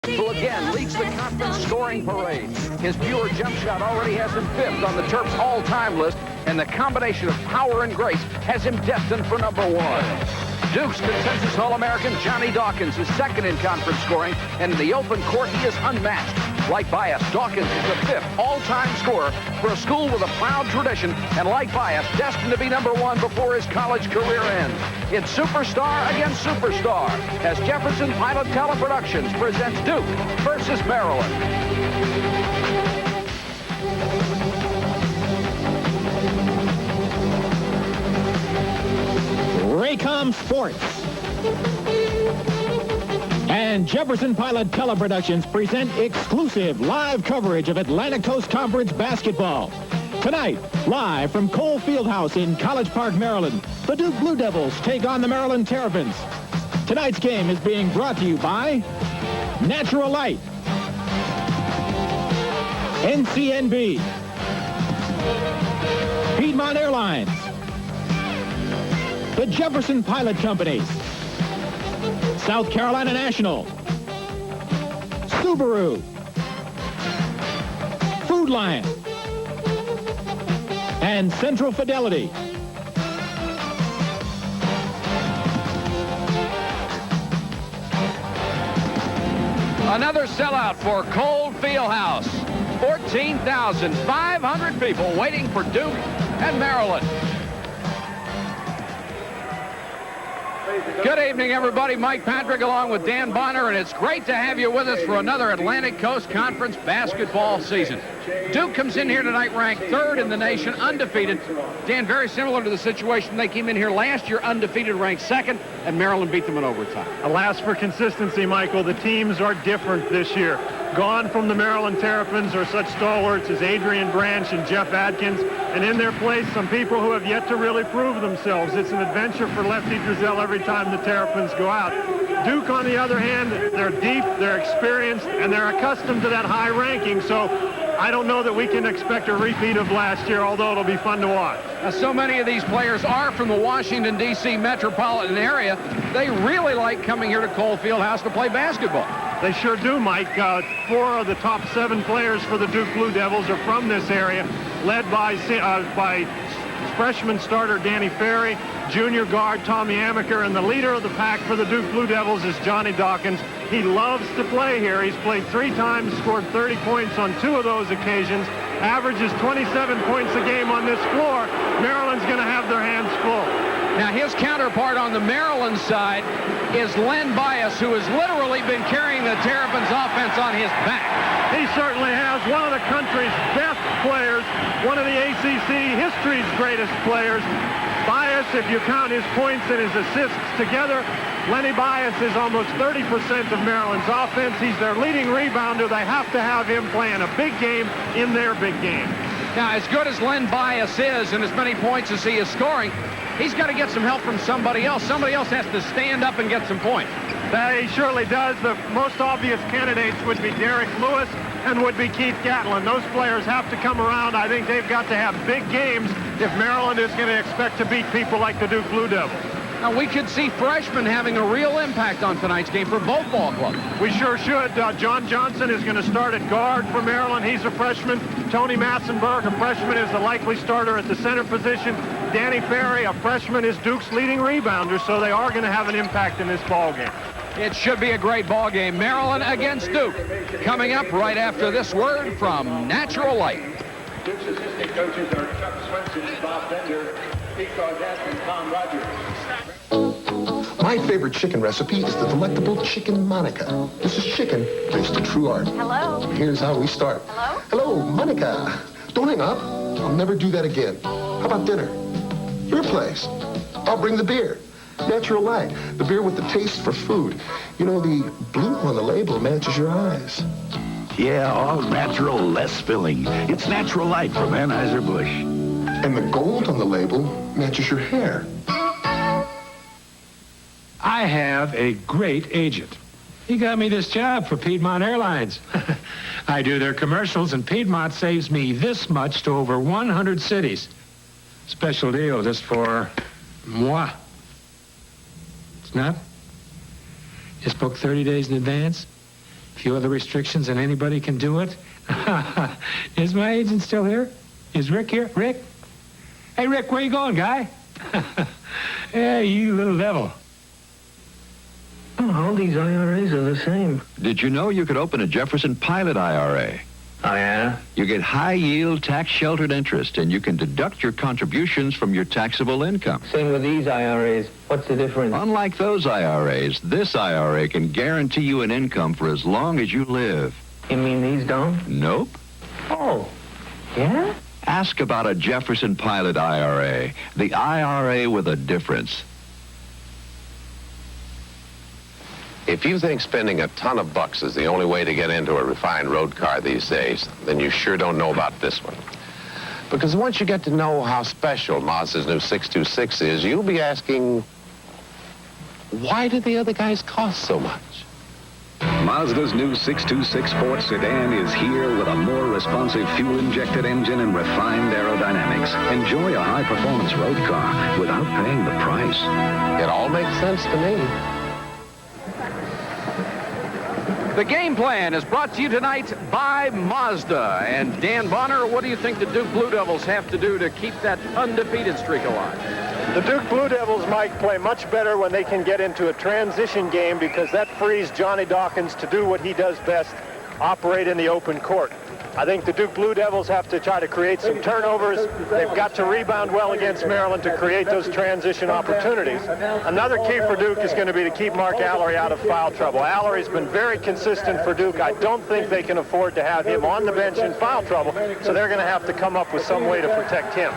who again leads the conference scoring parade. His pure jump shot already has him 5th on the Terps all-time list, and the combination of power and grace has him destined for number 1. Duke's consensus All-American Johnny Dawkins is 2nd in conference scoring, and in the open court, he is unmatched. Like Bias, Dawkins is the 5th all-time scorer for a school with a proud tradition, and like Bias, destined to be number 1 before his college career ends. It's superstar against superstar as Jefferson Pilot Teleproductions presents Duke versus Maryland. Raycom Sports and Jefferson Pilot Teleproductions present exclusive live coverage of Atlantic Coast Conference basketball. Tonight, live from Cole Fieldhouse in College Park, Maryland, the Duke Blue Devils take on the Maryland Terrapins. Tonight's game is being brought to you by Natural Light, NCNB, Piedmont Airlines, the Jefferson Pilot Companies, South Carolina National, Subaru, Food Lion, and Central Fidelity. Another sellout for Cole Fieldhouse. 14,500 people waiting for Duke and Maryland. Good evening, everybody. Mike Patrick along with Dan Bonner, and it's great to have you with us for another Atlantic Coast Conference basketball season. Duke comes in here tonight ranked 3rd in the nation, undefeated. Dan, very similar to the situation they came in here last year, undefeated, ranked 2nd, and Maryland beat them in overtime. Alas for consistency, Michael. The teams are different this year. Gone from the Maryland Terrapins are such stalwarts as Adrian Branch and Jeff Adkins, and in their place, some people who have yet to really prove themselves. It's an adventure for Lefty Driesell every time the Terrapins go out. Duke, on the other hand, they're deep, they're experienced, and they're accustomed to that high ranking, so I don't know that we can expect a repeat of last year, although it'll be fun to watch. Now, so many of these players are from the Washington, D.C. metropolitan area. They really like coming here to Cole Fieldhouse to play basketball. They sure do, Mike. 4 of the top 7 players for the Duke Blue Devils are from this area, led by freshman starter Danny Ferry, junior guard Tommy Amaker, and the leader of the pack for the Duke Blue Devils is Johnny Dawkins. He loves to play here. He's played 3 times, scored 30 points on 2 of those occasions, averages 27 points a game on this floor. Maryland's going to have their hands full. Now, his counterpart on the Maryland side is Len Bias, who has literally been carrying the Terrapins offense on his back. He certainly has. One of the country's best players, one of the ACC history's greatest players. Bias, if you count his points and his assists together, Lenny Bias is almost 30% of Maryland's offense. He's their leading rebounder. They have to have him playing a big game in their big game. Now, as good as Len Bias is and as many points as he is scoring, he's got to get some help from somebody else. Somebody else has to stand up and get some points. He surely does. The most obvious candidates would be Derek Lewis and would be Keith Gatlin. Those players have to come around. I think they've got to have big games if Maryland is going to expect to beat people like the Duke Blue Devils. Now, we could see freshmen having a real impact on tonight's game for both ball clubs. We sure should. John Johnson is going to start at guard for Maryland. He's a freshman. Tony Massenberg, a freshman, is the likely starter at the center position. Danny Ferry, a freshman, is Duke's leading rebounder, so they are going to have an impact in this ball game. It should be a great ball game. Maryland against Duke. Coming up right after this word from Natural Light. Duke's assistant coaches are Chuck Swenson, Bob Bender, Pete Gaudette, and Tom Rogers. My favorite chicken recipe is the delectable Chicken Monica. This is chicken placed to true art. Hello? Here's how we start. Hello? Hello, Monica. Don't hang up. I'll never do that again. How about dinner? Your place. I'll bring the beer. Natural Light, the beer with the taste for food. You know, the blue on the label matches your eyes. Yeah, all natural, less filling. It's Natural Light from Anheuser-Busch. And the gold on the label matches your hair. I have a great agent. He got me this job for Piedmont Airlines. I do their commercials, and Piedmont saves me this much to over 100 cities. Special deal just for moi. It's not? Just book 30 days in advance. few other restrictions and anybody can do it. Is my agent still here? Is Rick here? Rick? Hey, Rick, where you going, guy? Hey, you little devil. Oh, all these IRAs are the same. Did you know you could open a Jefferson Pilot IRA? Oh, yeah? You get high-yield, tax-sheltered interest, and you can deduct your contributions from your taxable income. Same with these IRAs. What's the difference? Unlike those IRAs, this IRA can guarantee you an income for as long as you live. You mean these don't? Nope. Oh, yeah? Ask about a Jefferson Pilot IRA, the IRA with a difference. If you think spending a ton of bucks is the only way to get into a refined road car these days, then you sure don't know about this one. Because once you get to know how special Mazda's new 626 is, you'll be asking, why did the other guys cost so much? Mazda's new 626 Sport sedan is here with a more responsive fuel-injected engine and refined aerodynamics. Enjoy a high-performance road car without paying the price. It all makes sense to me. The game plan is brought to you tonight by Mazda. And Dan Bonner, what do you think the Duke Blue Devils have to do to keep that undefeated streak alive? The Duke Blue Devils, Mike, play much better when they can get into a transition game because that frees Johnny Dawkins to do what he does best, operate in the open court. I think the Duke Blue Devils have to try to create some turnovers. They've got to rebound well against Maryland to create those transition opportunities. Another key for Duke is going to be to keep Mark Allery out of foul trouble. Allery's been very consistent for Duke. I don't think they can afford to have him on the bench in foul trouble, so they're going to have to come up with some way to protect him.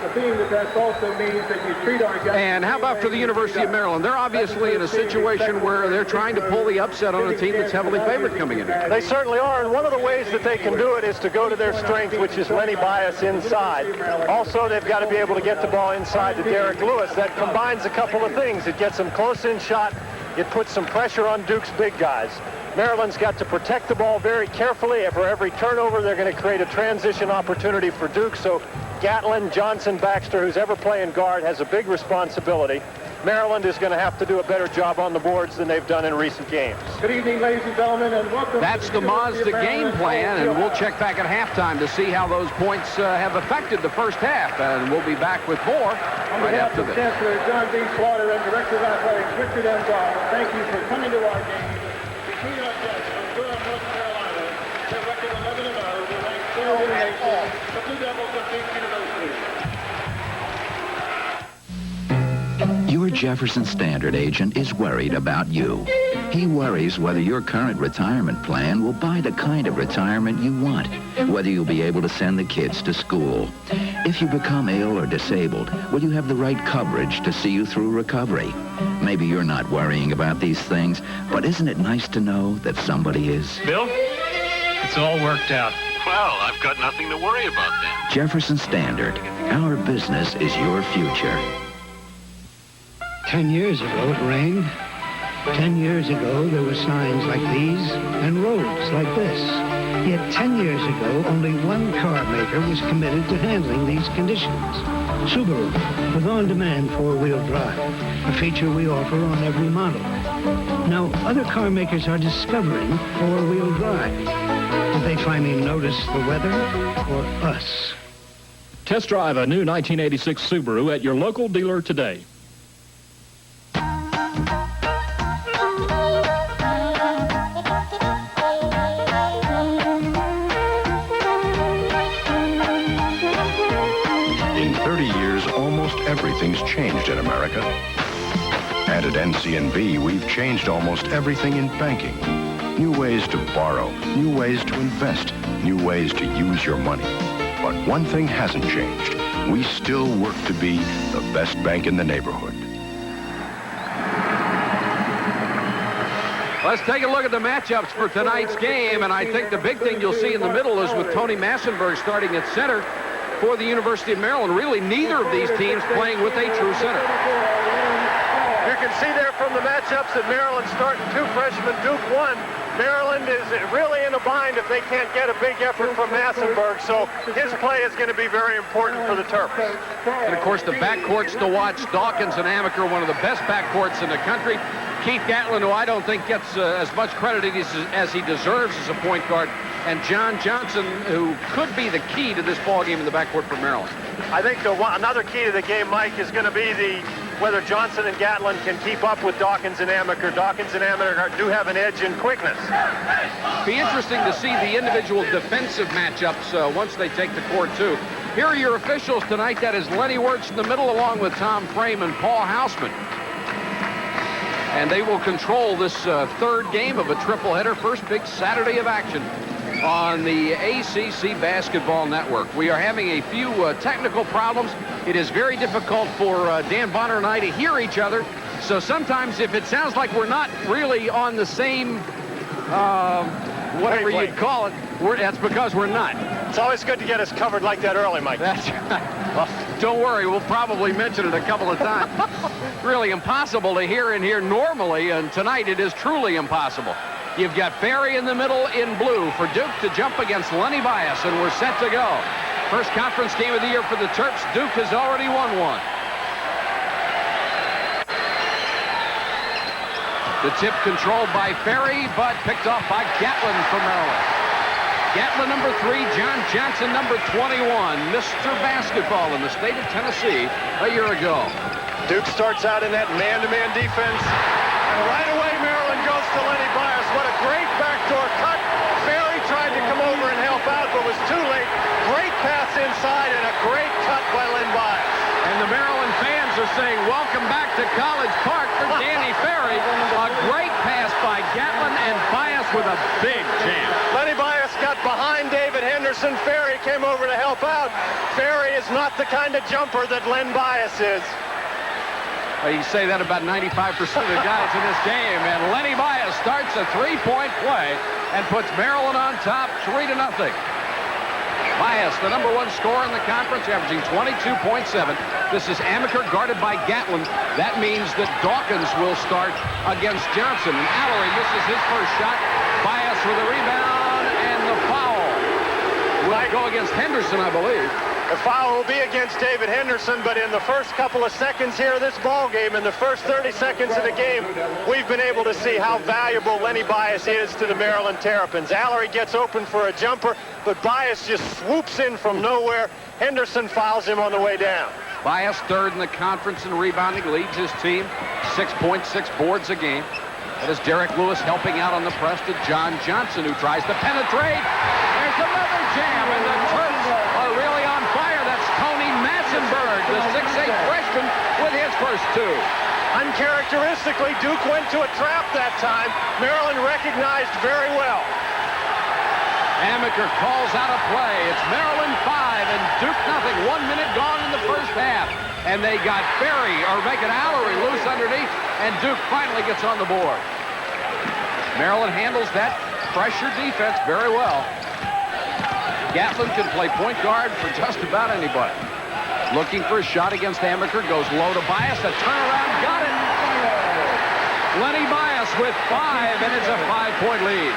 And how about for the University of Maryland? They're obviously in a situation where they're trying to pull the upset on a team that's heavily favored coming in. They certainly are, and one of the ways that they can do it is to go to their strength, which is Lenny Bias inside. Also, they've got to be able to get the ball inside to Derek Lewis. That combines a couple of things. It gets them close-in shot. It puts some pressure on Duke's big guys. Maryland's got to protect the ball very carefully. For every turnover, they're going to create a transition opportunity for Duke. So Gatlin, Johnson, Baxter, who's ever playing guard, has a big responsibility. Maryland is going to have to do a better job on the boards than they've done in recent games. Good evening, ladies and gentlemen, and welcome. That's the Mazda game plan, and we'll check back at halftime to see how those points have affected the first half, and we'll be back with more right after this. Chancellor John B. Slaughter and Director of Athletics Richard M. Dahl, thank you for coming to our game. Between our Jets from Durham, North Carolina, their record 11-0, they rank 3rd in the nation. The Blue Devils of Duke University. Your Jefferson Standard agent is worried about you. He worries whether your current retirement plan will buy the kind of retirement you want, whether you'll be able to send the kids to school. If you become ill or disabled, will you have the right coverage to see you through recovery? Maybe you're not worrying about these things, but isn't it nice to know that somebody is? Bill, it's all worked out. Well, I've got nothing to worry about then. Jefferson Standard. Our business is your future. 10 years ago, it rained. 10 years ago, there were signs like these and roads like this. Yet 10 years ago, only one car maker was committed to handling these conditions. Subaru, with on-demand four-wheel drive, a feature we offer on every model. Now, other car makers are discovering four-wheel drive. Did they finally notice the weather or us? Test drive a new 1986 Subaru at your local dealer today. In 30 years, almost everything's changed in America. And at NCNB, we've changed almost everything in banking. New ways to borrow, new ways to invest, new ways to use your money. But one thing hasn't changed. We still work to be the best bank in the neighborhood. Let's take a look at the matchups for tonight's game, and I think the big thing you'll see in the middle is with Tony Massenberg starting at center for the University of Maryland. Really, neither of these teams playing with a true center. You can see there from the matchups that Maryland's starting two freshmen, Duke one. Maryland is really in a bind if they can't get a big effort from Massenberg, so his play is going to be very important for the Terps. And, of course, the backcourts to watch, Dawkins and Amaker, one of the best backcourts in the country. Keith Gatlin, who I don't think gets as much credit as he deserves as a point guard, and John Johnson, who could be the key to this ball game in the backcourt for Maryland. I think another key to the game, Mike, is going to be whether Johnson and Gatlin can keep up with Dawkins and Amaker. Dawkins and Amaker do have an edge in quickness. Be interesting to see the individual defensive matchups once they take the court, too. Here are your officials tonight. That is Lenny Wirtz in the middle, along with Tom Frame and Paul Houseman. And they will control this third game of a triple-header, first big Saturday of action on the ACC Basketball Network. We are having a few technical problems. It is very difficult for Dan Bonner and I to hear each other. So sometimes if it sounds like we're not really on the same, whatever you'd call it, that's because we're not. It's always good to get us covered like that early, Mike. That's right. Don't worry, we'll probably mention it a couple of times. Really impossible to hear in here normally, and tonight it is truly impossible. You've got Ferry in the middle in blue for Duke to jump against Lenny Bias, and we're set to go. First conference game of the year for the Terps. Duke has already won one. The tip controlled by Ferry, but picked off by Gatlin from Maryland. Gatlin, number 3, John Johnson, number 21, Mr. Basketball in the state of Tennessee a year ago. Duke starts out in that man-to-man defense, and right away Maryland goes to Lenny Bias. What a great backdoor cut. Ferry tried to come over and help out, but was too late. Great pass inside and a great cut by Len Bias. And the Maryland fans are saying, welcome back to College Park for Danny Ferry. A great pass by Gatlin, and Bias with a big jam. Lenny Bias got behind David Henderson. Ferry came over to help out. Ferry is not the kind of jumper that Len Bias is. Well, you say that about 95% of the guys in this game. And Lenny Bias starts a three-point play and puts Maryland on top 3-0. Bias, the number 1 scorer in the conference, averaging 22.7. This is Amaker guarded by Gatlin. That means that Dawkins will start against Johnson. And Allery misses his first shot. Bias with a rebound, and the foul will go against Henderson, I believe. The foul will be against David Henderson, but in the first couple of seconds here of this ball game, in the first 30 seconds of the game, we've been able to see how valuable Lenny Bias is to the Maryland Terrapins. Allery gets open for a jumper, but Bias just swoops in from nowhere. Henderson fouls him on the way down. Bias third in the conference in rebounding, leads his team 6.6 boards a game. That is Derek Lewis helping out on the press to John Johnson, who tries to penetrate. There's another jam, and the Terps are really on fire. That's Tony Massenberg, the 6'8 freshman, with his first 2. Uncharacteristically, Duke went to a trap that time. Maryland recognized very well. Amaker calls out a play. It's Maryland 5 and Duke nothing. 1 minute gone in the first half. And they got Ferry, or make it Allery, loose underneath, and Duke finally gets on the board. Maryland handles that pressure defense very well. Gatlin can play point guard for just about anybody. Looking for a shot against Amaker, goes low to Bias, a turnaround, got it! Lenny Bias with 5, and it's a 5-point lead.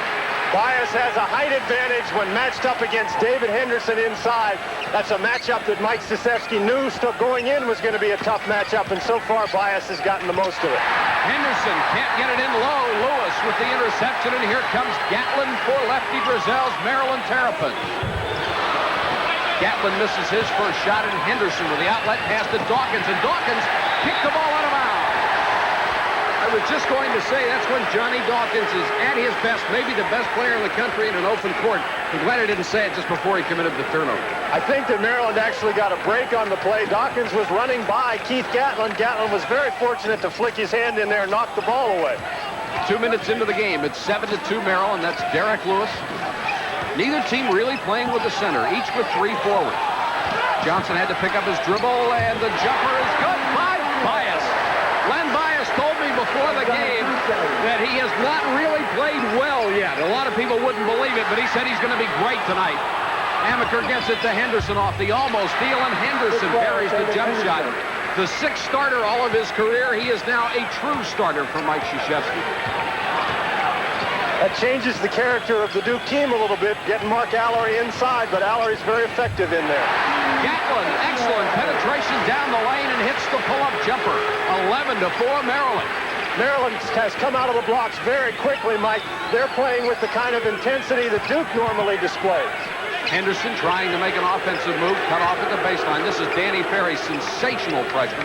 Bias has a height advantage when matched up against David Henderson inside. That's a matchup that Mike Krzyzewski knew going in was going to be a tough matchup, and so far Bias has gotten the most of it. Henderson can't get it in low. Lewis with the interception, and here comes Gatlin for Lefty Drizel's Maryland Terrapins. Gatlin misses his first shot, and Henderson with the outlet pass to Dawkins, and Dawkins kicked the ball out of bounds. I was just going to say that's when Johnny Dawkins is at his best, maybe the best player in the country in an open court. I'm glad I didn't say it just before he committed the turnover. I think that Maryland actually got a break on the play. Dawkins was running by Keith Gatlin. Gatlin was very fortunate to flick his hand in there and knock the ball away. 2 minutes into the game, it's 7-2 Maryland. That's Derek Lewis. Neither team really playing with the center, each with 3 forwards. Johnson had to pick up his dribble, and the jumper is good by Bias. Len Bias told me before the game that he has not really played well yet. A lot of people wouldn't believe it, but he said he's going to be great tonight. Amaker gets it to Henderson off the almost steal, and Henderson parries the jump shot. The 6th starter all of his career. He is now a true starter for Mike Krzyzewski. That changes the character of the Duke team a little bit, getting Mark Allery inside, but Allery's very effective in there. Gatlin, excellent penetration down the lane and hits the pull-up jumper. 11-4 Maryland. Maryland has come out of the blocks very quickly, Mike. They're playing with the kind of intensity that Duke normally displays. Henderson trying to make an offensive move, cut off at the baseline. This is Danny Ferry's sensational freshman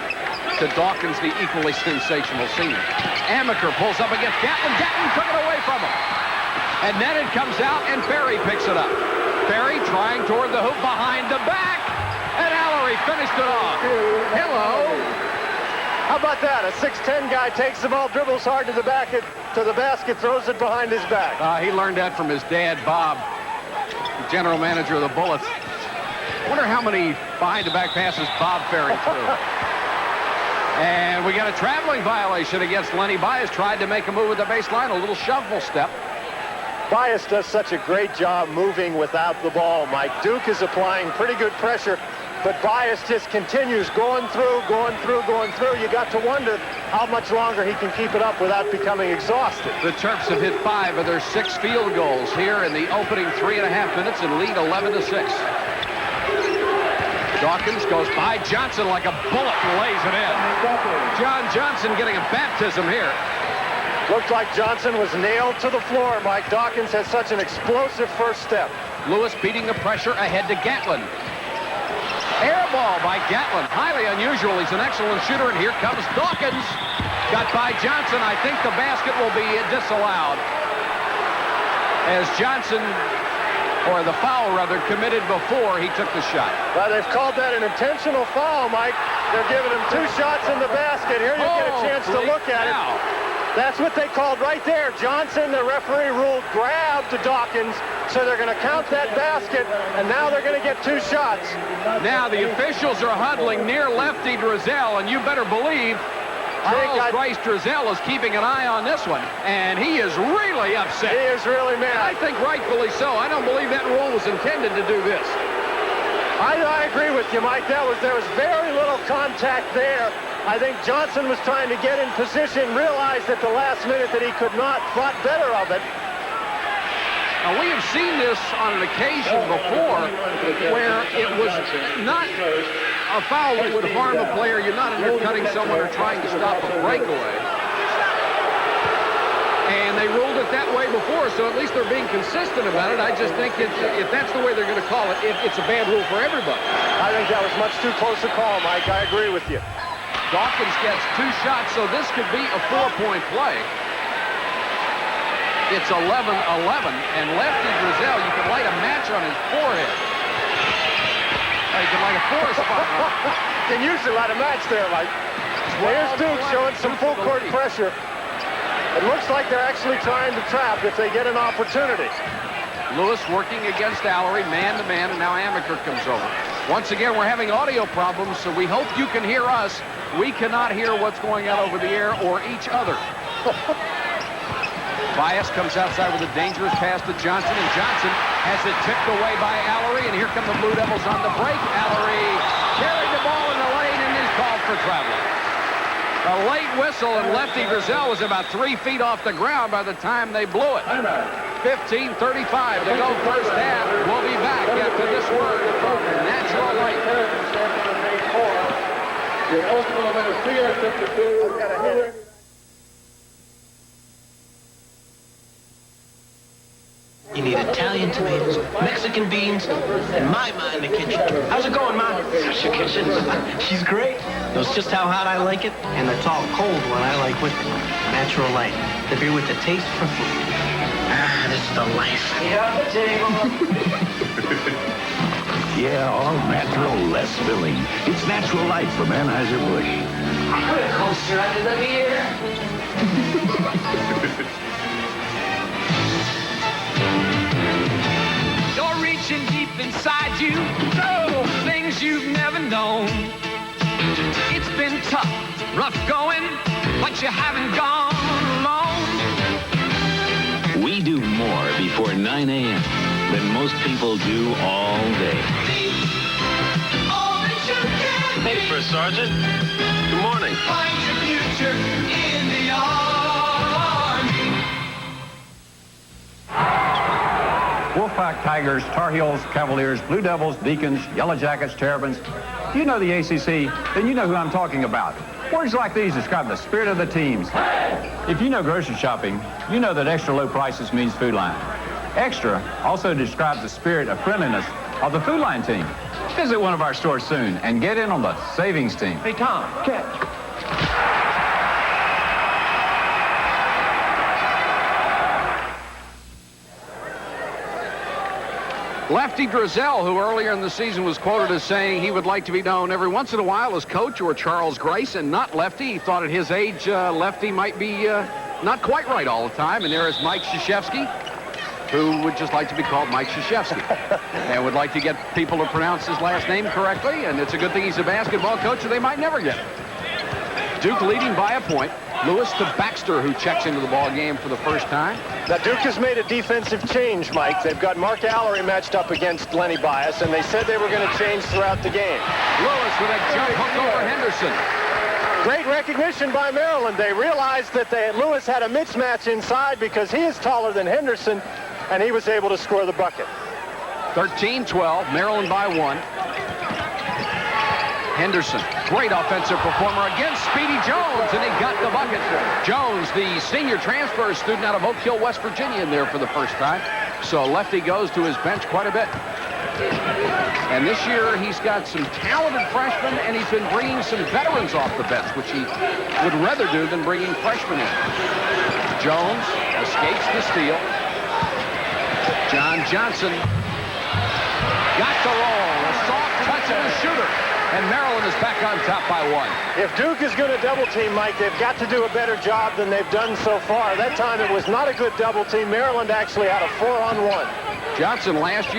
to Dawkins, the equally sensational senior. Amaker pulls up against Gatlin. Gatlin took it away from him. And then it comes out, and Ferry picks it up. Ferry trying toward the hoop behind the back, and Alarie finished it off. Hello. How about that? A 6'10" guy takes the ball, dribbles hard to the basket, throws it behind his back. He learned that from his dad, Bob, the general manager of the Bullets. Wonder how many behind-the-back passes Bob Ferry threw. And we got a traveling violation against Lenny Bias. Tried to make a move at the baseline, a little shuffle step. Bias does such a great job moving without the ball, Mike. Duke is applying pretty good pressure, but Bias just continues going through. You got to wonder how much longer he can keep it up without becoming exhausted. The Terps have hit 5 of their 6 field goals here in the opening 3.5 minutes and lead 11-6. Dawkins goes by Johnson like a bullet and lays it in. John Johnson getting a baptism here. Looked like Johnson was nailed to the floor, Mike. Dawkins has such an explosive first step. Lewis beating the pressure ahead to Gatlin. Air ball by Gatlin. Highly unusual. He's an excellent shooter, and here comes Dawkins. Got by Johnson. I think the basket will be disallowed, as Johnson, or the foul rather, committed before he took the shot. Well, they've called that an intentional foul, Mike. They're giving him 2 shots in the basket. Here you get a chance to look at it. That's what they called right there. Johnson, the referee ruled, grabbed to Dawkins, so they're going to count that basket, and now they're going to get 2 shots. Now the officials are huddling near Lefty Driesell, and you better believe Charles Bryce Driesell is keeping an eye on this one, and he is really upset. He is really mad. And I think rightfully so. I don't believe that rule was intended to do this. I agree with you, Mike. There was very little contact there. I think Johnson was trying to get in position, realized at the last minute that he could not, thought better of it. Now, we have seen this on an occasion before where it was not a foul that would harm a player. You're not undercutting someone or trying to stop a breakaway. And they ruled it that way before, so at least they're being consistent about it. I just think if that's the way they're going to call it, it's a bad rule for everybody. I think that was much too close a call, Mike. I agree with you. Dawkins gets 2 shots, so this could be a 4-point play. It's 11-11, and Lefty Driesell, you can light a match on his forehead. You can light a forest fire. Can usually light a match there, Mike. Here's Duke showing some full court pressure. It looks like they're actually trying to trap if they get an opportunity. Lewis working against Alarie, man-to-man, and now Amaker comes over. Once again, we're having audio problems, so we hope you can hear us. We cannot hear what's going on over the air or each other. Bias comes outside with a dangerous pass to Johnson, and Johnson has it tipped away by Alarie, and here come the Blue Devils on the break. Alarie carried the ball in the lane and is called for traveling. A late whistle, and Lefty Driesell was about 3 feet off the ground by the time they blew it. 15:35 to go first half. We'll be back after this word from Natural Light. You need Italian tomatoes, Mexican beans, and my Ma in the kitchen. How's it going, Ma? How's your kitchen? She's great. Knows just how hot I like it, and the tall, cold one I like with it. Natural Light, the beer with the taste for food. Ah, this is the life. Yeah, the table. Yeah, all natural, less filling. It's Natural Light from Anheuser-Busch. Put a coaster under the beer. You're reaching deep inside you, oh, things you've never known. It's been tough, rough going, but you haven't gone alone. We do more before 9 a.m. than most people do all day. Hey, First Sergeant. Good morning. Find your future in the Army. Wolfpack, Tigers, Tar Heels, Cavaliers, Blue Devils, Deacons, Yellow Jackets, Terrapins. If you know the ACC, then you know who I'm talking about. Words like these describe the spirit of the teams. If you know grocery shopping, you know that extra low prices means Food Line. Extra also describes the spirit of friendliness of the Food Line team. Visit one of our stores soon and get in on the savings team. Hey, Tom, catch. Lefty Driesell, who earlier in the season was quoted as saying he would like to be known every once in a while as coach or Charles Grace and not Lefty. He thought at his age, Lefty might be not quite right all the time. And there is Mike Krzyzewski, who would just like to be called Mike Krzyzewski and would like to get people to pronounce his last name correctly. And it's a good thing he's a basketball coach, or they might never get it. Duke leading by a point. Lewis to Baxter, who checks into the ball game for the first time. Now, Duke has made a defensive change, Mike. They've got Mark Allery matched up against Lenny Bias, and they said they were going to change throughout the game. Lewis with a jump hook over Henderson. Great recognition by Maryland. They realized that Lewis had a mismatch inside because he is taller than Henderson, and he was able to score the bucket. 13-12, Maryland by 1. Henderson, great offensive performer against Speedy Jones, and he got the bucket. Jones, the senior transfer student out of Oak Hill, West Virginia, in there for the first time. So Lefty goes to his bench quite a bit. And this year, he's got some talented freshmen, and he's been bringing some veterans off the bench, which he would rather do than bringing freshmen in. Jones escapes the steal. John Johnson got the roll. A soft touch of a shooter. And Maryland is back on top by 1. If Duke is going to double team, Mike, they've got to do a better job than they've done so far. That time it was not a good double team. Maryland actually had a 4-on-1. Johnson, last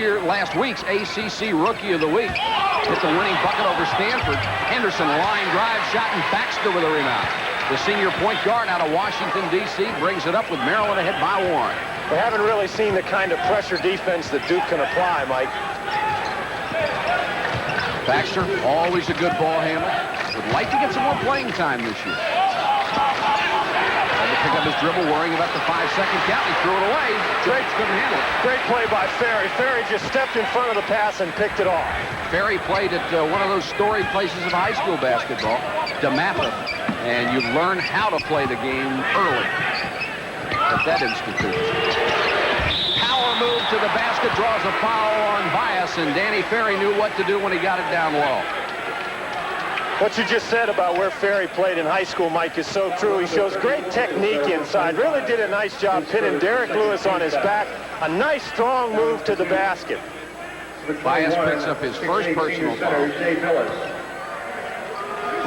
week's ACC Rookie of the Week, hit the winning bucket over Stanford. Henderson, line drive shot, and Baxter with a rebound. The senior point guard out of Washington, D.C., brings it up with Maryland ahead by 1. We haven't really seen the kind of pressure defense that Duke can apply, Mike. Baxter, always a good ball handler. Would like to get some more playing time this year. Had to pick up his dribble, worrying about the 5-second count. He threw it away. Drake couldn't handle it. Great play by Ferry. Ferry just stepped in front of the pass and picked it off. Ferry played at one of those storied places of high school basketball, DeMatha, and you learn how to play the game early at that institution. Move to the basket, draws a foul on Bias, and Danny Ferry knew what to do when he got it down low. What you just said about where Ferry played in high school, Mike, is so true. He shows great technique inside. Really did a nice job pinning Derek Lewis on his back. A nice, strong move to the basket. Bias picks up his first personal foul.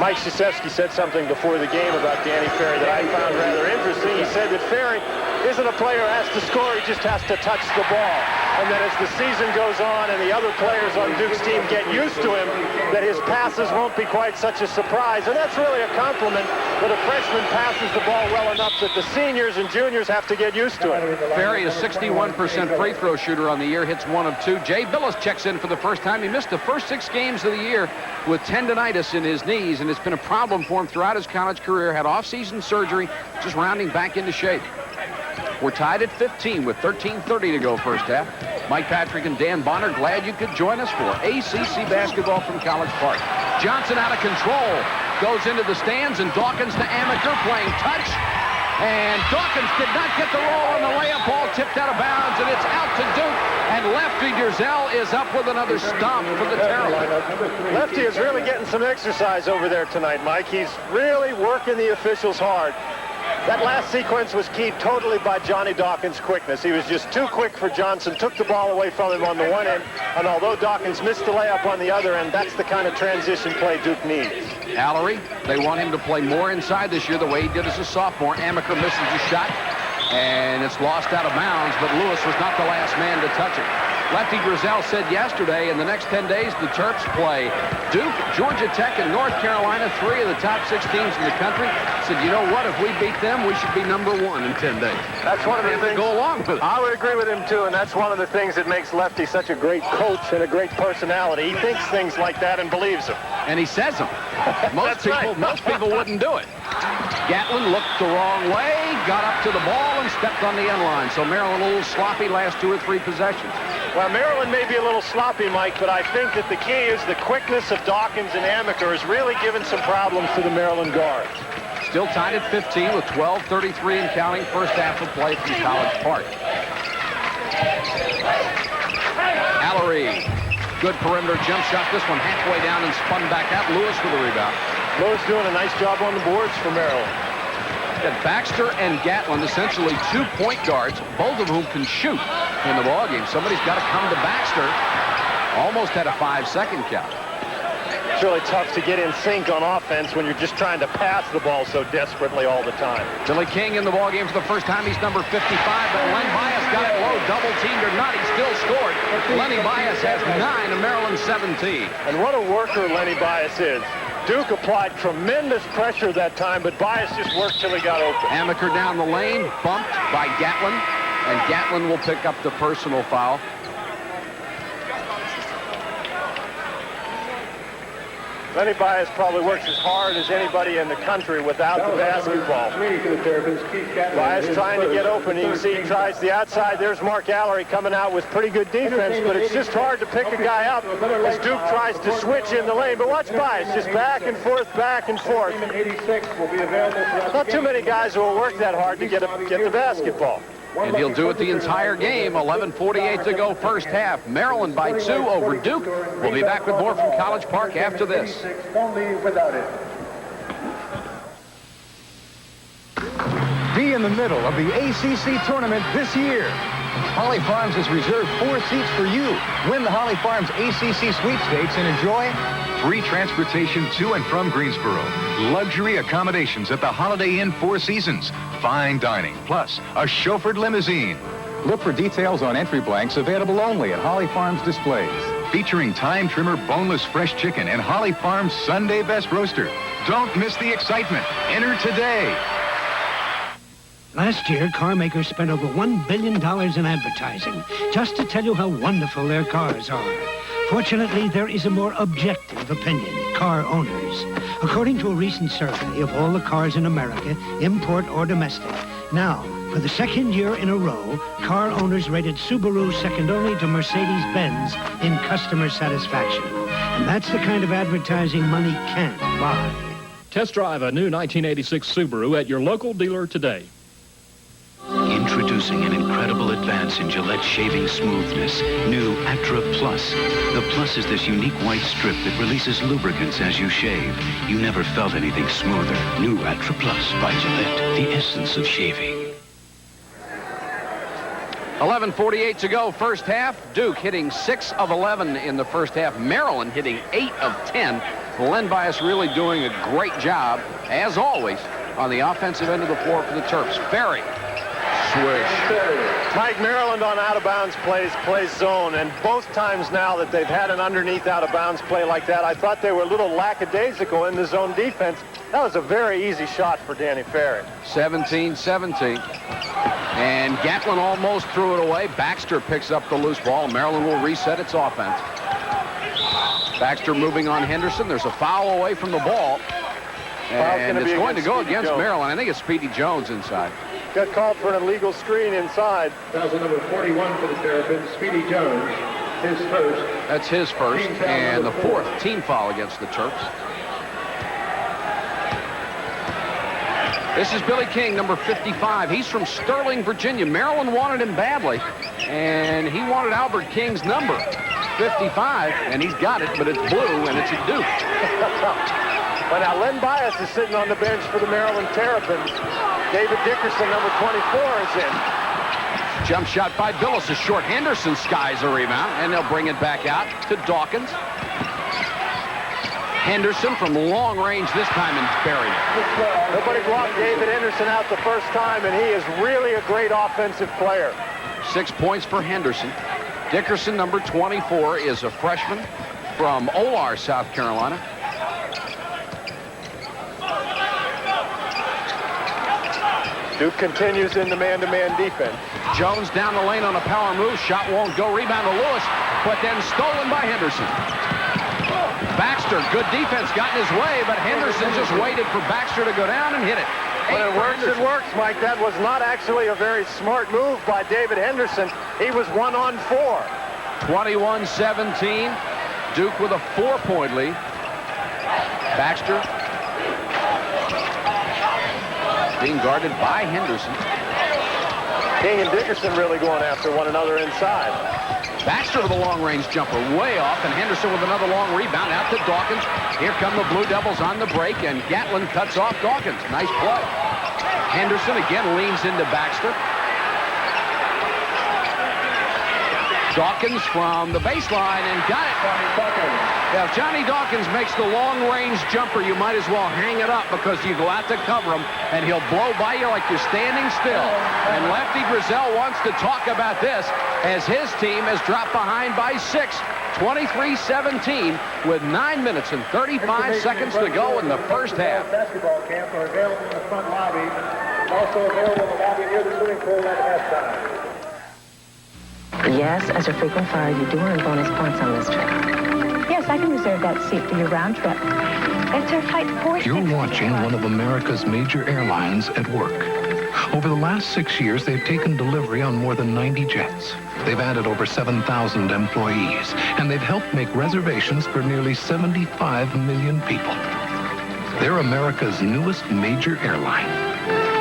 Mike Krzyzewski said something before the game about Danny Ferry that I found rather interesting. He said that Ferry isn't a player who has to score, he just has to touch the ball. And that as the season goes on and the other players on Duke's team get used to him, that his passes won't be quite such a surprise. And that's really a compliment that a freshman passes the ball well enough that the seniors and juniors have to get used to it. Ferry is 61% free throw shooter on the year, hits 1 of 2. Jay Billis checks in for the first time. He missed the first 6 games of the year with tendonitis in his knees, and it's been a problem for him throughout his college career. Had off-season surgery, just rounding back into shape. We're tied at 15 with 13:30 to go first half. Mike Patrick and Dan Bonner, glad you could join us for ACC basketball from College Park. Johnson out of control, goes into the stands, and Dawkins to Amaker playing touch. And Dawkins did not get the roll on the layup, ball tipped out of bounds, and it's out to Duke. And Lefty Driesell is up with another stomp for the Terrapins. Lefty is really getting some exercise over there tonight, Mike. He's really working the officials hard. That last sequence was keyed totally by Johnny Dawkins' quickness. He was just too quick for Johnson, took the ball away from him on the one end, and although Dawkins missed the layup on the other end, that's the kind of transition play Duke needs. Allery, they want him to play more inside this year the way he did as a sophomore. Amaker misses the shot, and it's lost out of bounds, but Lewis was not the last man to touch it. Lefty Driesell said yesterday, in the next 10 days, the Terps play Duke, Georgia Tech, and North Carolina, 3 of the top 6 teams in the country. Said, you know what, if we beat them, we should be #1 in 10 days. That's one of the things. Go along with it. I would agree with him, too, and that's one of the things that makes Lefty such a great coach and a great personality. He thinks things like that and believes them. And he says them. Most people wouldn't do it. Gatlin looked the wrong way, got up to the ball and stepped on the end line. So Maryland a little sloppy last 2 or 3 possessions. Well, Maryland may be a little sloppy, Mike, but I think that the key is the quickness of Dawkins and Amaker has really given some problems to the Maryland guards. Still tied at 15 with 12:33 and counting. First half of play from College Park. Allery, good perimeter jump shot. This one halfway down and spun back out. Lewis with the rebound. Lewis doing a nice job on the boards for Maryland. Got Baxter and Gatlin, essentially 2 point guards, both of whom can shoot in the ballgame. Somebody's got to come to Baxter. Almost had a 5-second count. It's really tough to get in sync on offense when you're just trying to pass the ball so desperately all the time. Billy King in the ballgame for the first time. He's number 55, but Len Bias got it low. Double teamed or not, he still scored. Lenny Bias has 9 and Maryland 17. And what a worker Lenny Bias is. Duke applied tremendous pressure that time, but Bias just worked till he got open. Amaker down the lane, bumped by Gatlin, and Gatlin will pick up the personal foul. Lenny Bias probably works as hard as anybody in the country without the basketball. Bias trying to get open. You can see he tries the outside. There's Mark Allery coming out with pretty good defense, but it's just hard to pick a guy up as Duke tries to switch in the lane. But watch Bias, just back and forth, back and forth. Not too many guys will work that hard to get the basketball. And he'll do it the entire game. 11:48 to go first half. Maryland by 2 over Duke. We'll be back with more from College Park after this. Only without it. Be in the middle of the ACC tournament this year. Holly Farms has reserved 4 seats for you. Win the Holly Farms ACC sweepstakes and enjoy free transportation to and from Greensboro, luxury accommodations at the Holiday Inn 4 Seasons, fine dining, plus a chauffeured limousine. Look for details on entry blanks available only at Holly Farms displays. Featuring Time Trimmer boneless fresh chicken and Holly Farms Sunday Best Roaster. Don't miss the excitement. Enter today. Last year, car makers spent over $1 billion in advertising just to tell you how wonderful their cars are. Fortunately, there is a more objective opinion, car owners. According to a recent survey of all the cars in America, import or domestic, now, for the second year in a row, car owners rated Subaru second only to Mercedes-Benz in customer satisfaction. And that's the kind of advertising money can't buy. Test drive a new 1986 Subaru at your local dealer today. Introducing an incredible advance in Gillette shaving smoothness. New Atra Plus. The Plus is this unique white strip that releases lubricants as you shave. You never felt anything smoother. New Atra Plus by Gillette. The essence of shaving. 11:48 to go first half. Duke hitting 6 of 11 in the first half. Maryland hitting 8 of 10. Len Bias really doing a great job, as always, on the offensive end of the floor for the Terps. Ferry. Swish. Mike, Maryland on out-of-bounds plays zone, and both times now that they've had an underneath out-of-bounds play like that, I thought they were a little lackadaisical in the zone defense. That was a very easy shot for Danny Ferry. 17-17. And Gatlin almost threw it away. Baxter picks up the loose ball. Maryland will reset its offense. Baxter moving on Henderson. There's a foul away from the ball. And it's going to go against Maryland. I think it's Speedy Jones inside. Got called for an illegal screen inside. Foul number 41 for the Terrapins, Speedy Jones, his first. That's his first, and the 4th team foul against the Terps. This is Billy King, number 55. He's from Sterling, Virginia. Maryland wanted him badly, and he wanted Albert King's number, 55, and he's got it, but it's blue, and it's at Duke. But now Len Bias is sitting on the bench for the Maryland Terrapins. David Dickerson, number 24, is in. Jump shot by Billis is short. Henderson skies a rebound, and they'll bring it back out to Dawkins. Henderson from long range this time and buried it. Nobody blocked David Henderson out the first time, and he is really a great offensive player. 6 points for Henderson. Dickerson, number 24, is a freshman from Olar, South Carolina. Duke continues in the man-to-man defense. Jones down the lane on a power move. Shot won't go. Rebound to Lewis, but then stolen by Henderson. Baxter, good defense, got in his way, but Henderson just waited for Baxter to go down and hit it. When it works, it works, Mike. That was not actually a very smart move by David Henderson. He was 1-on-4. 21-17. Duke with a 4-point lead. Baxter being guarded by Henderson. King and Dickerson really going after one another inside. Baxter with a long-range jumper way off, and Henderson with another long rebound out to Dawkins. Here come the Blue Devils on the break, and Gatlin cuts off Dawkins. Nice play. Henderson again leans into Baxter. Dawkins from the baseline and got it. Now, if Johnny Dawkins makes the long-range jumper, you might as well hang it up because you go out to cover him, and he'll blow by you like you're standing still. And Lefty Driesell wants to talk about this as his team has dropped behind by 6, 23-17, with 9 minutes and 35 seconds to go in the first half. Basketball camps are available in the front lobby. Also available in the lobby near the swimming pool at halftime. Yes, as a frequent flyer, you do earn bonus points on this trip. Yes, I can reserve that seat for your round trip. It's our flight 46. You're watching one of America's major airlines at work. Over the last 6 years, they've taken delivery on more than 90 jets. They've added over 7,000 employees, and they've helped make reservations for nearly 75 million people. They're America's newest major airline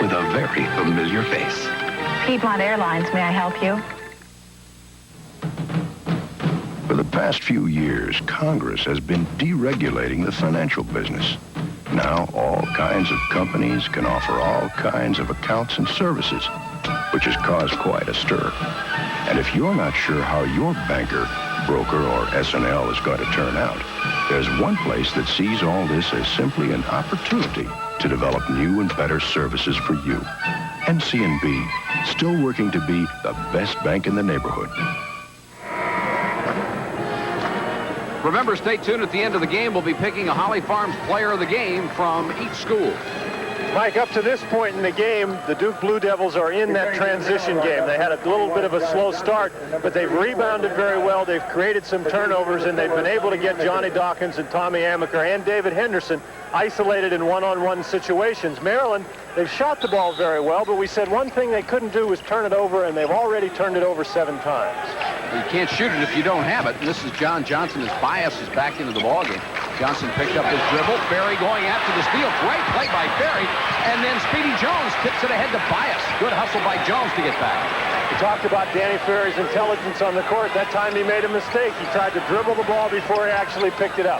with a very familiar face. Piedmont Airlines, may I help you? For the past few years, Congress has been deregulating the financial business. Now, all kinds of companies can offer all kinds of accounts and services, which has caused quite a stir. And if you're not sure how your banker, broker, or S&L is going to turn out, there's one place that sees all this as simply an opportunity to develop new and better services for you. NCNB, still working to be the best bank in the neighborhood. Remember, stay tuned. At the end of the game, we'll be picking a Holly Farms player of the game from each school. Mike, up to this point in the game, the Duke Blue Devils are in that transition game. They had a little bit of a slow start, but they've rebounded very well. They've created some turnovers, and they've been able to get Johnny Dawkins and Tommy Amaker and David Henderson isolated in one-on-one situations. Maryland, they've shot the ball very well, but we said one thing they couldn't do was turn it over, and they've already turned it over 7 times. You can't shoot it if you don't have it. And this is John Johnson. His bias is back into the ballgame. Johnson picked up his dribble. Ferry going after the steal. Great play by Ferry. And then Speedy Jones tips it ahead to Bias. Good hustle by Jones to get back. We talked about Danny Ferry's intelligence on the court. That time he made a mistake. He tried to dribble the ball before he actually picked it up.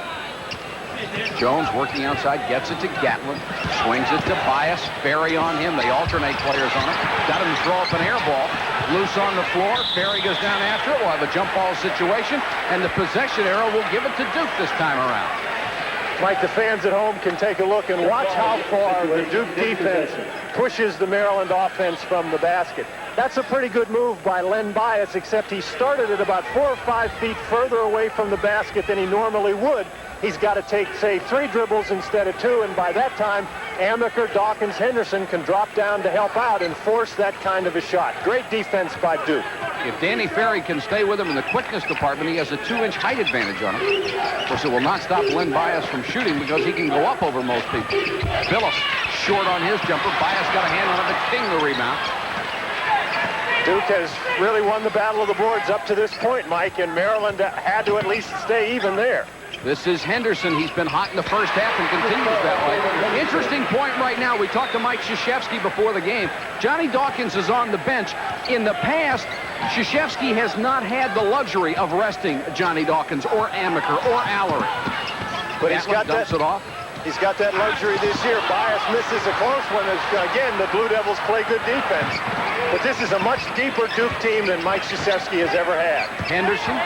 Jones working outside, gets it to Gatlin, swings it to Bias. Ferry on him. They alternate players on him. Got him to throw up an air ball. Loose on the floor. Ferry goes down after it. We'll have a jump ball situation, and the possession arrow will give it to Duke this time around. Mike, the fans at home can take a look and watch how far the Duke defense pushes the Maryland offense from the basket. That's a pretty good move by Len Bias, except he started at about 4 or 5 feet further away from the basket than he normally would. He's got to take, say, 3 dribbles instead of 2, and by that time, Amaker, Dawkins, Henderson can drop down to help out and force that kind of a shot. Great defense by Duke. If Danny Ferry can stay with him in the quickness department, he has a 2-inch height advantage on him. Of course, it will not stop Len Bias from shooting because he can go up over most people. Phillips short on his jumper. Bias got a hand on it, but King the rebound. Duke has really won the battle of the boards up to this point, Mike, and Maryland had to at least stay even there. This is Henderson. He's been hot in the first half and continues that way. Interesting point right now. We talked to Mike Krzyzewski before the game. Johnny Dawkins is on the bench. In the past, Krzyzewski has not had the luxury of resting Johnny Dawkins or Amaker or Allery. But he's got that. It off. He's got that luxury this year. Bias misses a close one. Again, the Blue Devils play good defense. But this is a much deeper Duke team than Mike Krzyzewski has ever had. Henderson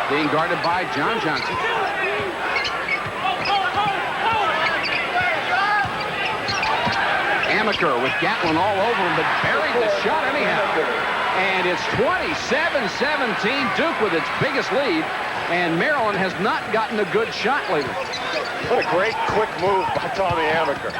being guarded by John Johnson. Amaker with Gatlin all over him, but buried the shot anyhow. And it's 27-17, Duke with its biggest lead, and Maryland has not gotten a good shot lately. What a great quick move by Tommy Amaker.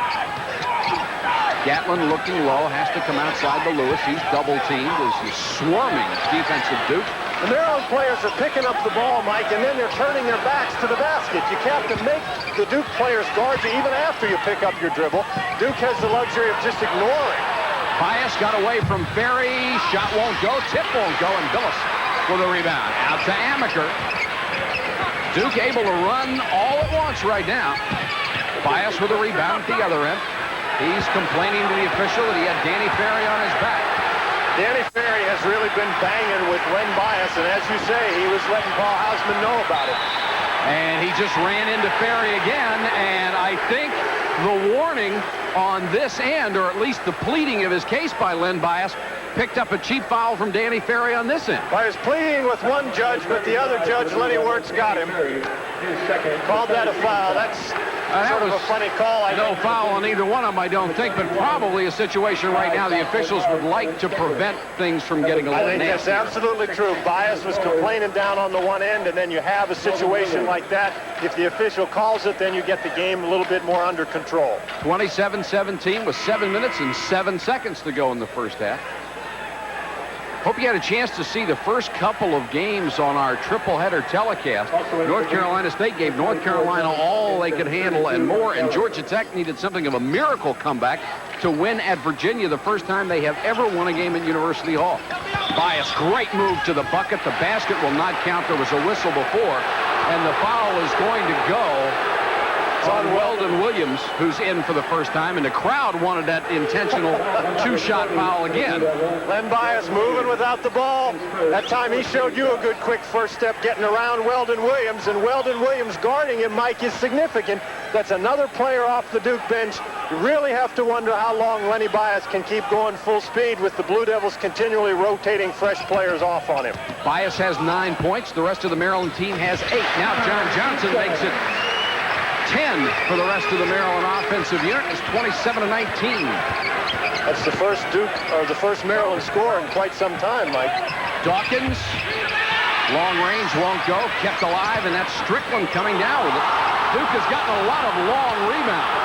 Gatlin looking low, has to come outside to Lewis. He's double-teamed as the swarming defense of Duke. The Maryland players are picking up the ball, Mike, and then they're turning their backs to the basket. You have to make the Duke players guard you even after you pick up your dribble. Duke has the luxury of just ignoring. Bias got away from Ferry. Shot won't go. Tip won't go. And Billis with a rebound. Out to Amaker. Duke able to run all at once right now. Bias with a rebound at the other end. He's complaining to the official that he had Danny Ferry on his back. Danny Ferry has really been banging with Len Bias, and as you say, he was letting Paul Hausman know about it. And he just ran into Ferry again, and I think the warning on this end, or at least the pleading of his case by Len Bias, picked up a cheap foul from Danny Ferry on this end. Well, he was pleading with one judge, but the other judge, Lenny Wirtz, got him. Called that a foul. That's sort of a funny call. No foul on either one of them, I don't think, but probably a situation right now the officials would like to prevent things from getting a little nasty. I think that's absolutely true. Bias was complaining down on the one end, and then you have a situation like that. If the official calls it, then you get the game a little bit more under control. 27-17 with 7 minutes and 7 seconds to go in the first half. Hope you had a chance to see the first couple of games on our triple-header telecast. North Carolina State gave North Carolina all they could handle and more, and Georgia Tech needed something of a miracle comeback to win at Virginia the first time they have ever won a game at University Hall. Bias, great move to the bucket. The basket will not count. There was a whistle before, and the foul is going to go on Weldon Williams, who's in for the first time, and the crowd wanted that intentional two-shot foul again. Len Bias moving without the ball. That time he showed you a good quick first step getting around Weldon Williams, and Weldon Williams guarding him, Mike, is significant. That's another player off the Duke bench. You really have to wonder how long Lenny Bias can keep going full speed with the Blue Devils continually rotating fresh players off on him. Bias has 9 points. The rest of the Maryland team has 8. Now John Johnson makes it 10 for the rest of the Maryland offensive unit. It's 27-19. That's the first Duke, or the first Maryland score in quite some time, Mike. Dawkins, long range, won't go, kept alive, and that's Strickland coming down with it. Duke has gotten a lot of long rebounds.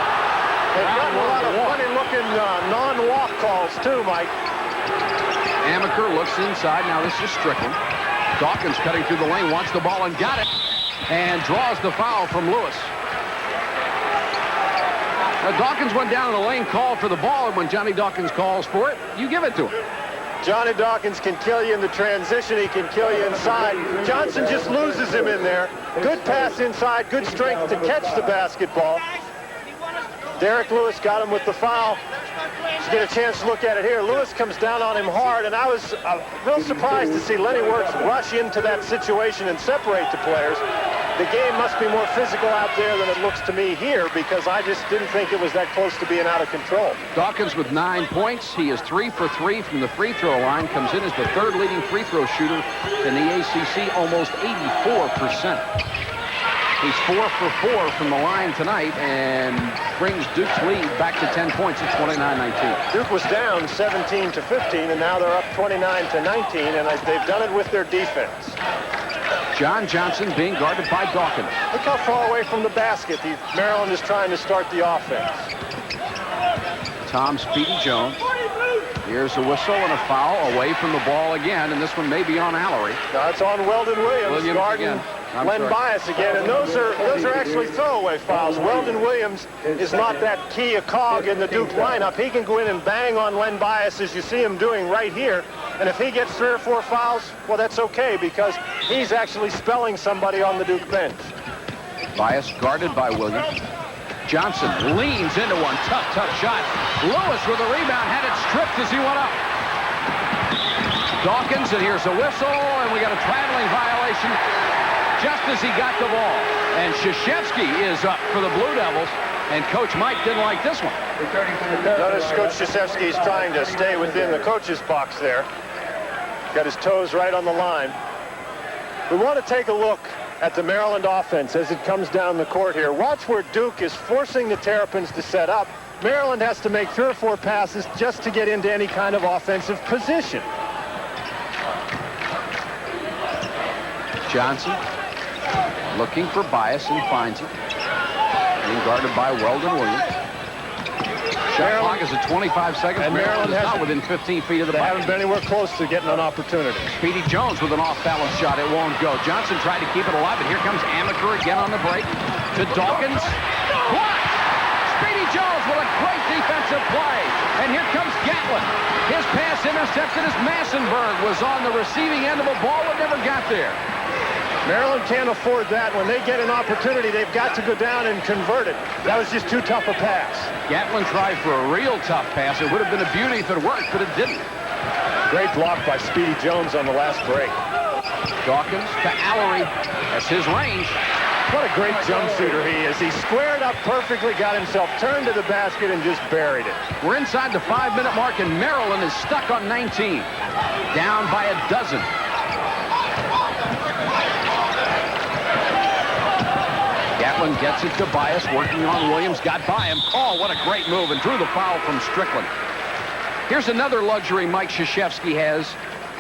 They've gotten a lot of funny-looking non-walk calls, too, Mike. Amaker looks inside. Now this is Strickland. Dawkins cutting through the lane, wants the ball and got it, and draws the foul from Lewis. Now, Dawkins went down in the lane, called for the ball, and when Johnny Dawkins calls for it, you give it to him. Johnny Dawkins can kill you in the transition. He can kill you inside. Johnson just loses him in there. Good pass inside, good strength to catch the basketball. Derek Lewis got him with the foul. Let's get a chance to look at it here. Lewis comes down on him hard, and I was real surprised to see Lenny Wirtz rush into that situation and separate the players. The game must be more physical out there than it looks to me here, because I just didn't think it was that close to being out of control. Dawkins with 9 points. He is 3 for 3 from the free throw line. Comes in as the third leading free throw shooter in the ACC, almost 84%. He's 4 for 4 from the line tonight and brings Duke's lead back to 10 points at 29-19. Duke was down 17-15, and now they're up 29-19, and they've done it with their defense. John Johnson being guarded by Dawkins. Look how far away from the basket Maryland is trying to start the offense. Tom Speedy Jones. Here's a whistle and a foul away from the ball again, and this one may be on Allery. No, it's on Weldon Williams guarding Len Bias again, and those are actually throwaway fouls. Weldon Williams is not that key a cog in the Duke lineup. He can go in and bang on Len Bias, as you see him doing right here, and if he gets 3 or 4 fouls, well, that's okay, because he's actually spelling somebody on the Duke bench. Bias guarded by Williams. Johnson leans into one. Tough shot. Lewis with a rebound, had it stripped as he went up. Dawkins, and here's a whistle, and we got a traveling violation just as he got the ball. And Krzyzewski is up for the Blue Devils, and Coach Mike didn't like this one. Notice Coach Krzyzewski is trying to stay within the coach's box there. Got his toes right on the line. We want to take a look at the Maryland offense as it comes down the court here. Watch where Duke is forcing the Terrapins to set up. Maryland has to make 3 or 4 passes just to get into any kind of offensive position. Johnson looking for Bias and finds it. Being guarded by Weldon Williams. Shot clock is at 25 seconds. And Maryland is has not within 15 feet of the They bucket. haven't been anywhere close to getting an opportunity. Speedy Jones with an off-balance shot. It won't go. Johnson tried to keep it alive, but here comes Amaker again on the break. To Dawkins. Blocked! Speedy Jones with a great defensive play. And here comes Gatlin. His pass intercepted as Massenberg was on the receiving end of a ball that never got there. Maryland can't afford that. When they get an opportunity, they've got to go down and convert it. That was just too tough a pass. Gatlin tried for a real tough pass. It would have been a beauty if it worked, but it didn't. Great block by Speedy Jones on the last break. Dawkins to Allery. That's his range. What a great jump shooter he is. He squared up perfectly, got himself turned to the basket, and just buried it. We're inside the 5-minute mark, and Maryland is stuck on 19. Down by a dozen. Gatlin gets it to Bias, working on Williams, got by him. Oh, what a great move, and drew the foul from Strickland. Here's another luxury Mike Krzyzewski has.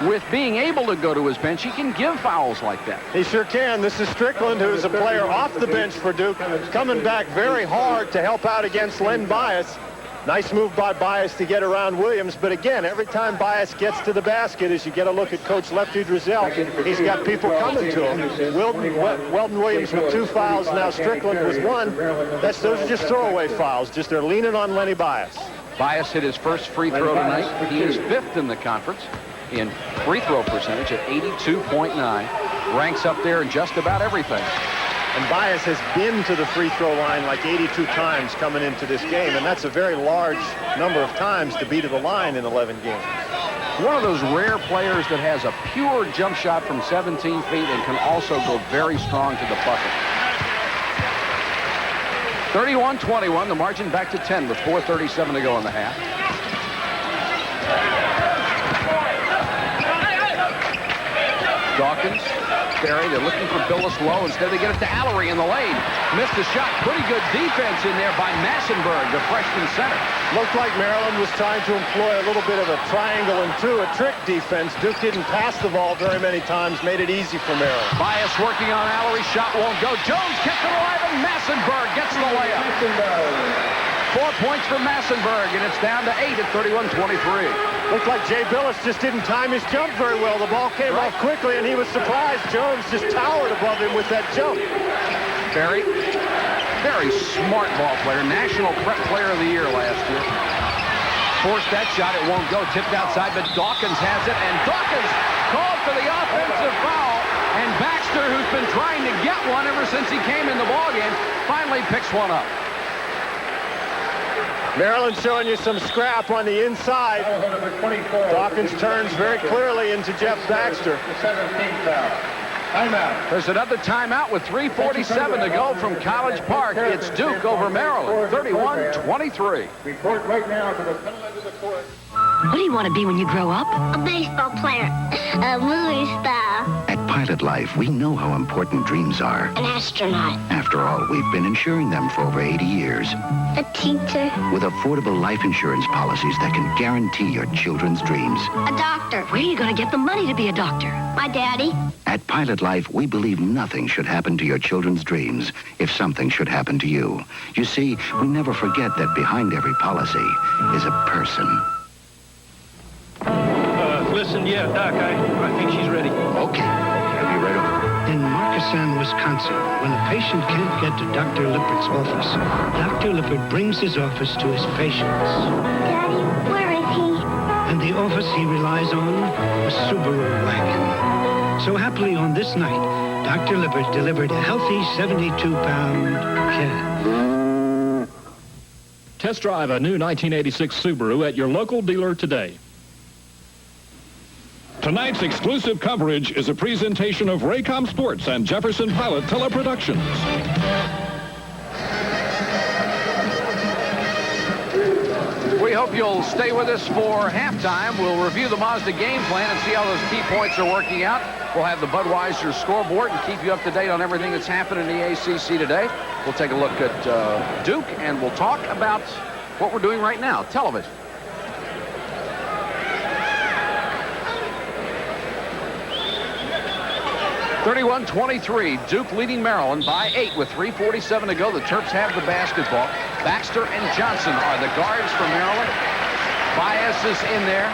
With being able to go to his bench, he can give fouls like that. He sure can. This is Strickland, who's a player off the bench for Duke, coming back very hard to help out against Len Bias. Nice move by Bias to get around Williams, but again, every time Bias gets to the basket, as you get a look at Coach Lefty Drizel, he's got people coming to him. Weldon Williams with 2 fouls, now Strickland with 1. Those are just throwaway fouls, just they're leaning on Lenny Bias. Bias hit his first free throw tonight. He is 5th in the conference in free throw percentage at 82.9. Ranks up there in just about everything. And Bias has been to the free throw line like 82 times coming into this game, and that's a very large number of times to be to the line in 11 games. One of those rare players that has a pure jump shot from 17 feet and can also go very strong to the bucket. 31-21, the margin back to 10 with 4:37 to go in the half. Dawkins, Barry, they're looking for Billis low. Instead, they get it to Allery in the lane. Missed the shot. Pretty good defense in there by Massenberg, the freshman center. Looked like Maryland was trying to employ a little bit of a triangle and a trick defense. Duke didn't pass the ball very many times, made it easy for Maryland. Bias working on Allery. Shot won't go. Jones kept it alive, and Massenberg gets the layup. 4 points for Massenberg, and it's down to 8 at 31-23. Looked like Jay Billis just didn't time his jump very well. The ball came off quickly, and he was surprised. Jones just towered above him with that jump. Barry, very smart ball player. National Prep Player of the Year last year. Forced that shot. It won't go. Tipped outside, but Dawkins has it, and Dawkins called for the offensive foul. And Baxter, who's been trying to get one ever since he came in the ballgame, finally picks one up. Maryland showing you some scrap on the inside. Dawkins turns very clearly into Jeff Baxter. There's another timeout with 3:47 to go from College Park. It's Duke over Maryland, 31-23. Report right now to the middle end of the court. What do you want to be when you grow up? A baseball player. A movie star. At Pilot Life, we know how important dreams are. An astronaut. After all, we've been insuring them for over 80 years. A teacher. With affordable life insurance policies that can guarantee your children's dreams. A doctor. Where are you going to get the money to be a doctor? My daddy. At Pilot Life, we believe nothing should happen to your children's dreams if something should happen to you. You see, we never forget that behind every policy is a person. Listen, yeah, Doc, I think she's ready. Okay. I'll be right over. In Markesan, Wisconsin, when a patient can't get to Dr. Lippert's office, Dr. Lippert brings his office to his patients. Daddy, where is he? And the office he relies on, a Subaru wagon. So happily on this night, Dr. Lippert delivered a healthy 72-pound cat. Test drive a new 1986 Subaru at your local dealer today. Tonight's exclusive coverage is a presentation of Raycom Sports and Jefferson Pilot Teleproductions. We hope you'll stay with us for halftime. We'll review the Mazda game plan and see how those key points are working out. We'll have the Budweiser scoreboard and keep you up to date on everything that's happening in the ACC today. We'll take a look at Duke, and we'll talk about what we're doing right now, television. (31-23), Duke leading Maryland by 8 with 3:47 to go. The Terps have the basketball. Baxter and Johnson are the guards for Maryland. Bias is in there.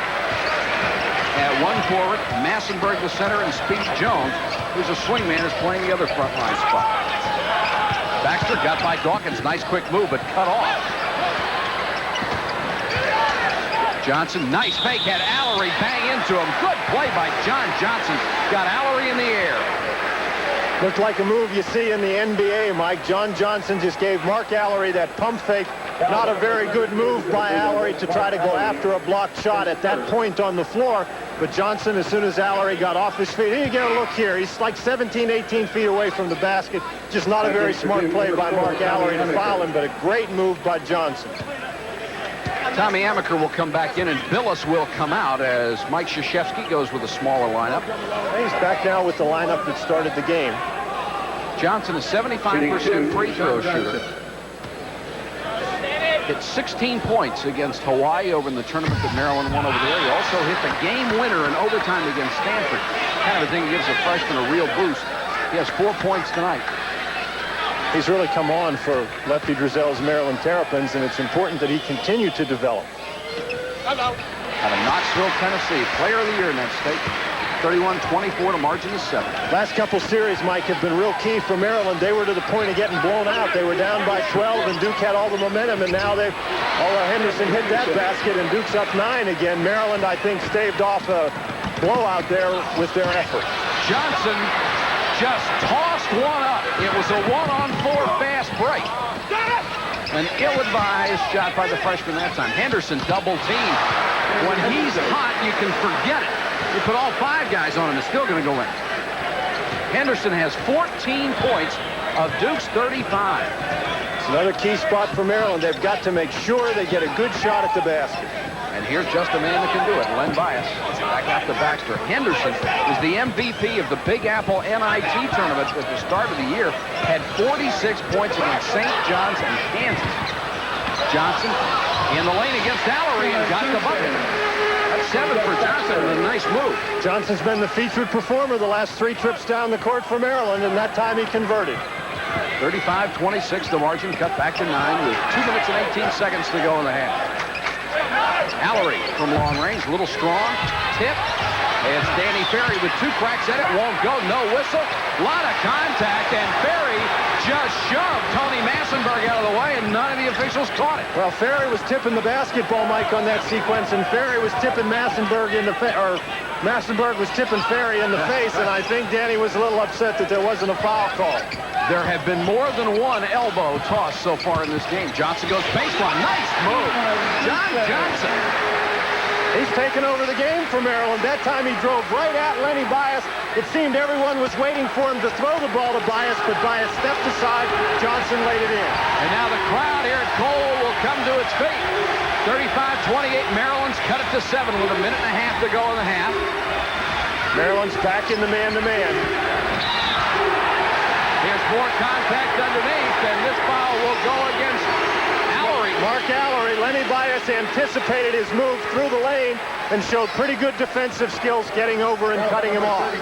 At one forward, Massenberg the center, and Speed Jones, who's a swingman, is playing the other front line spot. Baxter got by Dawkins. Nice quick move, but cut off. Johnson, nice fake, had Allery bang into him. Good play by John Johnson. Got Allery in the air. Looked like a move you see in the NBA, Mike. John Johnson just gave Mark Allery that pump fake. Not a very good move by Allery to try to go after a blocked shot at that point on the floor. But Johnson, as soon as Allery got off his feet, you get a look here. He's like 17, 18 feet away from the basket. Just not a very smart play by Mark Allery to foul him, but a great move by Johnson. Tommy Amaker will come back in, and Billis will come out as Mike Krzyzewski goes with a smaller lineup. He's back now with the lineup that started the game. Johnson is 75% free throw shooter. Hit 16 points against Hawaii over in the tournament that Maryland won over there. He also hit the game winner in overtime against Stanford. Kind of a thing that gives a freshman a real boost. He has 4 points tonight. He's really come on for Lefty Drizel's Maryland Terrapins, and it's important that he continue to develop. Hello. Out of Knoxville, Tennessee, player of the year in that state. 31-24 to margin of 7. Last couple series, Mike, have been real key for Maryland. They were to the point of getting blown out. They were down by 12, and Duke had all the momentum, and now although Henderson hit that basket, and Duke's up 9 again, Maryland, I think, staved off a blowout there with their effort. Johnson just tossed one up. It was a 1-on-4 fast break. An ill-advised shot by the freshman that time. Henderson double team. When he's hot, you can forget it. You put all 5 guys on him, it's still going to go in. Henderson has 14 points of Duke's 35. It's another key spot for Maryland. They've got to make sure they get a good shot at the basket. And here's just a man that can do it, Len Bias. Back out to Baxter. Henderson is the MVP of the Big Apple NIT tournament at the start of the year. Had 46 points against St. John's and Kansas. Johnson in the lane against Allery and got the bucket. That's 7 for Johnson, and a nice move. Johnson's been the featured performer the last 3 trips down the court for Maryland, and that time he converted. 35-26, the margin cut back to 9 with 2 minutes and 18 seconds to go in the half. Allery from long range, a little strong, tip. It's Danny Ferry with 2 cracks at it, won't go, no whistle. A lot of contact, and Ferry just shoved Tony Massenberg out of the way, and none of the officials caught it. Well, Ferry was tipping the basketball, Mike, on that sequence, and Ferry was tipping Massenberg in the Massenberg was tipping Ferry in the face, and I think Danny was a little upset that there wasn't a foul call. There have been more than 1 elbow toss so far in this game. Johnson goes baseline. Nice move. John Johnson. He's taken over the game for Maryland. That time he drove right at Lenny Bias. It seemed everyone was waiting for him to throw the ball to Bias, but Bias stepped aside. Johnson laid it in. And now the crowd here at Cole will come to its feet. 35-28, Maryland's cut it to 7 with a minute and a half to go in the half. Maryland's back in the man-to-man. Here's more contact underneath, and this foul will go against Allery. Mark Allery, Lenny Bias anticipated his move through the lane and showed pretty good defensive skills getting over and cutting him off.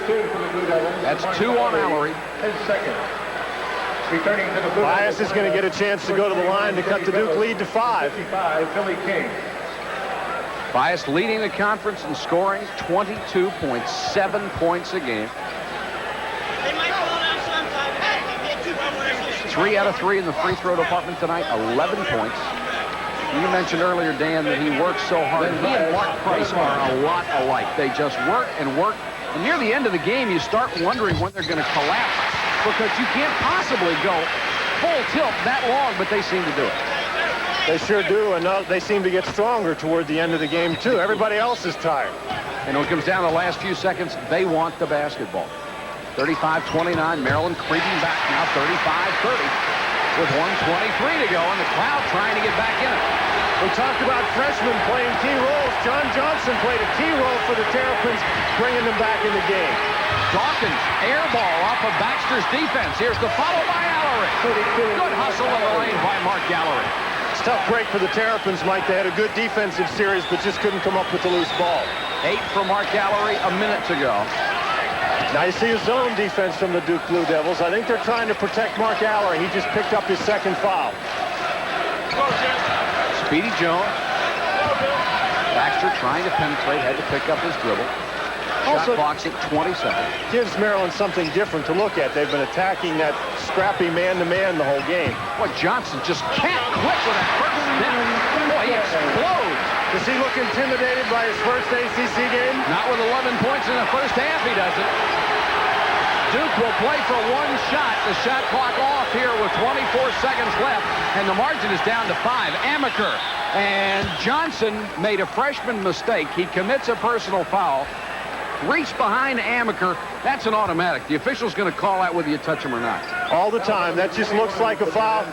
That's 2 on Allery. Bias is going to get a chance to go to the line to cut the Duke lead to 5. Bias leading the conference in scoring, 22.7 points a game. 3 out of 3 in the free throw department tonight, 11 points. You mentioned earlier, Dan, that he works so hard. He and Mark Price are a lot alike. They just work and work. And near the end of the game, you start wondering when they're going to collapse, because you can't possibly go full tilt that long, but they seem to do it. They sure do, and they seem to get stronger toward the end of the game, too. Everybody else is tired. And when it comes down to the last few seconds, they want the basketball. 35-29, Maryland creeping back now, 35-30, with 1:23 to go, and the crowd trying to get back in it. We talked about freshmen playing key roles. John Johnson played a key role for the Terrapins, bringing them back in the game. Dawkins, air ball off of Baxter's defense. Here's the follow by Allery. Good hustle in the lane by Mark Allery. It's a tough break for the Terrapins, Mike. They had a good defensive series, but just couldn't come up with the loose ball. 8 for Mark Allery, a minute to go. Now you see a zone defense from the Duke Blue Devils. I think they're trying to protect Mark Allery. He just picked up his 2nd foul. Speedy Jones. Baxter trying to penetrate, had to pick up his dribble. Shot clock's at 20 seconds. Gives Maryland something different to look at. They've been attacking that scrappy man-to-man the whole game. Boy, Johnson just can't quit with that first step. Boy, he explodes. Does he look intimidated by his first ACC game? Not with 11 points in the first half, he doesn't. Duke will play for one shot. The shot clock off here with 24 seconds left, and the margin is down to 5. Amaker. And Johnson made a freshman mistake. He commits a personal foul. Reached behind Amaker. That's an automatic. The official's going to call out whether you touch him or not. All the time. That just looks like a foul.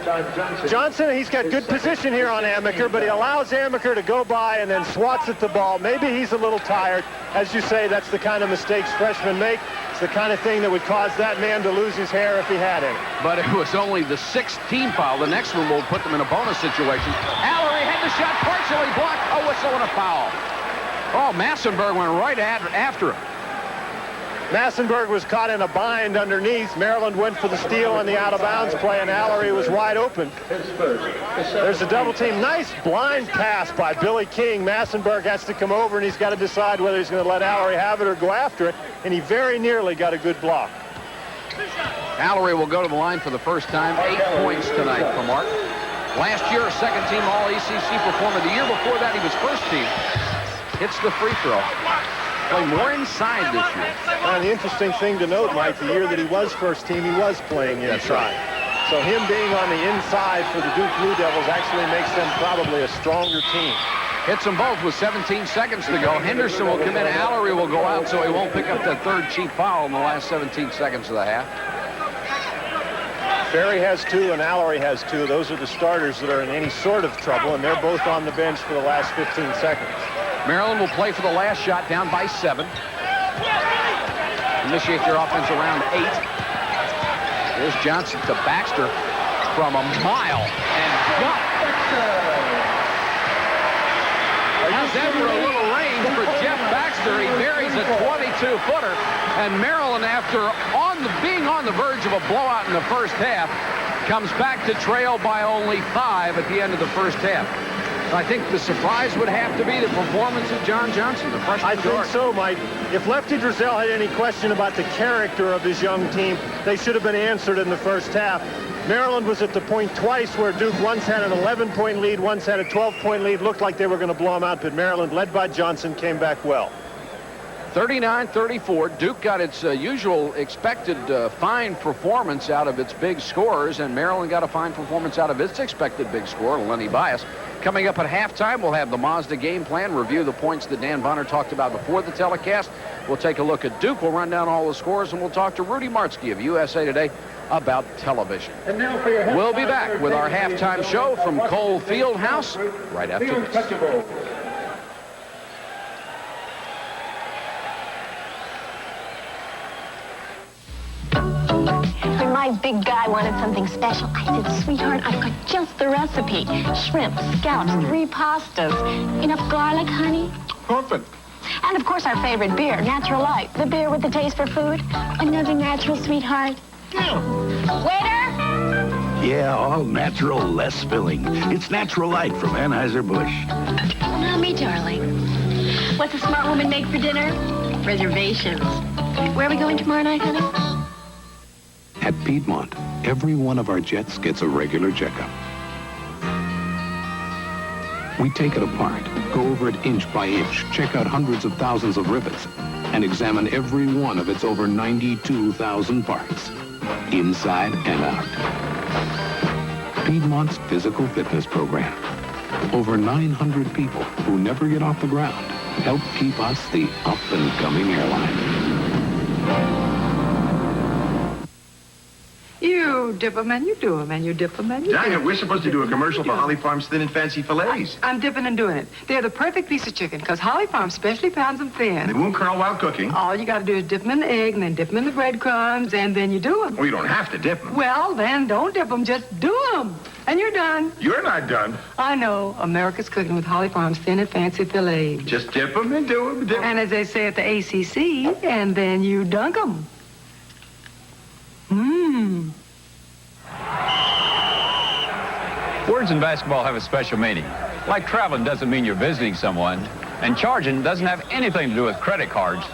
Johnson, he's got good position here on Amaker, but he allows Amaker to go by and then swats at the ball. Maybe he's a little tired. As you say, that's the kind of mistakes freshmen make. It's the kind of thing that would cause that man to lose his hair if he had any. But it was only the 6th team foul. The next one will put them in a bonus situation. Allery had the shot partially blocked. A whistle and a foul. Oh, Massenberg went right after him. Massenberg was caught in a bind underneath. Maryland went for the steal on the out-of-bounds play, and Allery was wide open. There's a double team. Nice blind pass by Billy King. Massenberg has to come over, and he's got to decide whether he's going to let Allery have it or go after it, and he very nearly got a good block. Allery will go to the line for the first time. 8 points tonight for Mark. Last year, second-team All-ACC performer. The year before that, he was first-team. Hits the free throw. Play more inside this year. And the interesting thing to note, Mike, the year that he was first team, he was playing inside. Right. So him being on the inside for the Duke Blue Devils actually makes them probably a stronger team. Hits them both with 17 seconds to go. Henderson will come in. Allery will go out, so he won't pick up that third cheap foul in the last 17 seconds of the half. Ferry has 2 and Allery has 2. Those are the starters that are in any sort of trouble, and they're both on the bench for the last 15 seconds. Maryland will play for the last shot, down by 7. Initiate their offense around 8. Here's Johnson to Baxter from a mile, and got it. How's ever a little range for Jeff Baxter. He buries a 22-footer, and Maryland, after being on the verge of a blowout in the first half, comes back to trail by only 5 at the end of the first half. I think the surprise would have to be the performance of John Johnson, the freshman. I think so, Mike. If Lefty Driesell had any question about the character of his young team, they should have been answered in the first half. Maryland was at the point twice where Duke once had an 11-point lead, once had a 12-point lead. Looked like they were going to blow them out, but Maryland, led by Johnson, came back well. 39-34. Duke got its usual expected fine performance out of its big scorers, and Maryland got a fine performance out of its expected big scorer, Lenny Bias. Coming up at halftime, we'll have the Mazda game plan, review the points that Dan Bonner talked about before the telecast. We'll take a look at Duke. We'll run down all the scores, and we'll talk to Rudy Martzke of USA Today about television. We'll be back with our halftime show from Cole Fieldhouse right after this. My big guy wanted something special. I said, sweetheart, I've got just the recipe. Shrimp, scallops, 3 pastas. Enough garlic, honey? Perfect. And, of course, our favorite beer, Natural Light. The beer with the taste for food. Another natural, sweetheart. Waiter? Yeah, all natural, less filling. It's Natural Light from Anheuser-Busch. Now, me, darling. What's a smart woman make for dinner? Reservations. Where are we going tomorrow night, honey? At Piedmont, every one of our jets gets a regular checkup. We take it apart, go over it inch by inch, check out hundreds of thousands of rivets, and examine every one of its over 92,000 parts, inside and out. Piedmont's physical fitness program. Over 900 people who never get off the ground help keep us the up-and-coming airline. You dip 'em and you do 'em and you dip 'em and you do 'em. Diana, we're supposed to do a commercial for Holly Farms Thin and Fancy Fillets. I'm dipping and doing it. They're the perfect piece of chicken because Holly Farms specially pounds them thin. They won't curl while cooking. All you got to do is dip them in the egg and then dip them in the breadcrumbs and then you do them. Well, you don't have to dip them. Well, then don't dip them, just do them. And you're done. You're not done. I know. America's cooking with Holly Farms Thin and Fancy Fillets. Just dip them and do them. And as they say at the ACC, and then you dunk them. We're Words in basketball have a special meaning. Like traveling doesn't mean you're visiting someone, and charging doesn't have anything to do with credit cards.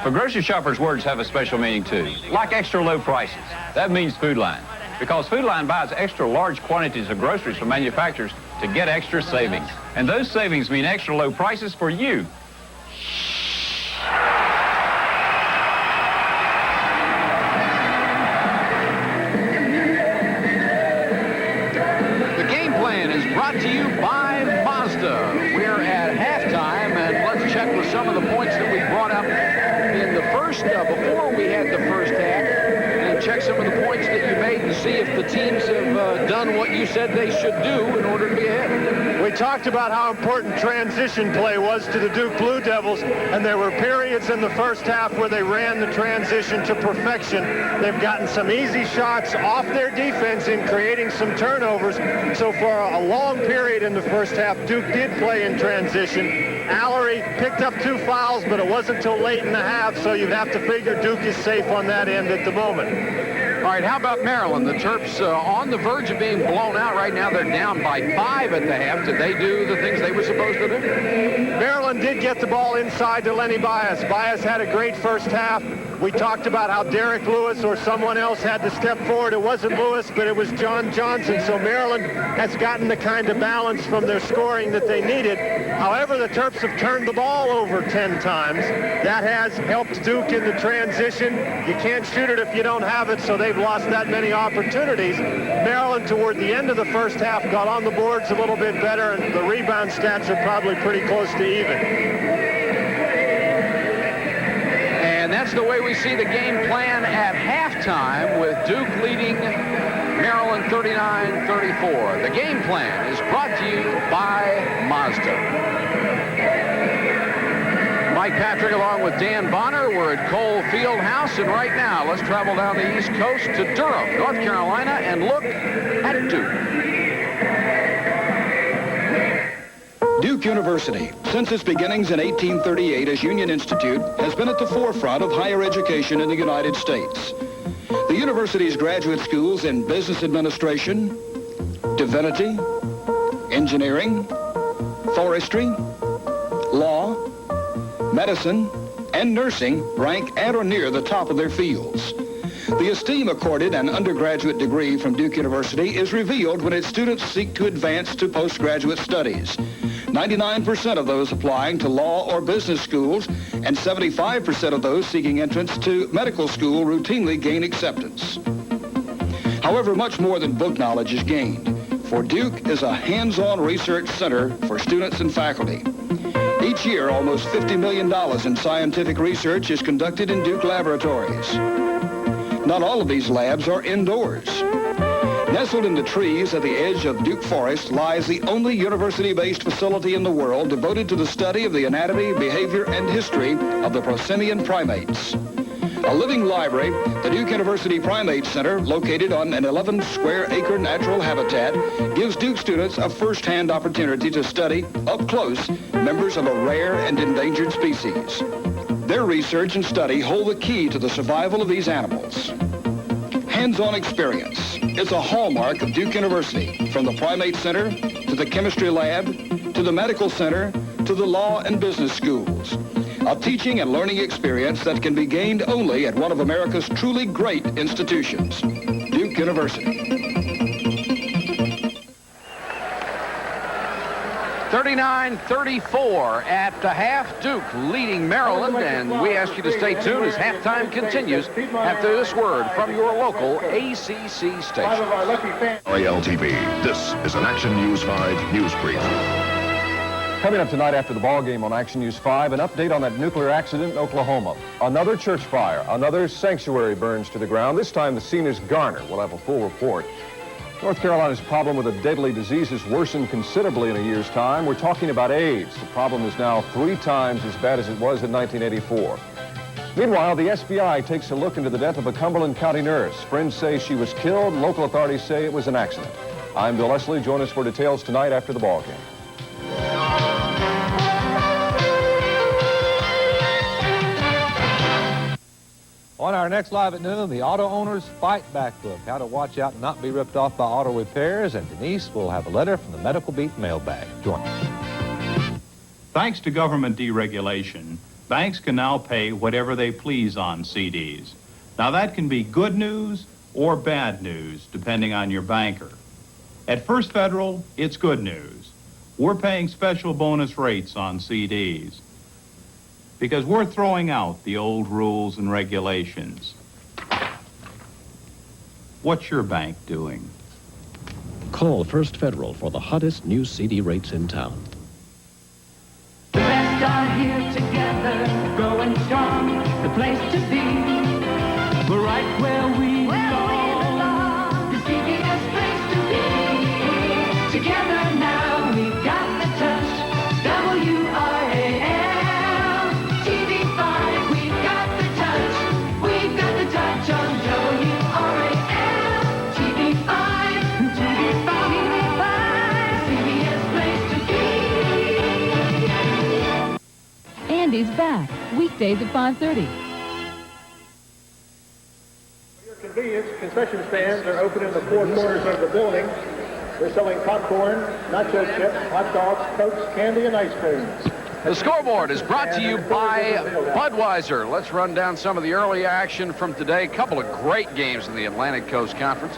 For grocery shoppers, words have a special meaning too. Like extra low prices. That means Food Line. Because Food Line buys extra large quantities of groceries from manufacturers to get extra savings. And those savings mean extra low prices for you. The game plan is brought to you by Mazda. We're at halftime, and let's check with some of the points that we brought up in the first, before we had the first half, and check some of the points that you made to see if the teams have done what you said they should do in order to be ahead. We talked about how important transition play was to the Duke Blue Devils, and there were periods in the first half where they ran the transition to perfection. They've gotten some easy shots off their defense in creating some turnovers. So for a long period in the first half, Duke did play in transition. Allery picked up 2 fouls, but it wasn't until late in the half, so you'd have to figure Duke is safe on that end at the moment. All right, how about Maryland? The Terps on the verge of being blown out right now. They're down by 5 at the half. Did they do the things they were supposed to do? Maryland did get the ball inside to Lenny Bias. Bias had a great first half. We talked about how Derek Lewis or someone else had to step forward. It wasn't Lewis, but it was John Johnson. So Maryland has gotten the kind of balance from their scoring that they needed. However, the Terps have turned the ball over 10 times. That has helped Duke in the transition. You can't shoot it if you don't have it, so they've lost that many opportunities. Maryland, toward the end of the first half, got on the boards a little bit better, and the rebound stats are probably pretty close to even. And that's the way we see the game plan at halftime, with Duke leading Maryland 39-34. The game plan is brought to you by Mazda. Mike Patrick along with Dan Bonner. We're at Cole Fieldhouse, and right now let's travel down the East Coast to Durham, North Carolina, and look at Duke. Duke University, since its beginnings in 1838 as Union Institute, has been at the forefront of higher education in the United States. The university's graduate schools in business administration, divinity, engineering, forestry, law, medicine, and nursing rank at or near the top of their fields. The esteem accorded an undergraduate degree from Duke University is revealed when its students seek to advance to postgraduate studies. 99% of those applying to law or business schools and 75% of those seeking entrance to medical school routinely gain acceptance. However, much more than book knowledge is gained, for Duke is a hands-on research center for students and faculty. Each year, almost $50 million in scientific research is conducted in Duke laboratories. Not all of these labs are indoors. Nestled in the trees at the edge of Duke Forest lies the only university-based facility in the world devoted to the study of the anatomy, behavior, and history of the prosimian primates. A living library, the Duke University Primate Center, located on an 11-square-acre natural habitat, gives Duke students a first-hand opportunity to study, up close, members of a rare and endangered species. Their research and study hold the key to the survival of these animals. Hands-on experience is a hallmark of Duke University, from the Primate Center to the Chemistry Lab to the Medical Center to the Law and Business Schools. A teaching and learning experience that can be gained only at one of America's truly great institutions, Duke University. 39-34 at the half. Duke leading Maryland, and we ask you to stay tuned as halftime continues after this word from your local ACC station. LTV, this is an Action News 5 news brief. Coming up tonight after the ball game on Action News 5, an update on that nuclear accident in Oklahoma. Another church fire, another sanctuary burns to the ground. This time the scene is Garner. We'll have a full report. North Carolina's problem with a deadly disease has worsened considerably in a year's time. We're talking about AIDS. The problem is now 3 times as bad as it was in 1984. Meanwhile, the SBI takes a look into the death of a Cumberland County nurse. Friends say she was killed. Local authorities say it was an accident. I'm Bill Leslie. Join us for details tonight after the ball game. On our next Live at Noon, the Auto Owners Fight Back book, how to watch out and not be ripped off by auto repairs, and Denise will have a letter from the Medical Beat mailbag. Join us. Thanks to government deregulation, banks can now pay whatever they please on CDs. Now that can be good news or bad news, depending on your banker. At First Federal, it's good news. We're paying special bonus rates on CDs because we're throwing out the old rules and regulations. What's your bank doing? Call First Federal for the hottest new CD rates in town. The best are here together, growing strong, the place to be. We're right where we belong, the CBS place to be. Together now, we've got the touch, WRAL. TV5, we've got the touch on WRAL. TV5, CBS place to be. Andy's back, weekdays at 5:30. For your convenience, concession stands are open in the four corners of the building. They're selling popcorn, nacho chips, hot dogs, Cokes, candy, and ice cream. The scoreboard is brought to you by Budweiser. Let's run down some of the early action from today. A couple of great games in the Atlantic Coast Conference.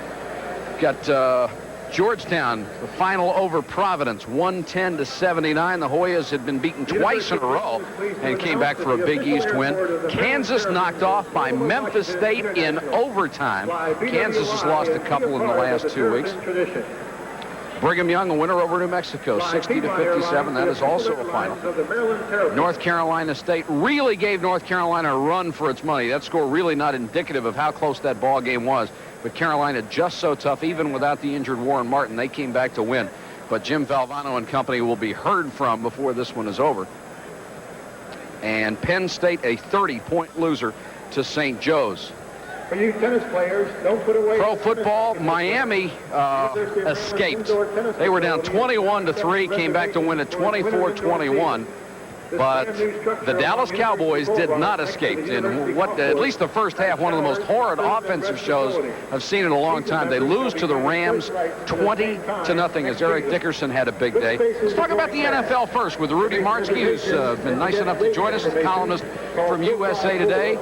Got Georgetown, the final over Providence, 110-79. The Hoyas had been beaten twice in a row and came back for a Big East win. Kansas knocked off by Memphis State in overtime. Kansas has lost a couple in the last 2 weeks. Brigham Young, a winner over New Mexico, 60-57. That is also a final. North Carolina State really gave North Carolina a run for its money. That score really not indicative of how close that ball game was. But Carolina just so tough, even without the injured Warren Martin. They came back to win. But Jim Valvano and company will be heard from before this one is over. And Penn State, a 30-point loser to St. Joe's. For you tennis players, don't put away... Pro football, Miami escaped. They were down 21-3, came back to win at 24-21. But the Dallas Cowboys did not escape. In what, at least the first half, one of the most horrid offensive shows I've seen in a long time. They lose to the Rams 20-0 as Eric Dickerson had a big day. Let's talk about the NFL first with Rudy Martzke, who's been nice enough to join us as a columnist from USA Today.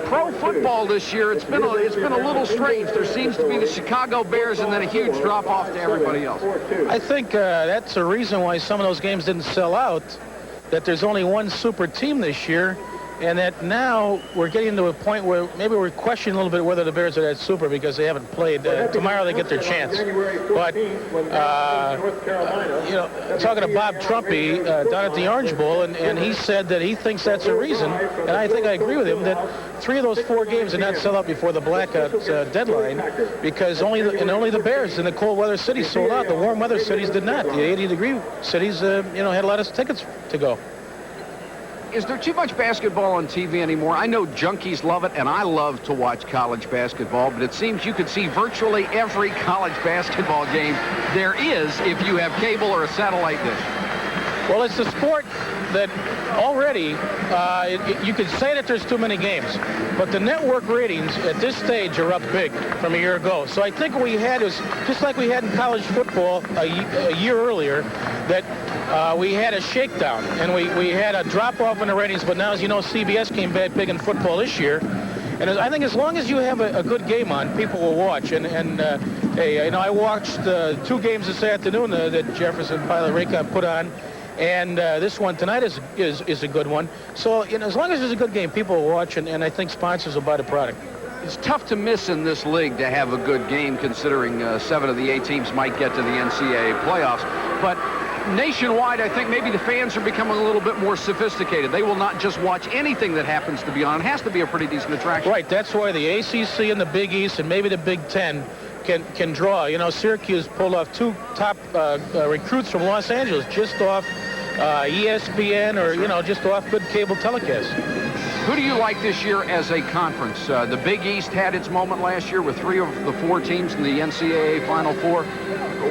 Pro football this year, it's been a little strange. There seems to be the Chicago Bears and then a huge drop-off to everybody else. I think that's a reason why some of those games didn't sell out. That there's only one super team this year, and that now we're getting to a point where maybe we're questioning a little bit whether the Bears are that super because they haven't played. Tomorrow they get their chance. But, you know, talking to Bob Trumpy down at the Orange Bowl, and he said that he thinks that's a reason, and I think I agree with him, that 3 of those 4 games did not sell out before the blackout deadline because only the Bears in the cold weather cities sold out. The warm weather cities did not. The 80-degree cities, you know, had a lot of tickets to go. Is there too much basketball on TV anymore? I know junkies love it, and I love to watch college basketball, but it seems you could see virtually every college basketball game there is if you have cable or a satellite dish. Well, it's a sport that already, you could say that there's too many games, but the network ratings at this stage are up big from a year ago. So I think what we had is, just like we had in college football a year earlier, that we had a shakedown, and we had a drop-off in the ratings, but now, as you know, CBS came back big in football this year. And I think as long as you have a good game on, people will watch. And hey, you know, I watched 2 games this afternoon that Jefferson Pilot Raycom put on. And this one tonight is a good one. So, you know, as long as there's a good game, people will watch, and I think sponsors will buy the product. It's tough to miss in this league to have a good game, considering 7 of the 8 teams might get to the NCAA playoffs. But nationwide, I think maybe the fans are becoming a little bit more sophisticated. They will not just watch anything that happens to be on. It has to be a pretty decent attraction. Right. That's why the ACC and the Big East and maybe the Big Ten can draw. You know, Syracuse pulled off 2 top recruits from Los Angeles just off ESPN or, you know, just off good cable telecasts. Who do you like this year as a conference? The Big East had its moment last year with 3 of the 4 teams in the NCAA Final Four.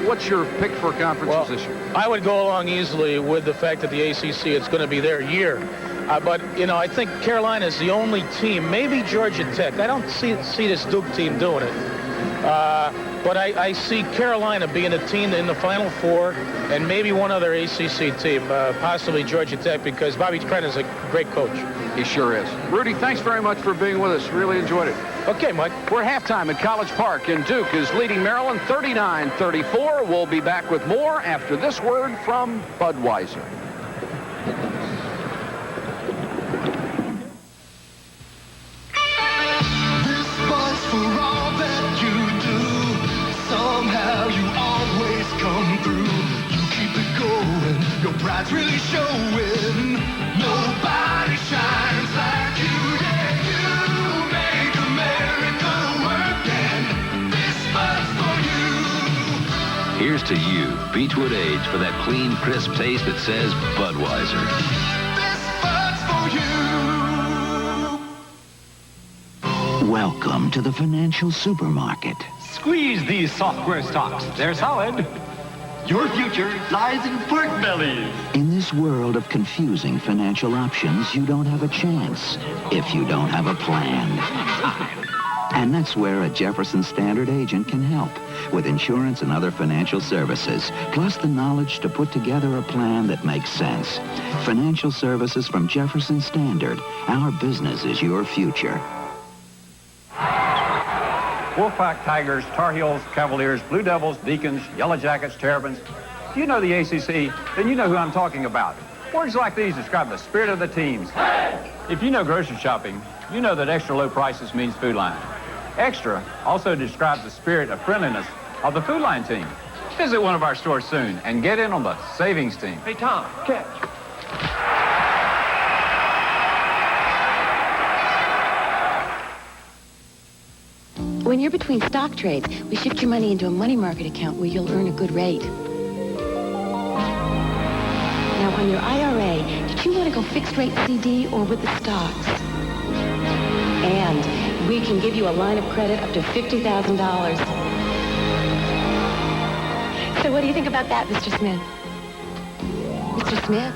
What's your pick for conferences this year? I would go along easily with the fact that the ACC, it's going to be their year. But, you know, I think Carolina is the only team, maybe Georgia Tech. I don't see this Duke team doing it. But I see Carolina being a team in the Final Four and maybe one other ACC team, possibly Georgia Tech, because Bobby Crennel is a great coach. He sure is. Rudy, thanks very much for being with us. Really enjoyed it. Okay, Mike. We're halftime at College Park, and Duke is leading Maryland 39-34. We'll be back with more after this word from Budweiser. Somehow you always come through. You keep it going. Your pride's really showing. Nobody shines like you. Yeah, you make America work, and this Bud's for you. Here's to you, Beechwood Age, for that clean, crisp taste that says Budweiser. Welcome to the financial supermarket. Squeeze these software stocks. They're solid. Your future lies in pork bellies. In this world of confusing financial options, you don't have a chance if you don't have a plan. And that's where a Jefferson Standard agent can help with insurance and other financial services, plus the knowledge to put together a plan that makes sense. Financial services from Jefferson Standard. Our business is your future. Wolfpack, Tigers, Tar Heels, Cavaliers, Blue Devils, Deacons, Yellow Jackets, Terrapins. If you know the ACC, then you know who I'm talking about. Words like these describe the spirit of the teams. If you know grocery shopping, you know that extra low prices means Food Line. Extra also describes the spirit of friendliness of the Food Line team. Visit one of our stores soon and get in on the savings team. Hey, Tom, catch. When you're between stock trades, we shift your money into a money market account where you'll earn a good rate. Now, on your IRA, did you want to go fixed rate CD or with the stocks? And we can give you a line of credit up to $50,000. So what do you think about that, Mr. Smith? Mr. Smith?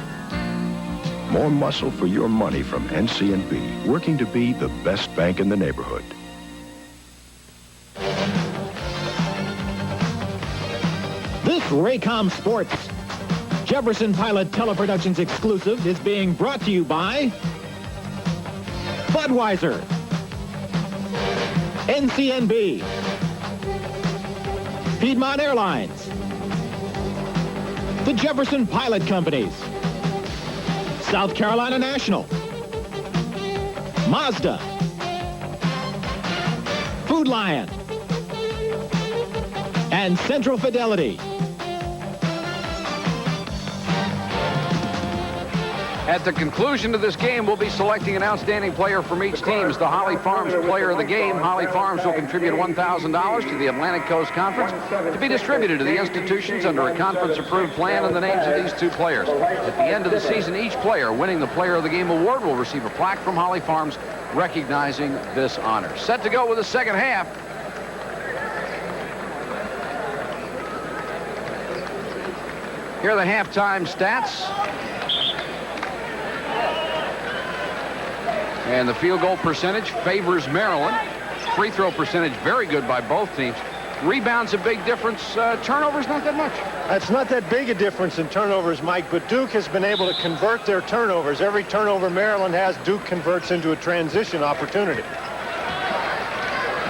More muscle for your money from NCNB, working to be the best bank in the neighborhood. This Raycom Sports Jefferson Pilot Teleproductions exclusive is being brought to you by Budweiser, NCNB, Piedmont Airlines, the Jefferson Pilot Companies, South Carolina National, Mazda, Food Lion, and Central Fidelity. At the conclusion of this game, we'll be selecting an outstanding player from each team as the Holly Farms Player of the Game. Holly Farms will contribute $1,000 to the Atlantic Coast Conference to be distributed to the institutions under a conference-approved plan in the names of these two players. At the end of the season, each player winning the Player of the Game award will receive a plaque from Holly Farms recognizing this honor. Set to go with the second half. Here are the halftime stats. And the field goal percentage favors Maryland. Free throw percentage very good by both teams. Rebounds a big difference. Turnovers not that much. That's not that big a difference in turnovers, Mike, but Duke has been able to convert their turnovers. Every turnover Maryland has, Duke converts into a transition opportunity.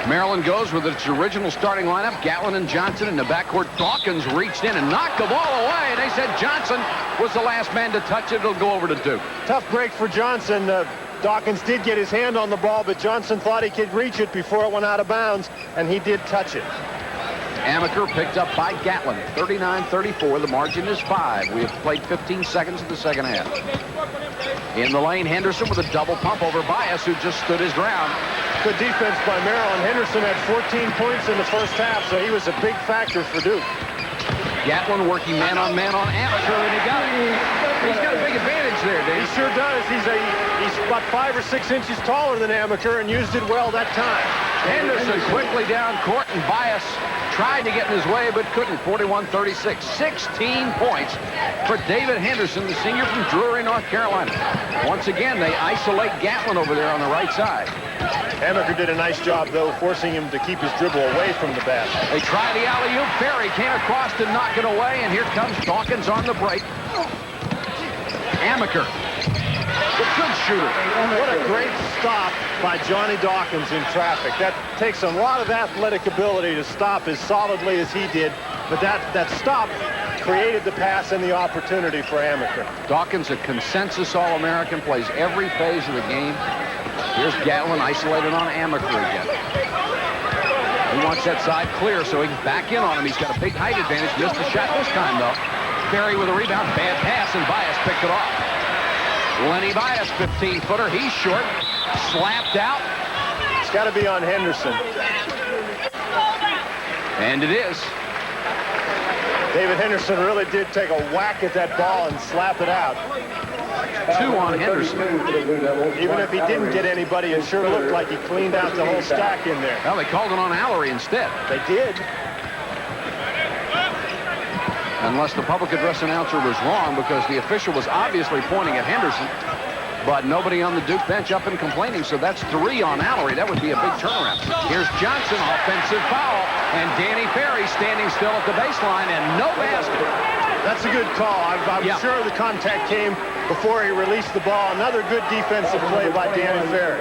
Maryland goes with its original starting lineup. Gatlin and Johnson in the backcourt. Dawkins reached in and knocked the ball away. They said Johnson was the last man to touch it. It'll go over to Duke. Tough break for Johnson. Dawkins did get his hand on the ball, but Johnson thought he could reach it before it went out of bounds, and he did touch it. Amaker picked up by Gatlin. 39-34. The margin is 5. We have played 15 seconds of the second half. In the lane, Henderson with a double pump over Bias, who just stood his ground. Good defense by Maryland. Henderson had 14 points in the first half, so he was a big factor for Duke. Gatlin working man-on-man on Amaker, and he's got a big advantage there, Dave. He sure does. He's about 5 or 6 inches taller than Amaker and used it well that time. Henderson quickly down court, and Bias tried to get in his way, but couldn't. 41-36. 16 points for David Henderson, the senior from Drury, North Carolina. Once again, they isolate Gatlin over there on the right side. Amaker did a nice job, though, forcing him to keep his dribble away from the basket. They try the alley-oop. Ferry came across to knock it away, and here comes Dawkins on the break. Amaker, the good shooter. What a great stop by Johnny Dawkins in traffic. That takes a lot of athletic ability to stop as solidly as he did, but that stop created the pass and the opportunity for Amaker. Dawkins, a consensus All-American, plays every phase of the game. Here's Gatlin isolated on Amaker again. He wants that side clear so he can back in on him. He's got a big height advantage. Missed the shot this time, though. Ferry with a rebound. Bad pass, and Bias picked it off. Lenny Bias, 15-footer. He's short. Slapped out. It's got to be on Henderson. And it is. David Henderson really did take a whack at that ball and slap it out. 2 on Henderson. Even if he didn't get anybody, it sure looked like he cleaned out the whole stack in there. Well, they called it on Allery instead. They did. Unless the public address announcer was wrong, because the official was obviously pointing at Henderson, but nobody on the Duke bench up and complaining, so that's 3 on Allery. That would be a big turnaround. Here's Johnson, offensive foul, and Danny Ferry standing still at the baseline, and no basket. That's a good call. I'm sure the contact came before he released the ball. Another good defensive play by Danny Ferry.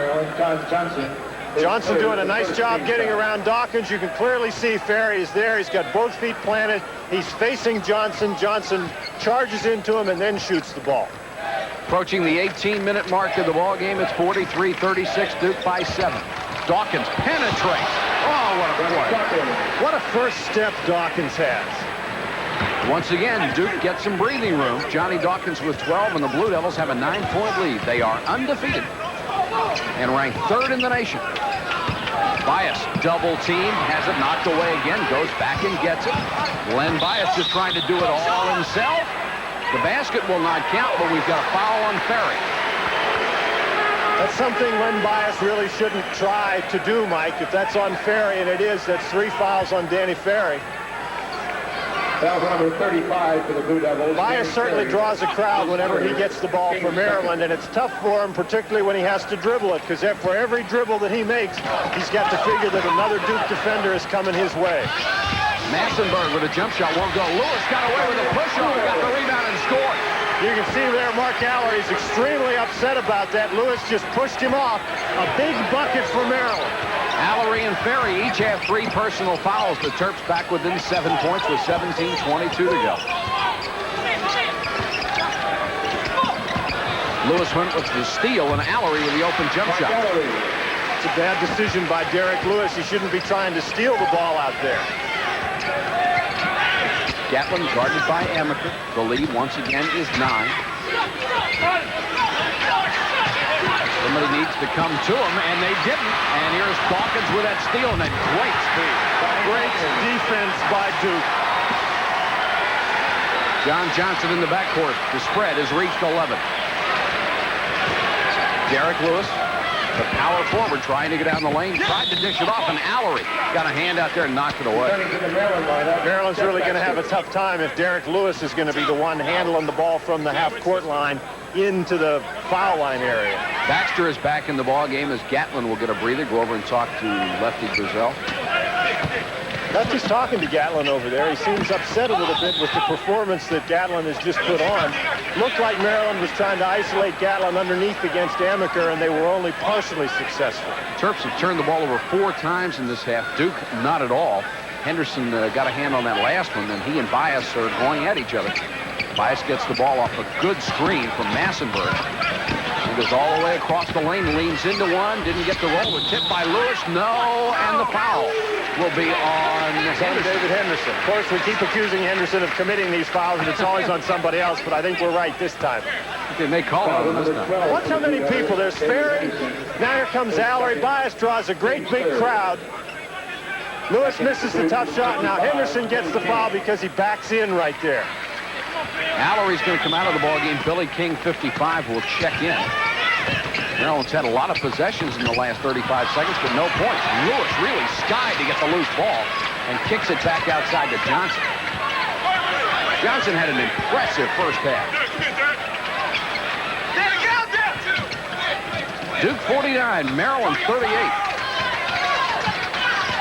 Johnson doing a nice job getting around Dawkins. You can clearly see Ferry is there. He's got both feet planted. He's facing Johnson. Johnson charges into him and then shoots the ball. Approaching the 18-minute mark of the ball game, it's 43-36, Duke by 7. Dawkins penetrates. Oh, what a play. What a first step Dawkins has. Once again, Duke gets some breathing room. Johnny Dawkins with 12, and the Blue Devils have a 9-point lead. They are undefeated and ranked 3rd in the nation. Bias, double team, has it knocked away again, goes back and gets it. Len Bias just trying to do it all himself. The basket will not count, but we've got a foul on Ferry. That's something Len Bias really shouldn't try to do, Mike. If that's on Ferry, and it is, that's 3 fouls on Danny Ferry. Foul number 35 for the Blue Devils. Bias certainly draws a crowd whenever he gets the ball for Maryland, and it's tough for him, particularly when he has to dribble it, because for every dribble that he makes, he's got to figure that another Duke defender is coming his way. Massenburg with a jump shot won't go. Lewis got away with a push-off, got the rebound and scored. You can see there Mark Allery is extremely upset about that. Lewis just pushed him off. A big bucket for Maryland. Allery and Ferry each have 3 personal fouls. The Terps back within 7 points with 17:22 to go. Lewis went with the steal and Allery with the open jump shot. It's a bad decision by Derek Lewis. He shouldn't be trying to steal the ball out there. Gatlin guarded by Amaker. The lead once again is 9. Somebody needs to come to him, and they didn't. And here's Dawkins with that steal and that great speed. Great defense by Duke. John Johnson in the backcourt. The spread has reached 11. Derek Lewis, the power forward, trying to get down the lane, tried to dish it off, and Allery got a hand out there and knocked it away. Maryland's really going to have a tough time if Derek Lewis is going to be the one handling the ball from the half-court line into the foul line area. Baxter is back in the ball game as Gatlin will get a breather. Go over and talk to Lefty Driesell. Lefty's talking to Gatlin over there. He seems upset a little bit with the performance that Gatlin has just put on. Looked like Maryland was trying to isolate Gatlin underneath against Amaker, and they were only partially successful. Terps have turned the ball over 4 times in this half. Duke, not at all. Henderson got a hand on that last one, and he and Bias are going at each other. Bias gets the ball off a good screen from Massenburg. He goes all the way across the lane, leans into one, didn't get the roll. Tipped by Lewis, no, and the foul will be on David Henderson. Of course, we keep accusing Henderson of committing these fouls, and it's always on somebody else, but I think we're right this time. They may call it on this time. Watch how many people. There's Ferry. Now here comes Allery. Bias draws a great big crowd. Lewis misses the tough shot. Now Henderson gets the foul because he backs in right there. Allery's going to come out of the ball game. Billy King, 55, will check in. Maryland's had a lot of possessions in the last 35 seconds, but no points. Lewis really skied to get the loose ball and kicks it back outside to Johnson. Johnson had an impressive first half. Duke 49, Maryland 38.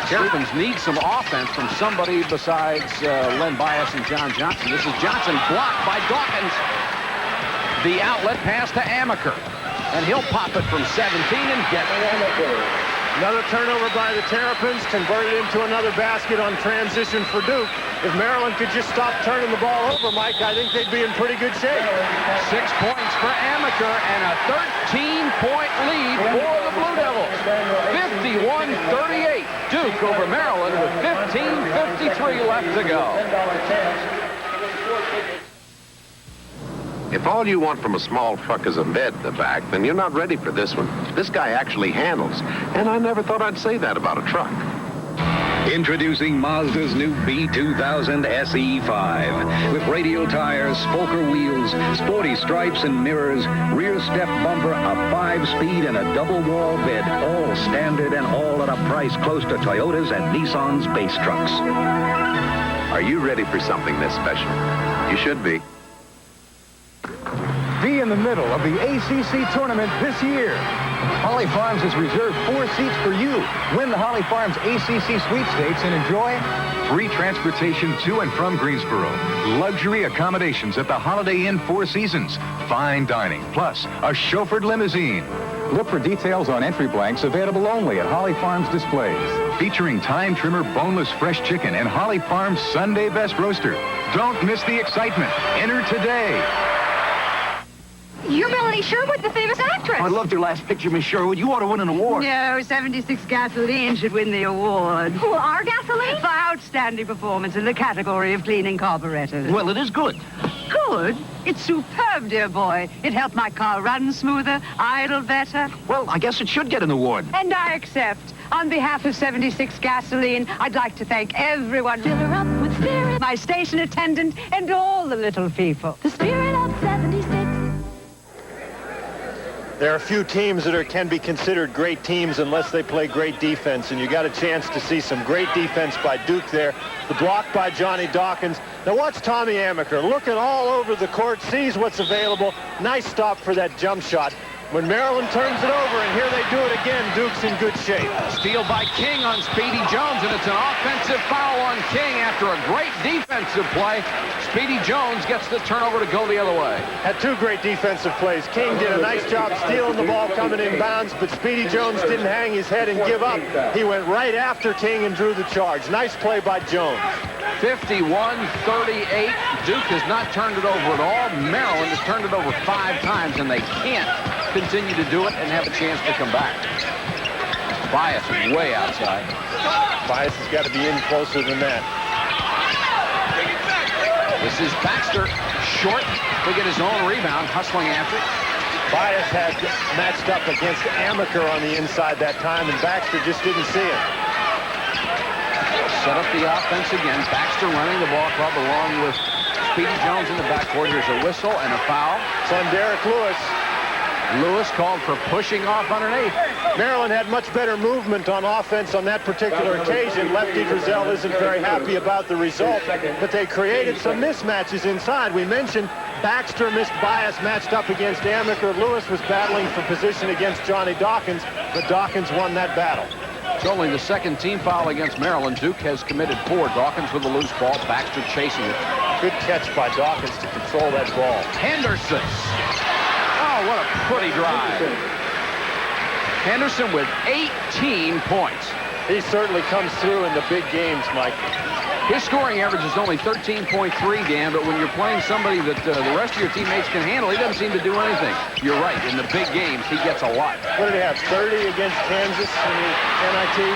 Terrapins need some offense from somebody besides Len Bias and John Johnson. This is Johnson blocked by Dawkins. The outlet pass to Amaker. And he'll pop it from 17 and get it. Another turnover by the Terrapins, converted into another basket on transition for Duke. If Maryland could just stop turning the ball over, Mike, I think they'd be in pretty good shape. 6 points for Amaker and a 13-point lead for the Blue Devils. 51-38. Duke over Maryland with 15:53 left to go. If all you want from a small truck is a bed in the back, then you're not ready for this one. This guy actually handles. And I never thought I'd say that about a truck. Introducing Mazda's new B2000 SE5. With radial tires, Spoker wheels, sporty stripes and mirrors, rear step bumper, a 5-speed and a double-wall bed, all standard and all at a price close to Toyota's and Nissan's base trucks. Are you ready for something this special? You should be. Be in the middle of the ACC tournament this year. Holly Farms has reserved 4 seats for you. Win the Holly Farms ACC sweepstakes and enjoy free transportation to and from Greensboro, luxury accommodations at the Holiday Inn Four Seasons, fine dining, plus a chauffeured limousine. Look for details on entry blanks available only at Holly Farms displays. Featuring Time Trimmer boneless fresh chicken and Holly Farms Sunday Best Roaster. Don't miss the excitement. Enter today. You're Melanie Sherwood, the famous actress. I loved your last picture, Miss Sherwood. You ought to win an award. No, 76 Gasoline should win the award. Well, our gasoline? For outstanding performance in the category of cleaning carburetors. Well, it is good. Good? It's superb, dear boy. It helped my car run smoother, idle better. Well, I guess it should get an award. And I accept. On behalf of 76 Gasoline, I'd like to thank everyone. Fill her up with spirit. My station attendant and all the little people. The spirit of 76. There are few teams that can be considered great teams unless they play great defense, and you got a chance to see some great defense by Duke there. The block by Johnny Dawkins. Now watch Tommy Amaker looking all over the court, sees what's available. Nice stop for that jump shot. When Maryland turns it over, and here they do it again, Duke's in good shape. Steal by King on Speedy Jones, and it's an offensive foul on King after a great defensive play. Speedy Jones gets the turnover to go the other way. Had 2 great defensive plays. King did a nice job stealing the ball coming in bounds, but Speedy Jones didn't hang his head and give up. He went right after King and drew the charge. Nice play by Jones. 51-38. Duke has not turned it over at all. Maryland has turned it over 5 times, and they can't continue to do it and have a chance to come back. Bias is way outside. Bias has got to be in closer than that. This is Baxter, short to get his own rebound, hustling after it. Bias had matched up against Amaker on the inside that time, and Baxter just didn't see him. Set up the offense again. Baxter running the ball club along with Speedy Jones in the backcourt. Here's a whistle and a foul. It's on Derek Lewis. Lewis called for pushing off underneath. Maryland had much better movement on offense on that particular occasion. Lefty Drizel isn't very happy about the result, but they created some mismatches inside. We mentioned Baxter missed Bias matched up against Amaker. Lewis was battling for position against Johnny Dawkins, but Dawkins won that battle. It's only the second team foul against Maryland. Duke has committed 4. Dawkins with a loose ball. Baxter chasing it. Good catch by Dawkins to control that ball. Henderson. Oh, what a pretty drive. Henderson with 18 points. He certainly comes through in the big games, Mike. His scoring average is only 13.3, Dan, but when you're playing somebody that the rest of your teammates can handle, he doesn't seem to do anything. You're right. In the big games, he gets a lot. What did he have, 30 against Kansas in the NIT?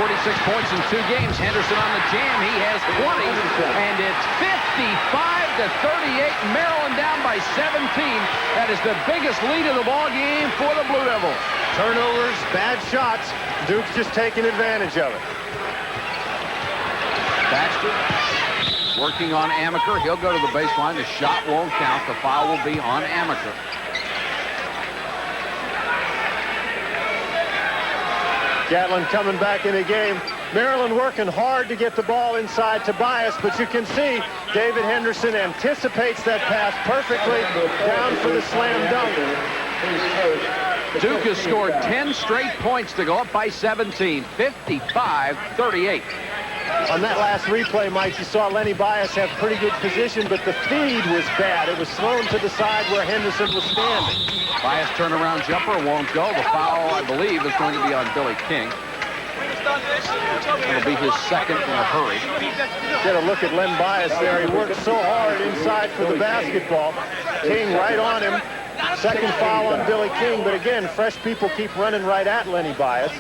46 points in 2 games. Henderson on the jam. He has 20, and it's 55-38. Maryland down by 17. That is the biggest lead of the ball game for the Blue Devils. Turnovers, bad shots. Duke's just taking advantage of it. Baxter working on Amaker. He'll go to the baseline. The shot won't count. The foul will be on Amaker. Gatlin coming back in the game. Maryland working hard to get the ball inside to Bias, but you can see David Henderson anticipates that pass perfectly down for the slam dunk. Duke has scored 10 straight points to go up by 17, 55-38. On that last replay, Mike, you saw Lenny Bias have pretty good position, but the feed was bad. It was thrown to the side where Henderson was standing. Bias turnaround jumper won't go. The foul, I believe, is going to be on Billy King. It'll be his second in a hurry. Get a look at Len Bias there. He worked so hard inside for the basketball. King right on him. Second foul on Billy King, but again, fresh people keep running right at Lenny Bias.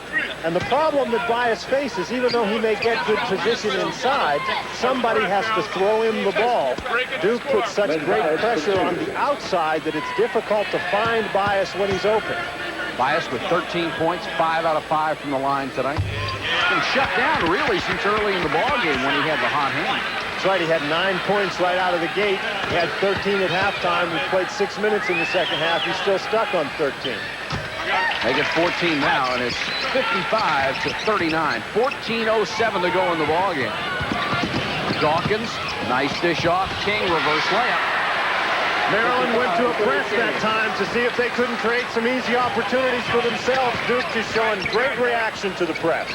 And the problem that Bias faces, even though he may get good position inside, somebody has to throw him the ball. Duke puts such great pressure on the outside that it's difficult to find Bias when he's open. Bias with 13 points, 5 out of 5 from the line tonight. He's been shut down really since early in the ballgame when he had the hot hand. That's right, he had 9 points right out of the gate. He had 13 at halftime. He played 6 minutes in the second half. He's still stuck on 13. They get 14 now, and it's 55-39. 14:07 to go in the ballgame. Dawkins, nice dish off. King, reverse layup. Maryland went to a press that time to see if they couldn't create some easy opportunities for themselves. Duke just showing great reaction to the press.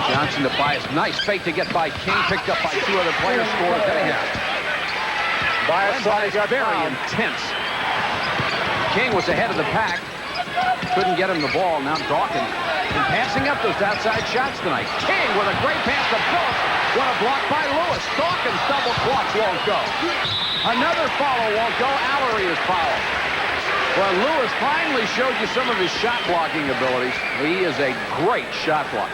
Johnson to Bias. Nice fake to get by King. Picked up by 2 other players. Scores anyhow. Bias saw he got very fouled. intense. King was ahead of the pack. Couldn't get him the ball. Now Dawkins and passing up those outside shots tonight. King with a great pass to Phillips. What a block by Lewis. Dawkins double clutch won't go. Another follow won't go. Allery is fouled. Well, Lewis finally showed you some of his shot blocking abilities. He is a great shot blocker.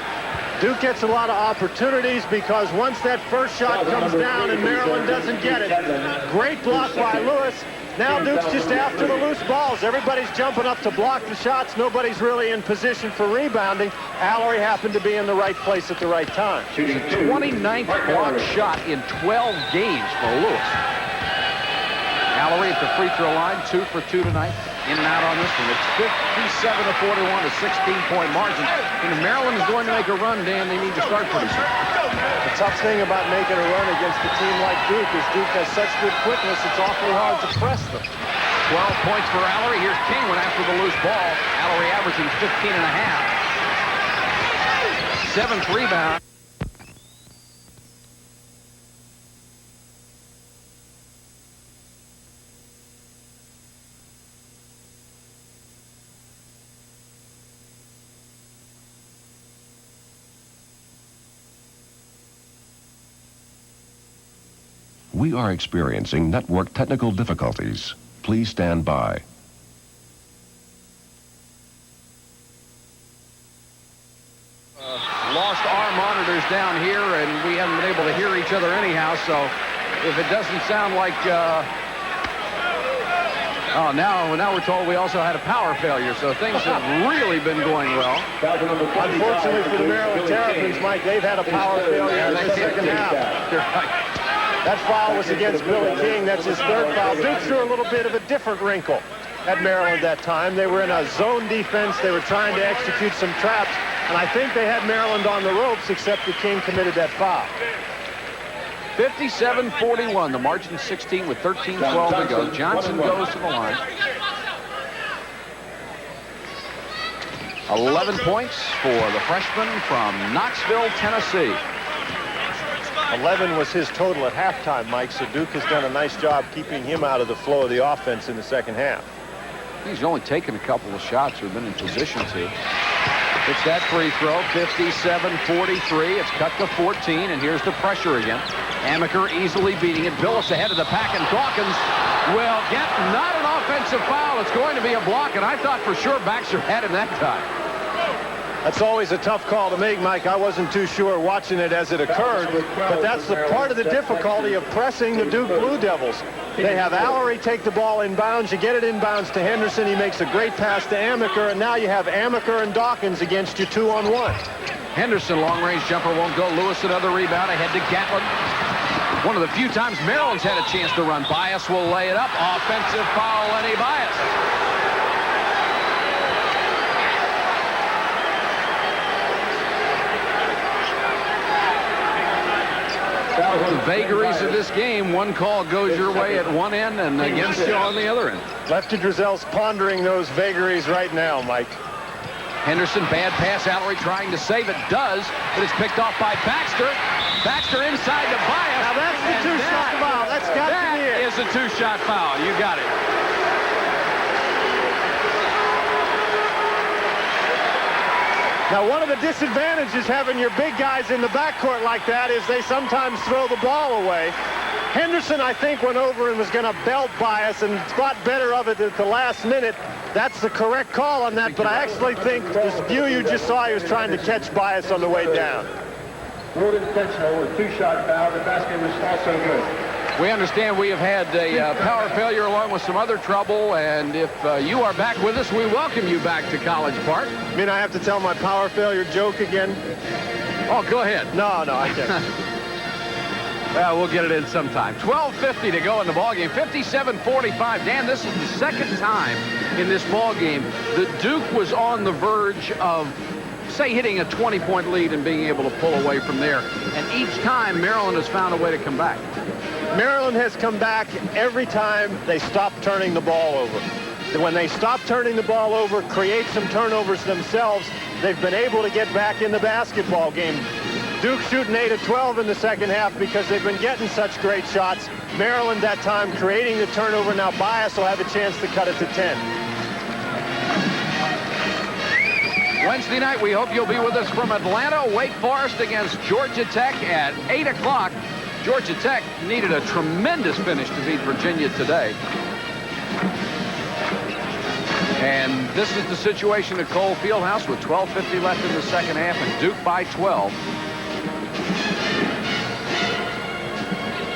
Duke gets a lot of opportunities because once that first shot comes down and Maryland doesn't get it, great block by Lewis. Now Duke's just after the loose balls. Everybody's jumping up to block the shots. Nobody's really in position for rebounding. Allery happened to be in the right place at the right time. It's the 29th block shot in 12 games for Lewis. Allery at the free throw line, 2 for 2 tonight. In and out on this one. It's 57-41, a 16-point margin. And if Maryland is going to make a run, Dan, they need to start pretty soon. The tough thing about making a run against a team like Duke is Duke has such good quickness, it's awfully hard to press them. 12 points for Allery. Here's King went after the loose ball. Allery averaging 15 and a half. 7th rebound. We are experiencing network technical difficulties. Please stand by. Lost our monitors down here, and we haven't been able to hear each other anyhow, so if it doesn't sound like... Oh, now we're told we also had a power failure, so things have really been going well. Unfortunately for the Maryland Terrapins, Mike, they've had a power failure in the second half. That foul was against Billy King. That's his 3rd foul. Duke threw a little bit of a different wrinkle at Maryland that time. They were in a zone defense. They were trying to execute some traps, and I think they had Maryland on the ropes, except that King committed that foul. 57-41, the margin 16 with 13-12 to go. Johnson goes to the line. 11 points for the freshman from Knoxville, Tennessee. 11 was his total at halftime, Mike, so Duke has done a nice job keeping him out of the flow of the offense in the second half. He's only taken a couple of shots who've been in position to. It's that free throw, 57-43. It's cut to 14, and here's the pressure again. Amaker easily beating it. Billis ahead of the pack, and Dawkins will get not an offensive foul. It's going to be a block, and I thought for sure Baxter had him that time. That's always a tough call to make, Mike. I wasn't too sure watching it as it occurred, but that's the part of the difficulty of pressing the Duke Blue Devils. They have Allery take the ball inbounds. You get it inbounds to Henderson. He makes a great pass to Amaker, and now you have Amaker and Dawkins against you 2-on-1. Henderson, long-range jumper won't go. Lewis, another rebound ahead to Gatlin. One of the few times Maryland's had a chance to run. Bias will lay it up. Offensive foul, Lenny Bias. The vagaries of this game, one call goes your way at one end and against you on the other end. Lefty Drizel's pondering those vagaries right now, Mike. Henderson, bad pass. Allery trying to save it. Does, but it's picked off by Baxter. Baxter inside to Bias. Now that's the two-shot foul. That's got to be it. That is a two-shot foul. You got it. Now, one of the disadvantages having your big guys in the backcourt like that is they sometimes throw the ball away. Henderson, I think, went over and was going to belt Bias and thought better of it at the last minute. That's the correct call on that, but I actually think the view you just saw, he was trying to catch Bias on the way down. Ruled intentional with two-shot foul. The basket was also good. We understand we have had a power failure along with some other trouble, and if you are back with us, we welcome you back to College Park. I mean, I have to tell my power failure joke again? Oh, go ahead. No, I can't. Well, we'll get it in sometime. 12:50 to go in the ballgame. 57-45. Dan, this is the second time in this ballgame that Duke was on the verge of, say, hitting a 20-point lead and being able to pull away from there. And each time, Maryland has found a way to come back. Maryland has come back every time they stop turning the ball over. When they stop turning the ball over, create some turnovers themselves, they've been able to get back in the basketball game. Duke shooting 8 of 12 in the second half because they've been getting such great shots. Maryland that time creating the turnover. Now Bias will have a chance to cut it to 10. Wednesday night, we hope you'll be with us from Atlanta. Wake Forest against Georgia Tech at 8 o'clock. Georgia Tech needed a tremendous finish to beat Virginia today. And this is the situation at Cole Fieldhouse with 12:50 left in the second half and Duke by 12.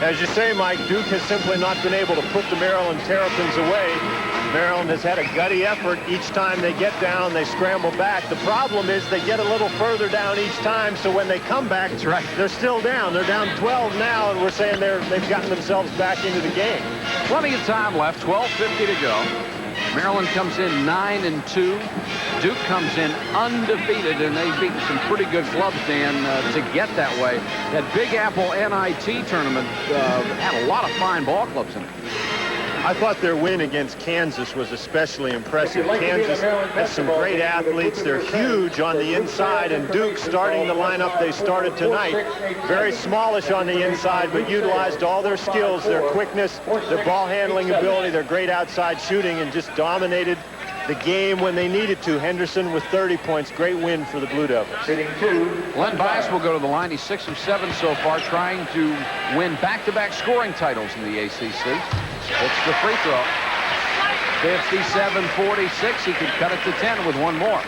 As you say, Mike, Duke has simply not been able to put the Maryland Terrapins away. Maryland has had a gutty effort. Each time they get down, they scramble back. The problem is they get a little further down each time, so when they come back, that's right, they're still down. They're down 12 now, and we're saying they've gotten themselves back into the game. Plenty of time left, 12:50 to go. Maryland comes in 9-2. Duke comes in undefeated, and they've beaten some pretty good clubs, Dan, to get that way. That Big Apple NIT tournament had a lot of fine ball clubs in it. I thought their win against Kansas was especially impressive. Kansas has some great athletes. They're huge on the inside, and Duke starting the lineup they started tonight. Very smallish on the inside, but utilized all their skills, their quickness, their ball handling ability, their great outside shooting, and just dominated the game when they needed to. Henderson with 30 points. Great win for the Blue Devils. Len Bias will go to the line. He's 6 of 7 so far, trying to win back-to-back scoring titles in the ACC. It's the free throw. 57-46. He could cut it to 10 with one more.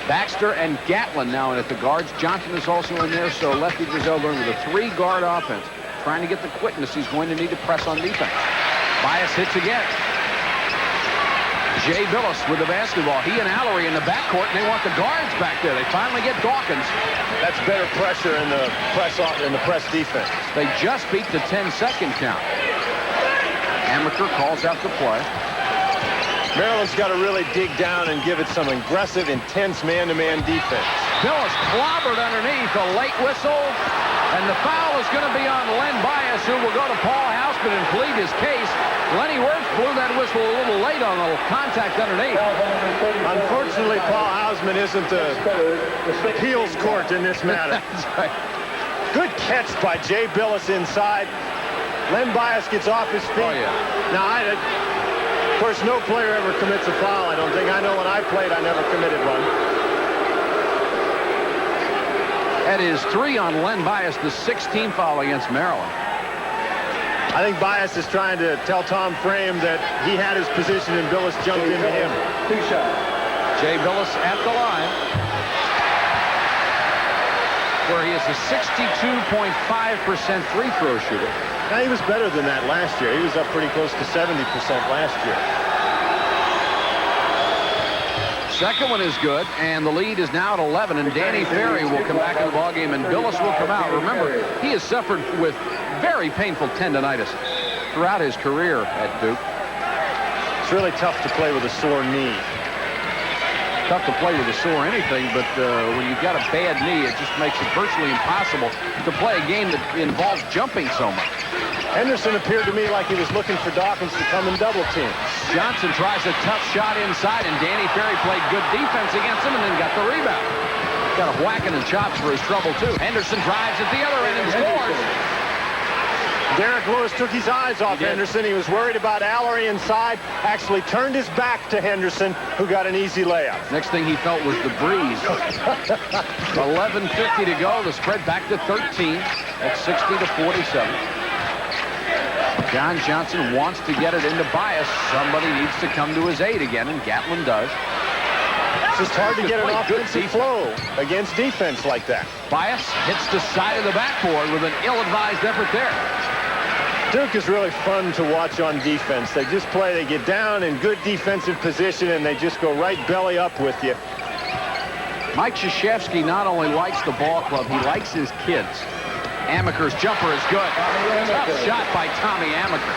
Baxter and Gatlin now in at the guards. Johnson is also in there, so Lefty Drizel going with a 3-guard offense. Trying to get the quickness he's going to need to press on defense. Bias hits again. Jay Billis with the basketball. He and Allery in the backcourt, and they want the guards back there. They finally get Dawkins. That's better pressure in the press defense. They just beat the 10-second count. Amaker calls out the play. Maryland's got to really dig down and give it some aggressive, intense man-to-man defense. Billis clobbered underneath, a late whistle, and the foul is going to be on Len Bias, who will go to Paul Hausman and plead his case. Lenny Wirtz blew that whistle a little late on the contact underneath. Unfortunately, Paul Hausman isn't the appeals court in this matter. That's right. Good catch by Jay Billis inside. Len Bias gets off his feet. Oh, yeah. Now, of course, no player ever commits a foul, I don't think. I know when I played, I never committed one. That is 3 on Len Bias, the 16th foul against Maryland. I think Bias is trying to tell Tom Frame that he had his position and Billis jumped into him. 2 shots. Jay Billis at the line, where he is a 62.5% free throw shooter. Now, he was better than that last year. He was up pretty close to 70% last year. Second one is good, and the lead is now at 11, and Danny Ferry will come back in the ballgame, and Billis will come out. Remember, he has suffered with very painful tendonitis throughout his career at Duke. It's really tough to play with a sore knee. tough to play with a sore anything, but when you've got a bad knee, it just makes it virtually impossible to play a game that involves jumping so much. Henderson appeared to me like he was looking for Dawkins to come and double team. Johnson tries a tough shot inside, and Danny Ferry played good defense against him and then got the rebound. Got a whacking and chops for his trouble, too. Henderson drives at the other end and scores. Derek Lewis took his eyes off Henderson. He was worried about Allery inside, actually turned his back to Henderson, who got an easy layup. Next thing he felt was the breeze. 11:50 to go. The spread back to 13 at 60-47. John Johnson wants to get it into Bias. Somebody needs to come to his aid again, and Gatlin does. It's just hard to get an offensive flow against defense like that. Bias hits the side of the backboard with an ill-advised effort there. Duke is really fun to watch on defense. They just play, they get down in good defensive position, and they just go right belly up with you. Mike Krzyzewski not only likes the ball club, he likes his kids. Amaker's jumper is good. Tough shot by Tommy Amaker.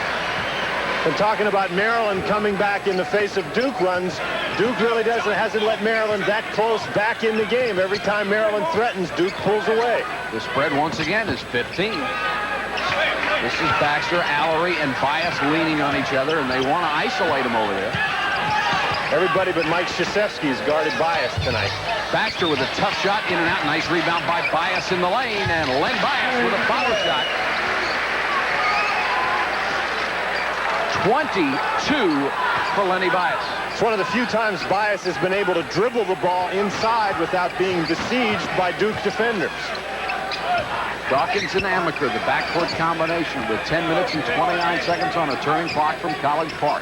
And talking about Maryland coming back in the face of Duke runs, Duke really hasn't let Maryland that close back in the game. Every time Maryland threatens, Duke pulls away. The spread once again is 15. This is Baxter, Allery, and Bias leaning on each other, and they want to isolate him over there. Everybody but Mike Krzyzewski has guarded Bias tonight. Baxter with a tough shot, in and out. Nice rebound by Bias in the lane, and Len Bias with a foul shot. 22 for Lenny Bias. It's one of the few times Bias has been able to dribble the ball inside without being besieged by Duke defenders. Dawkins and Amaker, the backcourt combination with 10 minutes and 29 seconds on a turning clock from College Park.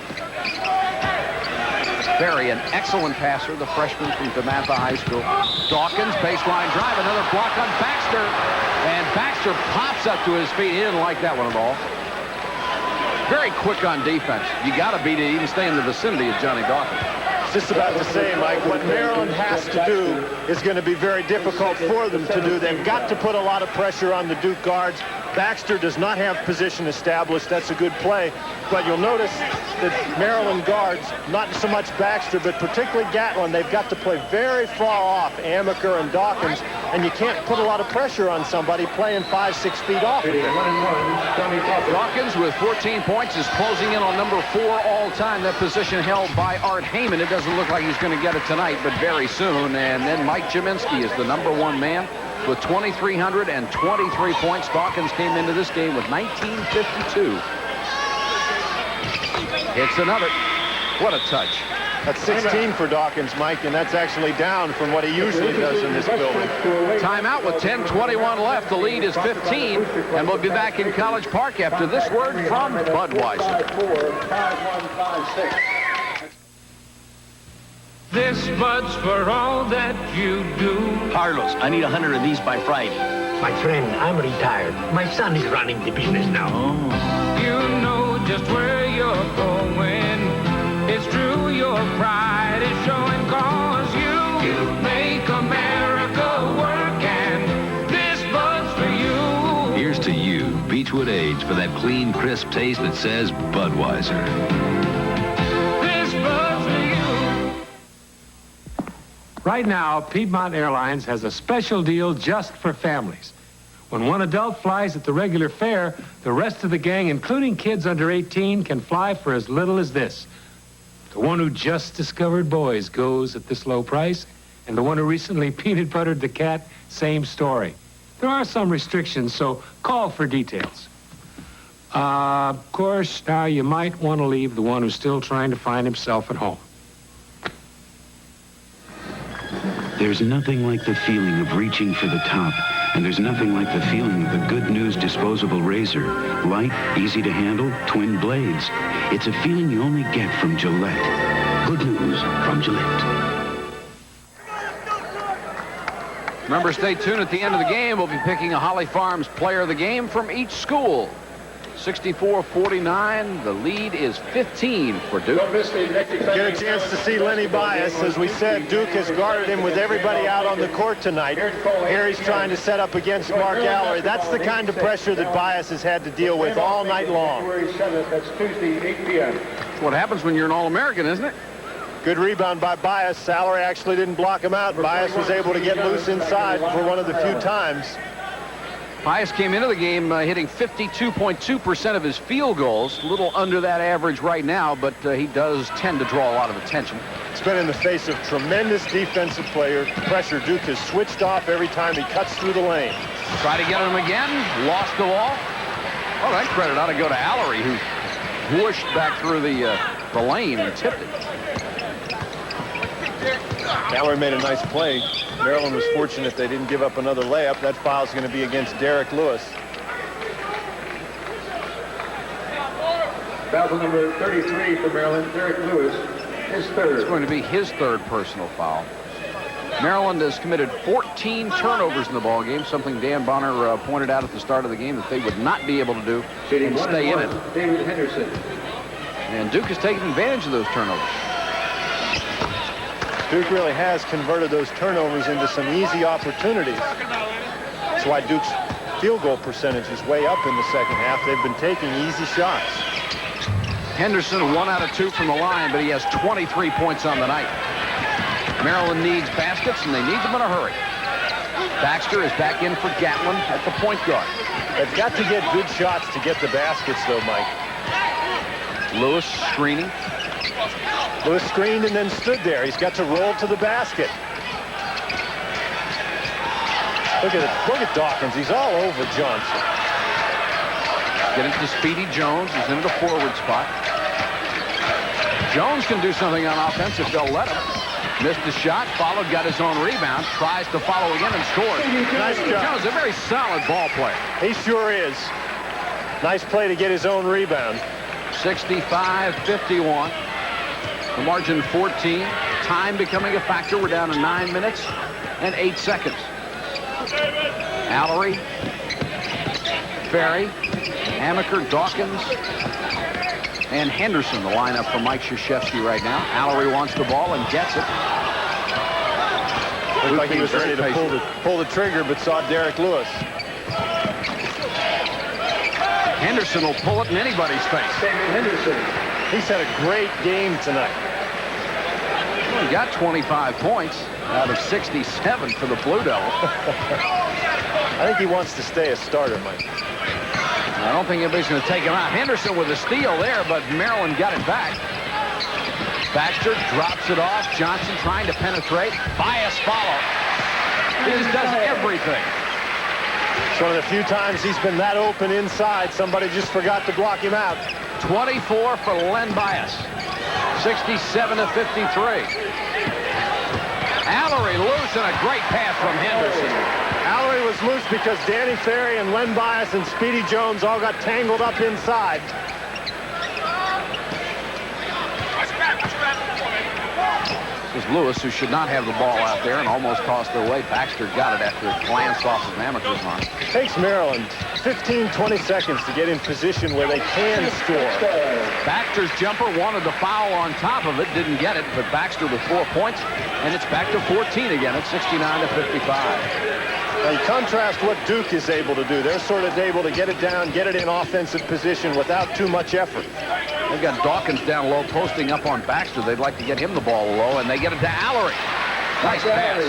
Ferry, an excellent passer, the freshman from DeMatha High School. Dawkins, baseline drive, another block on Baxter. And Baxter pops up to his feet. He didn't like that one at all. Very quick on defense. You got to beat it, even stay in the vicinity of Johnny Dawkins. Just about to say, Mike, what Maryland has to do is going to be very difficult for them to do. They've got to put a lot of pressure on the Duke guards. Baxter does not have position established. That's a good play. But you'll notice that Maryland guards, not so much Baxter, but particularly Gatlin, they've got to play very far off Amaker and Dawkins, and you can't put a lot of pressure on somebody playing 5-6 feet off. Dawkins with 14 points is closing in on number 4 all-time. That position held by Art Heyman. It doesn't look like he's going to get it tonight, but very soon. And then Mike Jaminski is the number 1 man with 2,323 points. Dawkins came into this game with 1952. It's another. What a touch. That's 16 for Dawkins, Mike, and that's actually down from what he usually does in this building. Timeout with 10:21 left. The lead is 15, and we'll be back in College Park after this word from Budweiser. This Bud's for all that you do. Carlos, I need 100 of these by Friday. My friend, I'm retired. My son is running the business now. You know just where you're going. It's true, your pride is showing, cause you make America work, and this Bud's for you. Here's to you, Beechwood Age, for that clean, crisp taste that says Budweiser. This Bud's for you. Right now, Piedmont Airlines has a special deal just for families. When one adult flies at the regular fare, the rest of the gang, including kids under 18, can fly for as little as this. The one who just discovered boys goes at this low price, and the one who recently peanut buttered the cat, same story. There are some restrictions, so call for details. Of course, now you might want to leave the one who's still trying to find himself at home. There's nothing like the feeling of reaching for the top, and there's nothing like the feeling of the Good News disposable razor. Light, easy to handle, twin blades. It's a feeling you only get from Gillette. Good news from Gillette. Remember, stay tuned at the end of the game. We'll be picking a Holly Farms player of the game from each school. 64-49. The lead is 15 for Duke. Get a chance to see Lenny Bias. As we said, Duke has guarded him with everybody out on the court tonight. Here he's trying to set up against Mark Allery. That's the kind of pressure that Bias has had to deal with all night long. That's Tuesday, 8 p.m. That's what happens when you're an All-American, isn't it? Good rebound by Bias. Salary actually didn't block him out. Bias was able to get loose inside for one of the few times. Bias came into the game hitting 52.2% of his field goals. A little under that average right now, but he does tend to draw a lot of attention. It's been in the face of tremendous defensive pressure. Duke has switched off every time he cuts through the lane. Try to get him again. Lost the ball. Oh, that credit ought to go to Allery, who whooshed back through the lane and tipped it. Allery made a nice play. Maryland was fortunate they didn't give up another layup. That foul is going to be against Derek Lewis. Foul number 33 for Maryland, Derek Lewis, his third. It's going to be his third personal foul. Maryland has committed 14 turnovers in the ball game, something Dan Bonner pointed out at the start of the game that they would not be able to do and stay in it. David Henderson. And Duke has taken advantage of those turnovers. Duke really has converted those turnovers into some easy opportunities. That's why Duke's field goal percentage is way up in the second half. They've been taking easy shots. Henderson 1 out of 2 from the line, but he has 23 points on the night. Maryland needs baskets, and they need them in a hurry. Baxter is back in for Gatlin at the point guard. They've got to get good shots to get the baskets, though, Mike. Lewis screening. Lewis screened and then stood there. He's got to roll to the basket. Look at Dawkins. He's all over Johnson. Get it to Speedy Jones. He's in the forward spot. Jones can do something on offense if they'll let him. Missed the shot, followed, got his own rebound, tries to follow again and scores. Nice job. Jones, a very solid ball player. He sure is. Nice play to get his own rebound. 65-51. The margin 14. Time becoming a factor. We're down to 9 minutes and 8 seconds. Allery, Ferry, Amaker, Dawkins, and Henderson, the lineup for Mike Krzyzewski right now. Allery wants the ball and gets it. Looked like he was ready to pull the trigger, but saw Derek Lewis. Henderson will pull it in anybody's face. Henderson. He's had a great game tonight. Well, he got 25 points out of 67 for the Blue Devils. I think he wants to stay a starter, Mike. I don't think anybody's going to take him out. Henderson with a steal there, but Maryland got it back. Baxter drops it off. Johnson trying to penetrate. Bias follow. He just does everything. It's one of the few times he's been that open inside. Somebody just forgot to block him out. 24 for Len Bias. 67-53. Allery loose and a great pass from Henderson. Allery was loose because Danny Ferry and Len Bias and Speedy Jones all got tangled up inside. This is Lewis, who should not have the ball out there and almost tossed it away. Baxter got it after it glanced off of Amaker's line. Takes Maryland 15, 20 seconds to get in position where they can score. Baxter's jumper wanted the foul on top of it, didn't get it, but Baxter with 4 points, and it's back to 14 again at 69-55. Now you contrast what Duke is able to do. They're sort of able to get it down, get it in offensive position without too much effort. They've got Dawkins down low, posting up on Baxter. They'd like to get him the ball low, and they get it to Allery. Nice pass.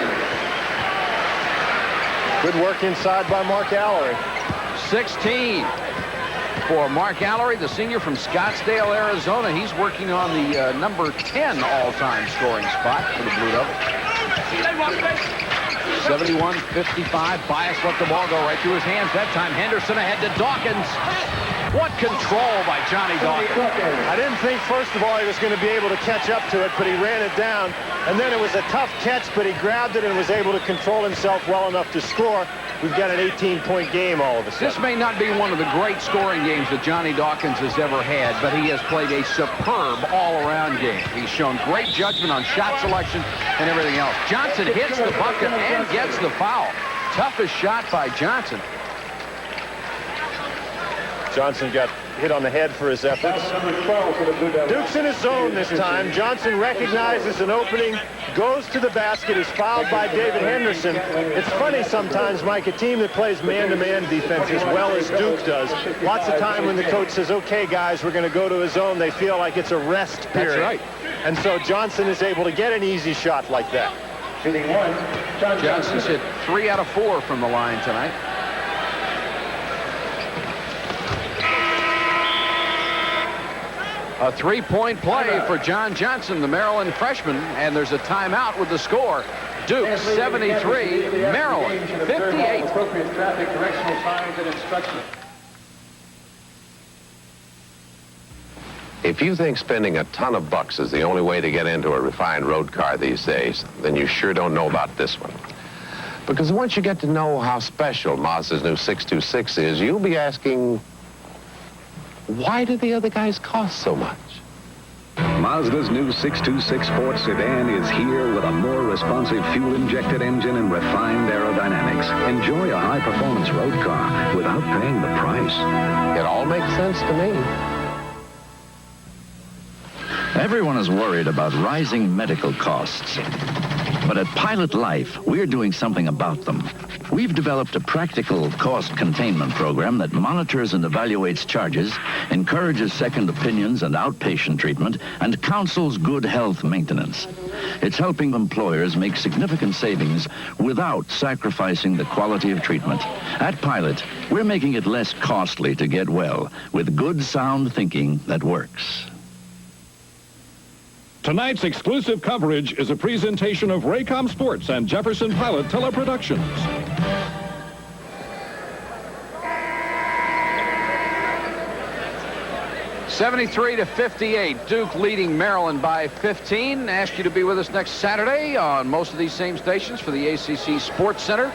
Good work inside by Mark Allery. 16 for Mark Allery, the senior from Scottsdale, Arizona. He's working on the number 10 all-time scoring spot for the Blue Devils. 71-55. Bias let the ball go right through his hands. That time Henderson ahead to Dawkins. What control by Johnny Dawkins. I didn't think, first of all, he was going to be able to catch up to it, but he ran it down. And then it was a tough catch, but he grabbed it and was able to control himself well enough to score. We've got an 18-point game all of a sudden. This may not be one of the great scoring games that Johnny Dawkins has ever had, but he has played a superb all-around game. He's shown great judgment on shot selection and everything else. Johnson hits the bucket and gets the foul. Toughest shot by Johnson. Johnson got hit on the head for his efforts. Duke's in his zone this time. Johnson recognizes an opening, goes to the basket, is fouled by David Henderson. It's funny sometimes, Mike, a team that plays man-to-man defense as well as Duke does, lots of time when the coach says, okay, guys, we're going to go to his zone, they feel like it's a rest period. That's right. And so Johnson is able to get an easy shot like that. Johnson's hit 3 out of 4 from the line tonight. A three-point play for John Johnson, the Maryland freshman, and there's a timeout with the score. Duke 73, Maryland 58. Appropriate traffic directional signs and instructions. If you think spending a ton of bucks is the only way to get into a refined road car these days, then you sure don't know about this one. Because once you get to know how special Mazda's new 626 is, you'll be asking, why do the other guys cost so much? Mazda's new 626 Sport sedan is here with a more responsive fuel-injected engine and refined aerodynamics. Enjoy a high-performance road car without paying the price. It all makes sense to me. Everyone is worried about rising medical costs. But at Pilot Life, we're doing something about them. We've developed a practical cost containment program that monitors and evaluates charges, encourages second opinions and outpatient treatment, and counsels good health maintenance. It's helping employers make significant savings without sacrificing the quality of treatment. At Pilot, we're making it less costly to get well with good, sound thinking that works. Tonight's exclusive coverage is a presentation of Raycom Sports and Jefferson Pilot Teleproductions. (73-58), Duke leading Maryland by 15. Ask you to be with us next Saturday on most of these same stations for the ACC Sports Center.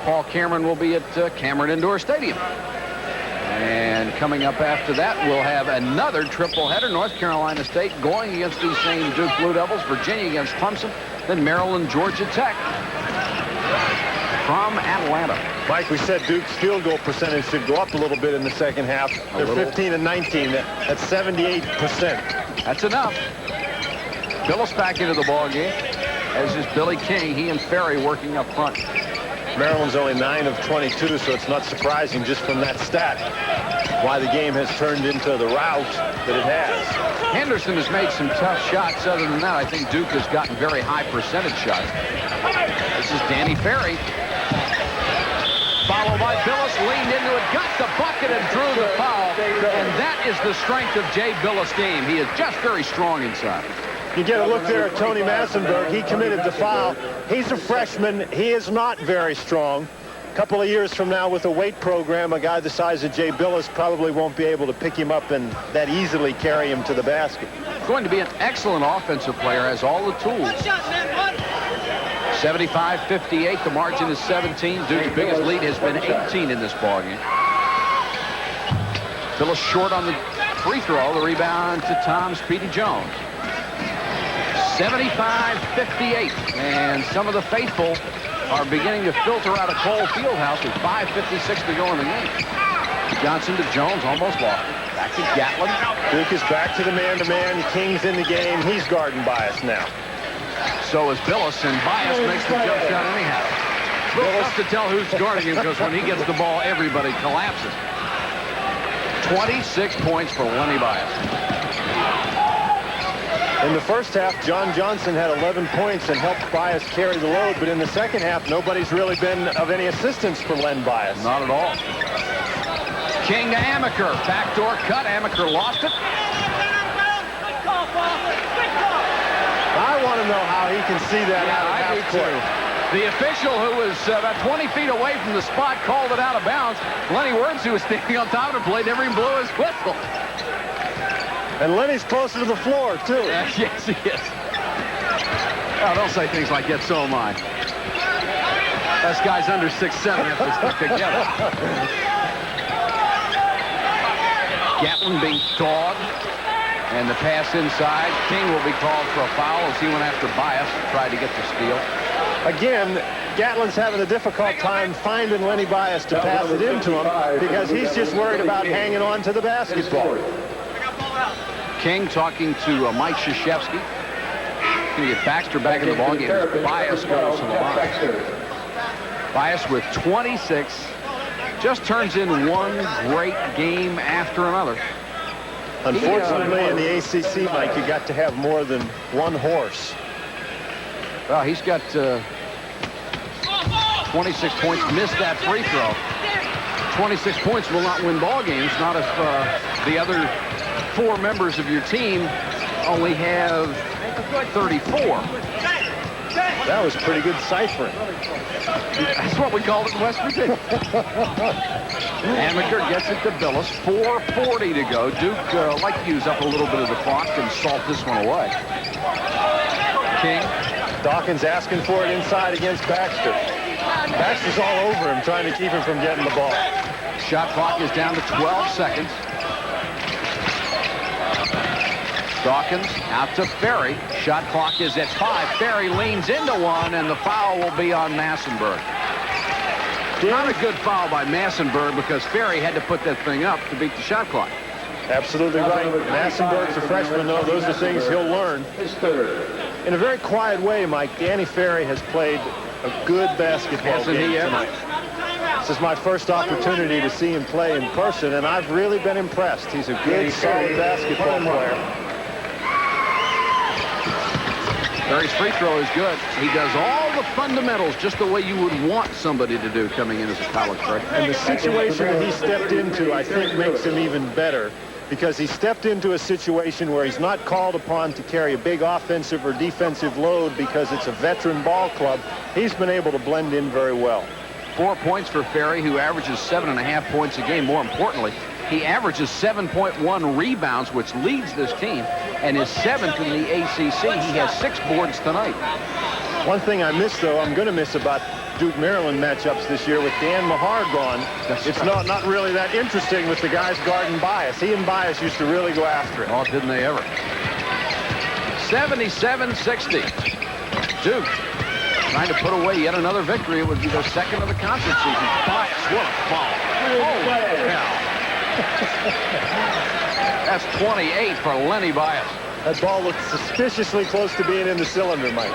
Paul Cameron will be at Cameron Indoor Stadium. And coming up after that, we'll have another triple header. North Carolina State going against these same Duke Blue Devils. Virginia against Clemson. Then Maryland, Georgia Tech from Atlanta. Mike, we said Duke's field goal percentage should go up a little bit in the second half. They're 15 and 19. That's 78%. That's enough. Billis back into the ball game, as is Billy King. He and Ferry working up front. Maryland's only 9 of 22, so it's not surprising just from that stat why the game has turned into the rout that it has. Henderson has made some tough shots. Other than that, I think Duke has gotten very high percentage shots. This is Danny Ferry. Followed by Billis, leaned into it, got the bucket and drew the foul. And that is the strength of Jay Billis' game. He is just very strong inside. You get a look there at Tony Massenberg. He committed the foul. He's a freshman. He is not very strong. A couple of years from now with a weight program, a guy the size of Jay Billis probably won't be able to pick him up and that easily carry him to the basket. Going to be an excellent offensive player, has all the tools. 75-58, the margin is 17. Duke's biggest lead has been 18 in this ballgame. Billis short on the free throw. The rebound to Tom Speedy Jones. 75-58, and some of the faithful are beginning to filter out of Cole Fieldhouse with 5:56 to go in the game. Johnson to Jones, almost lost it. Back to Gatlin. Duke is back to the man-to-man. King's in the game. He's guarding Bias now. So is Billis, and Bias makes the jump shot anyhow. Billis to tell who's guarding him, because when he gets the ball, everybody collapses. 26 points for Lenny Bias. In the first half, John Johnson had 11 points and helped Bias carry the load, but in the second half, nobody's really been of any assistance for Len Bias. Not at all. King to Amaker. Backdoor cut. Amaker lost it. I want to know how he can see that out of half court. The official, who was about 20 feet away from the spot, called it out of bounds. Lenny Wertz, who was standing on top of the plate, never even blew his whistle. And Lenny's closer to the floor, too. Yes, he is. Oh, don't say things like that, so am I. Us guys under 6'7" have to stick together. Gatlin being dogged. And the pass inside. King will be called for a foul as he went after Bias, tried to get the steal. Again, Gatlin's having a difficult time finding Lenny Bias to pass it into him because he's just worried about hanging on to the basketball. King talking to Mike Krzyzewski. Going to get Baxter back in the ballgame as Bias goes to the line. Bias with 26. Just turns in one great game after another. Unfortunately, in the ACC, Mike, you got to have more than one horse. Well, he's got 26 points, missed that free throw. 26 points will not win ball games, not if the other 4 members of your team only have 34. That was pretty good ciphering. That's what we called it in West Virginia. Amaker gets it to Billis. 4:40 to go. Duke like to use up a little bit of the clock and salt this one away. King. Dawkins asking for it inside against Baxter. Baxter's all over him, trying to keep him from getting the ball. Shot clock is down to 12 seconds. Dawkins out to Ferry. Shot clock is at 5. Ferry leans into one, and the foul will be on Massenburg. Not a good foul by Massenburg because Ferry had to put that thing up to beat the shot clock. Absolutely right. Massenburg's a freshman, though. Those are things he'll learn. In a very quiet way, Mike, Danny Ferry has played a good basketball game tonight. This is my first opportunity to see him play in person, and I've really been impressed. He's a good, solid basketball player. Ferry's free throw is good. He does all the fundamentals just the way you would want somebody to do coming in as a college freshman. And the situation that he stepped into, I think, makes him even better because he stepped into a situation where he's not called upon to carry a big offensive or defensive load because it's a veteran ball club. He's been able to blend in very well. 4 points for Ferry, who averages 7.5 points a game. More importantly, he averages 7.1 rebounds, which leads this team, and is 7th in the ACC. He has 6 boards tonight. One thing I missed, though, I'm going to miss about Duke-Maryland matchups this year with Dan Mahar gone. It's not really that interesting with the guys guarding Bias. He and Bias used to really go after it. Oh, didn't they ever? 77-60. Duke trying to put away yet another victory. It would be their second of the conference season. Bias, what a foul. Holy cow. That's 28 for Lenny Bias. That ball looks suspiciously close to being in the cylinder, Mike.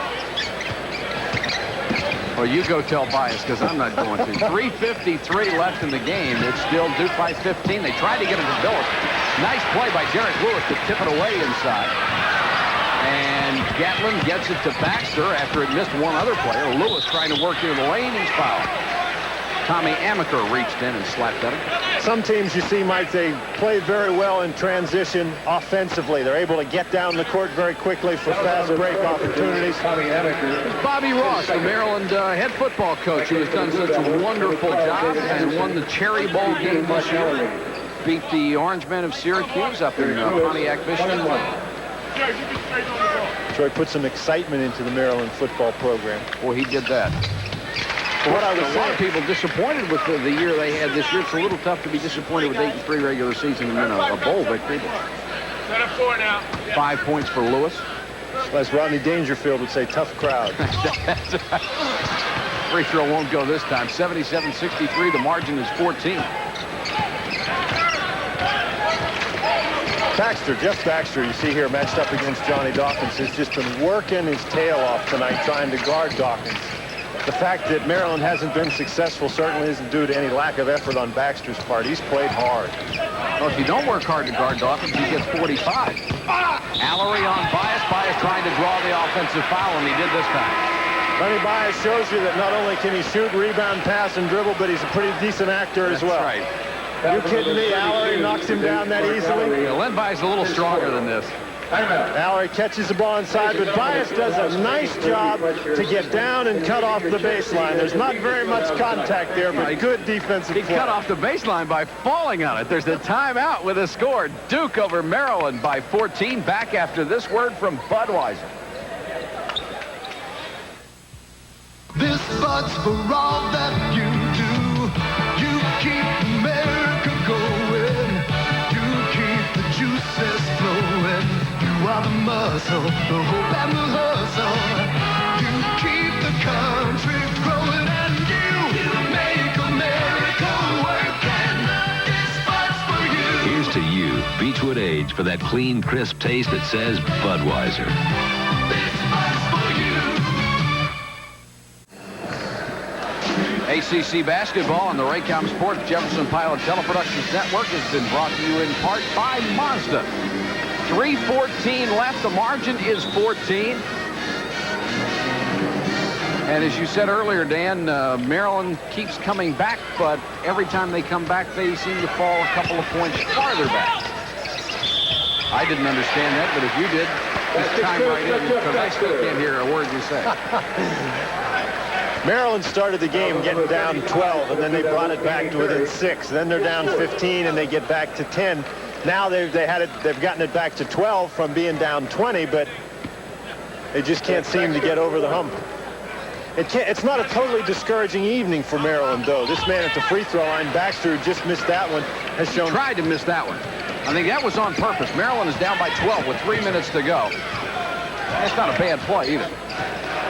Well, you go tell Bias, because I'm not going to. 3:53 left in the game. It's still Duke by 15. They tried to get it to Billis. Nice play by Derek Lewis to tip it away inside. And Gatlin gets it to Baxter after it missed one other player. Lewis trying to work into the lane. He's fouled. Tommy Amaker reached in and slapped at him. Some teams you see, Mike, they play very well in transition offensively. They're able to get down the court very quickly for fast break opportunities. Bobby Ross, the Maryland head football coach, who has done such a wonderful job and won the Cherry Bowl game this year. Beat the Orange Men of Syracuse up in Pontiac, Michigan. Troy put some excitement into the Maryland football program. Well, he did that. What I was a lot of people disappointed with the year they had this year. It's a little tough to be disappointed with 8-3 regular season and then a bowl victory. Set up 4 now. 5 points for Lewis. As Rodney Dangerfield would say, tough crowd. Free throw won't go this time. 77-63. The margin is 14. Baxter, Jeff Baxter, you see here matched up against Johnny Dawkins, has just been working his tail off tonight trying to guard Dawkins. The fact that Maryland hasn't been successful certainly isn't due to any lack of effort on Baxter's part. He's played hard. Well, if you don't work hard to guard Dawkins, he gets 45. Allery on Bias. Bias trying to draw the offensive foul, and he did this time. Lenny Bias shows you that not only can he shoot, rebound, pass, and dribble, but he's a pretty decent actor as well. That's right. You kidding me? Allery knocks him down that easily? Yeah, Len Bias is a little stronger than this. Allery catches the ball inside, but Bias does a nice job to get down and cut off the baseline. There's not very much contact there, but good defensive play. He cut off the baseline by falling on it. There's a timeout with a score. Duke over Maryland by 14. Back after this word from Budweiser. This bud's for all that you do. You keep America going. You keep the juices flowing. You are the muscle, the hope and the hustle. You keep the color. Prestige for that clean, crisp taste that says Budweiser. ACC basketball on the Raycom Sports Jefferson Pilot Teleproductions Network has been brought to you in part by Mazda. 3:14 left. The margin is 14. And as you said earlier, Dan, Maryland keeps coming back, but every time they come back, they seem to fall a couple of points farther back. I didn't understand that, but if you did, just chime right in, because I still can't hear a word you say. Maryland started the game getting down 12, and then they brought it back to within 6. Then they're down 15, and they get back to 10. Now they've gotten it back to 12 from being down 20, but they just can't seem to get over the hump. It's not a totally discouraging evening for Maryland, though. This man at the free throw line, Baxter, who just missed that one, has shown... Tried to miss that one. I think that was on purpose. Maryland is down by 12 with 3 minutes to go. That's not a bad play either.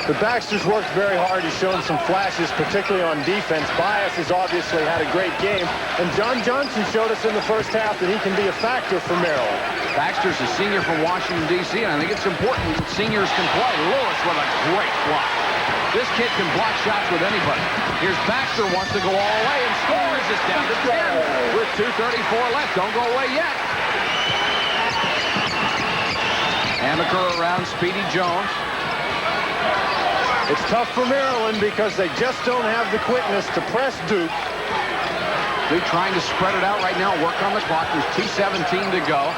But Baxter's worked very hard. He's shown some flashes, particularly on defense. Bias has obviously had a great game. And John Johnson showed us in the first half that he can be a factor for Maryland. Baxter's a senior from Washington, D.C., and I think it's important that seniors can play. Lewis with a great block. This kid can block shots with anybody. Here's Baxter, wants to go all the way and scores. It's down to 10 with 2:34 left. Don't go away yet. Amaker around Speedy Jones. It's tough for Maryland because they just don't have the quickness to press Duke. Duke trying to spread it out right now, work on the clock. There's 2:17 to go.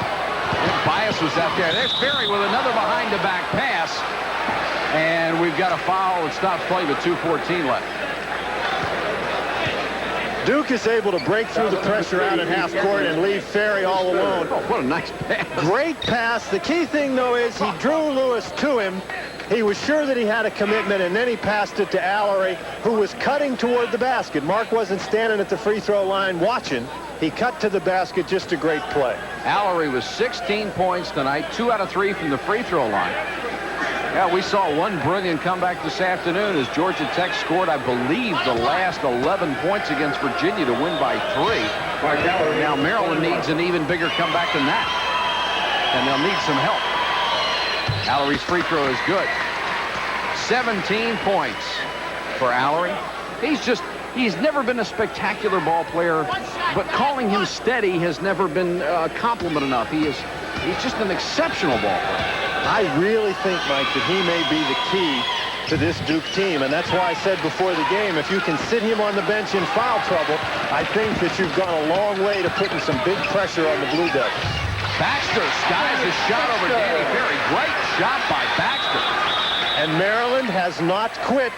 Bias was out there. There's Ferry with another behind-the-back pass. And we've got a foul that stops play with 2:14 left. Duke is able to break through the pressure out at half court and leave Ferry all alone. Oh, what a nice pass. Great pass. The key thing, though, is he drew Lewis to him. He was sure that he had a commitment, and then he passed it to Allery, who was cutting toward the basket. Mark wasn't standing at the free throw line watching. He cut to the basket. Just a great play. Allery was 16 points tonight, 2 out of 3 from the free throw line. Yeah, we saw one brilliant comeback this afternoon as Georgia Tech scored, I believe, the last 11 points against Virginia to win by 3. Now Maryland needs an even bigger comeback than that, and they'll need some help. Allery's free throw is good. 17 points for Allery. He's never been a spectacular ball player, but calling him steady has never been a compliment enough. He's just an exceptional ball player. I really think, Mike, that he may be the key to this Duke team, and that's why I said before the game, if you can sit him on the bench in foul trouble, I think that you've gone a long way to putting some big pressure on the Blue Devils. Baxter skies a shot over Danny Ferry. Great shot by Baxter. And Maryland has not quit.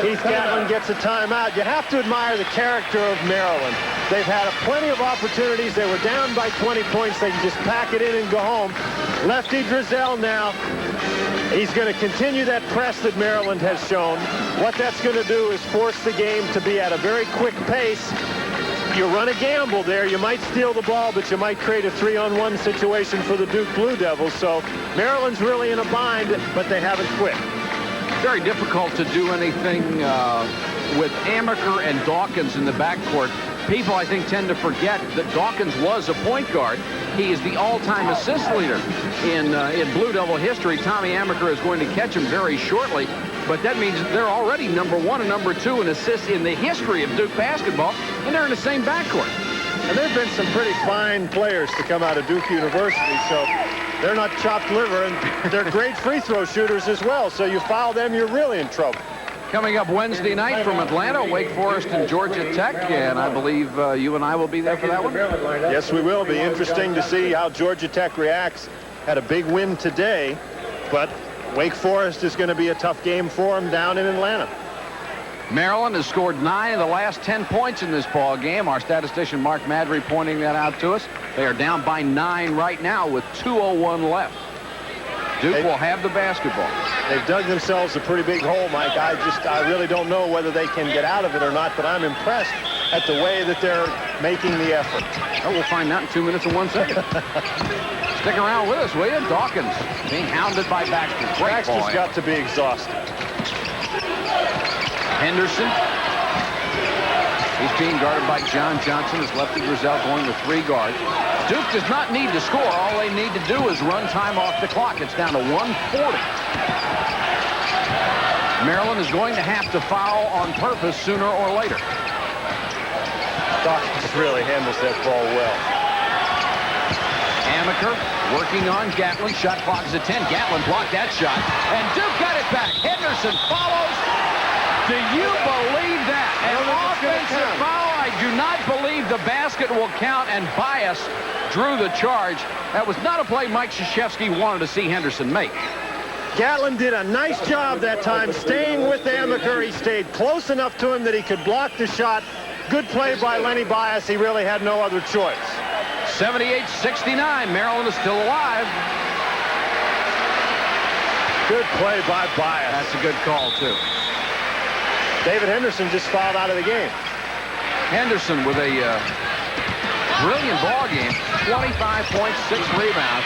Keith Gatlin gets a timeout. You have to admire the character of Maryland. They've had plenty of opportunities. They were down by 20 points. They can just pack it in and go home. Lefty Drizel now. He's going to continue that press that Maryland has shown. What that's going to do is force the game to be at a very quick pace. You run a gamble there. You might steal the ball, but you might create a 3-on-1 situation for the Duke Blue Devils. So Maryland's really in a bind, but they haven't quit. Very difficult to do anything with Amaker and Dawkins in the backcourt. People, I think, tend to forget that Dawkins was a point guard. He is the all-time assist leader in Blue Devil history. Tommy Amaker is going to catch him very shortly, but that means they're already number 1 and number 2 in assists in the history of Duke basketball, and they're in the same backcourt. And there have been some pretty fine players to come out of Duke University, so they're not chopped liver, and they're great free throw shooters as well. So you foul them, you're really in trouble. Coming up Wednesday night from Atlanta, Wake Forest and Georgia Tech, and I believe you and I will be there for that one. Yes, we will. Be interesting to see how Georgia Tech reacts. Had a big win today, but Wake Forest is going to be a tough game for them down in Atlanta. Maryland has scored 9 of the last 10 points in this ball game. Our statistician Mark Madry pointing that out to us. They are down by 9 right now with 2:01 left. Duke will have the basketball. They've dug themselves a pretty big hole, Mike. I really don't know whether they can get out of it or not, but I'm impressed at the way that they're making the effort. Oh, we'll find out in 2 minutes and 1 second. Stick around with us, will you? Dawkins being hounded by Baxter. Baxter's got to be exhausted. Henderson. He's being guarded by John Johnson as Lefty Driesell going with 3 guards. Duke does not need to score. All they need to do is run time off the clock. It's down to 1:40. Maryland is going to have to foul on purpose sooner or later. Dawkins really handles that ball well. Amaker working on Gatlin. Shot clock is at 10. Gatlin blocked that shot. And Duke got it back. Henderson follows. Do you believe that? An offensive foul. I do not believe the basket will count, and Bias drew the charge. That was not a play Mike Krzyzewski wanted to see Henderson make. Gatlin did a nice job that time staying with Amaker. He stayed close enough to him that he could block the shot. Good play by Lenny Bias. He really had no other choice. 78-69. Maryland is still alive. Good play by Bias. That's a good call, too. David Henderson just fouled out of the game. Henderson with a brilliant ball game. 25 points, 6 rebounds.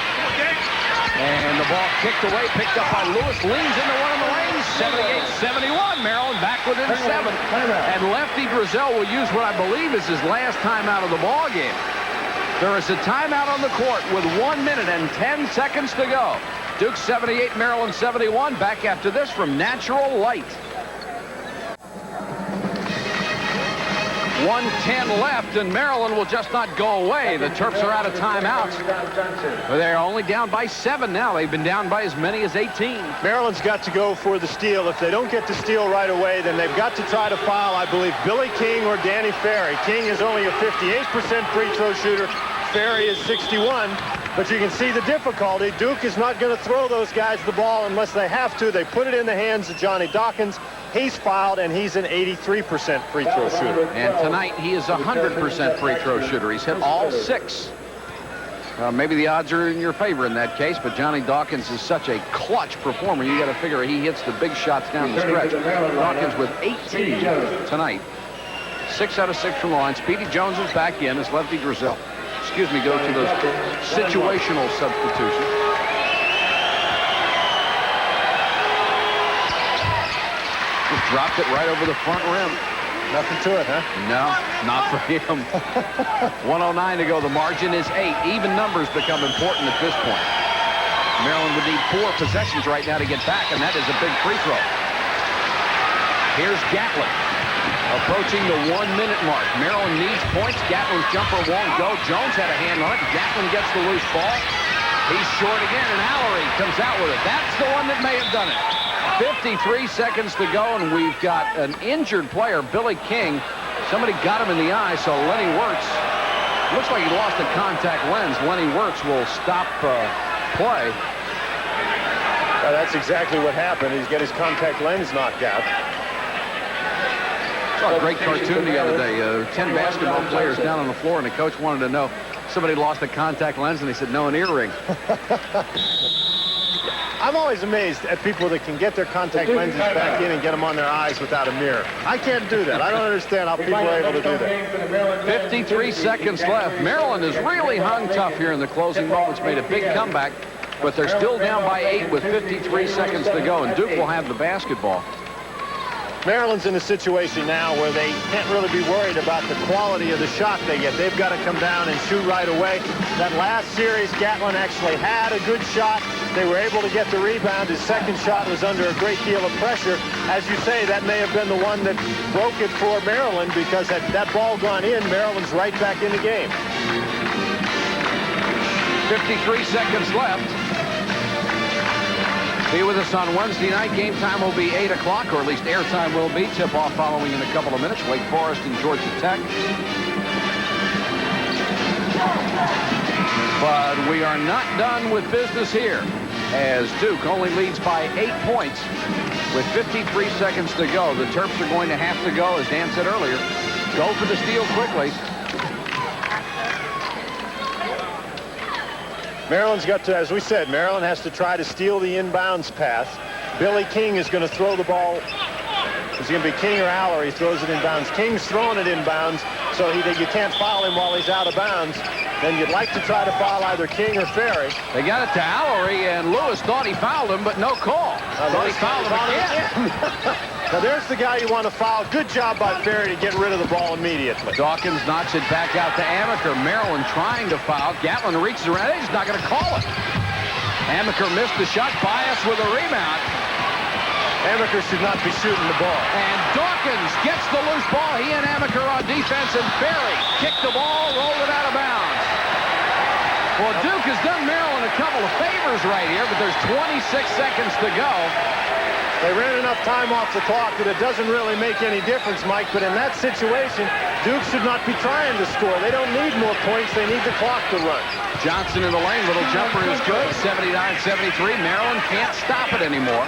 And the ball kicked away, picked up by Lewis. Leans into one of the lanes. 78-71. Maryland back within 7. And Lefty Driesell will use what I believe is his last timeout of the ball game. There is a timeout on the court with 1 minute and 10 seconds to go. Duke 78, Maryland 71. Back after this from Natural Light. 1:10 left, and Maryland will just not go away. The Terps are out of timeouts. They're only down by 7 now. They've been down by as many as 18. Maryland's got to go for the steal. If they don't get the steal right away, then they've got to try to foul, I believe, Billy King or Danny Ferry. King is only a 58% free throw shooter. Ferry is 61. But you can see the difficulty. Duke is not going to throw those guys the ball unless they have to. They put it in the hands of Johnny Dawkins. He's fouled, and he's an 83% free throw shooter. And tonight, he is a 100% free throw shooter. He's hit all 6. Maybe the odds are in your favor in that case, but Johnny Dawkins is such a clutch performer. You got to figure he hits the big shots down the stretch. Dawkins with 18 tonight. 6 out of 6 from the line. Speedy Jones is back in as Lefty Driesell. Excuse me, go to those situational substitutions. Just dropped it right over the front rim. Nothing to it, huh? No, not for him. 1:09 to go. The margin is 8. Even numbers become important at this point. Maryland would need 4 possessions right now to get back, and that is a big free throw. Here's Gatlin. Approaching the 1-minute mark. Maryland needs points. Gatlin's jumper won't go. Jones had a hand on it. Gatlin gets the loose ball. He's short again, and Allery comes out with it. That's the one that may have done it. 53 seconds to go, and we've got an injured player, Billy King. Somebody got him in the eye, so Lenny Wirtz. Looks like he lost a contact lens. Lenny Wirtz will stop play. That's exactly what happened. He's got his contact lens knocked out. I saw a great cartoon the other day. 10 basketball players down on the floor, and the coach wanted to know somebody lost a contact lens, and he said, no, an earring. I'm always amazed at people that can get their contact lenses back in and get them on their eyes without a mirror. I can't do that. I don't understand how people are able to do that. 53 seconds left. Maryland has really hung tough here in the closing moments, made a big comeback, but they're still down by 8 with 53 seconds to go, and Duke will have the basketball. Maryland's in a situation now where they can't really be worried about the quality of the shot they get. They've got to come down and shoot right away. That last series, Gatlin actually had a good shot. They were able to get the rebound. His second shot was under a great deal of pressure. As you say, that may have been the one that broke it for Maryland, because had that ball gone in, Maryland's right back in the game. 53 seconds left. Be with us on Wednesday night. Game time will be 8 o'clock, or at least airtime will be. Tip-off following in a couple of minutes. Wake Forest and Georgia Tech. But we are not done with business here, as Duke only leads by 8 points with 53 seconds to go. The Terps are going to have to go, as Dan said earlier, go for the steal quickly. Maryland's got to, as we said, Maryland has to try to steal the inbounds pass. Billy King is going to throw the ball. It's going to be King or Allery. He throws it inbounds. King's throwing it inbounds, so you can't foul him while he's out of bounds. Then you'd like to try to foul either King or Ferry. They got it to Allery, and Lewis thought he fouled him, but no call. Thought he fouled him again. Now there's the guy you want to foul. Good job by Ferry to get rid of the ball immediately. Dawkins knocks it back out to Amaker. Maryland trying to foul. Gatlin reaches around. He's not going to call it. Amaker missed the shot. Bias with a rebound. Amaker should not be shooting the ball. And Dawkins gets the loose ball. He and Amaker on defense, and Ferry kicked the ball, rolled it out of bounds. Well, Duke has done Maryland a couple of favors right here, but there's 26 seconds to go. They ran enough time off the clock that it doesn't really make any difference, Mike, but in that situation, Duke should not be trying to score. They don't need more points. They need the clock to run. Johnson in the lane. Little jumper is good. 79-73. Maryland can't stop it anymore.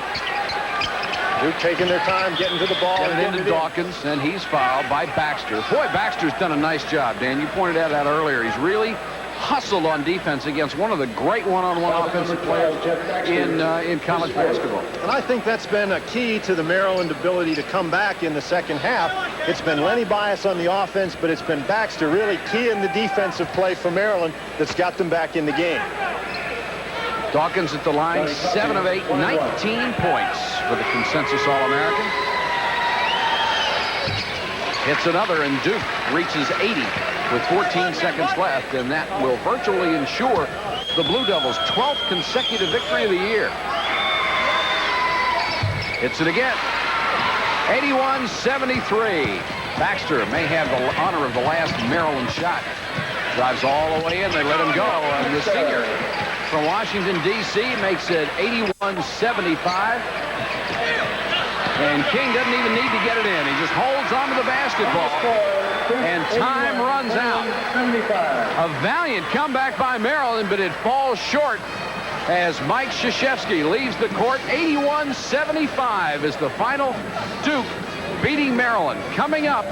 Duke taking their time, getting to the ball. Get it into Dawkins, and he's fouled by Baxter. Boy, Baxter's done a nice job, Dan. You pointed out that earlier. He's really hustled on defense against one of the great one-on-one offensive players in college basketball. And I think that's been a key to the Maryland ability to come back in the second half. It's been Lenny Bias on the offense, but it's been Baxter really key in the defensive play for Maryland that's got them back in the game. Dawkins at the line, 7 of 8, 19 points for the consensus All-American. Hits another, and Duke reaches 80 with 14 seconds left, and that will virtually ensure the Blue Devils' 12th consecutive victory of the year. Hits it again. 81-73. Baxter may have the honor of the last Maryland shot. Drives all the way in. They let him go. And the senior from Washington, D.C. makes it 81-75. And King doesn't even need to get it in. He just holds onto the basketball. And time runs out. A valiant comeback by Maryland, but it falls short as Mike Krzyzewski leaves the court. 81-75 is the final. Duke beating Maryland. Coming up,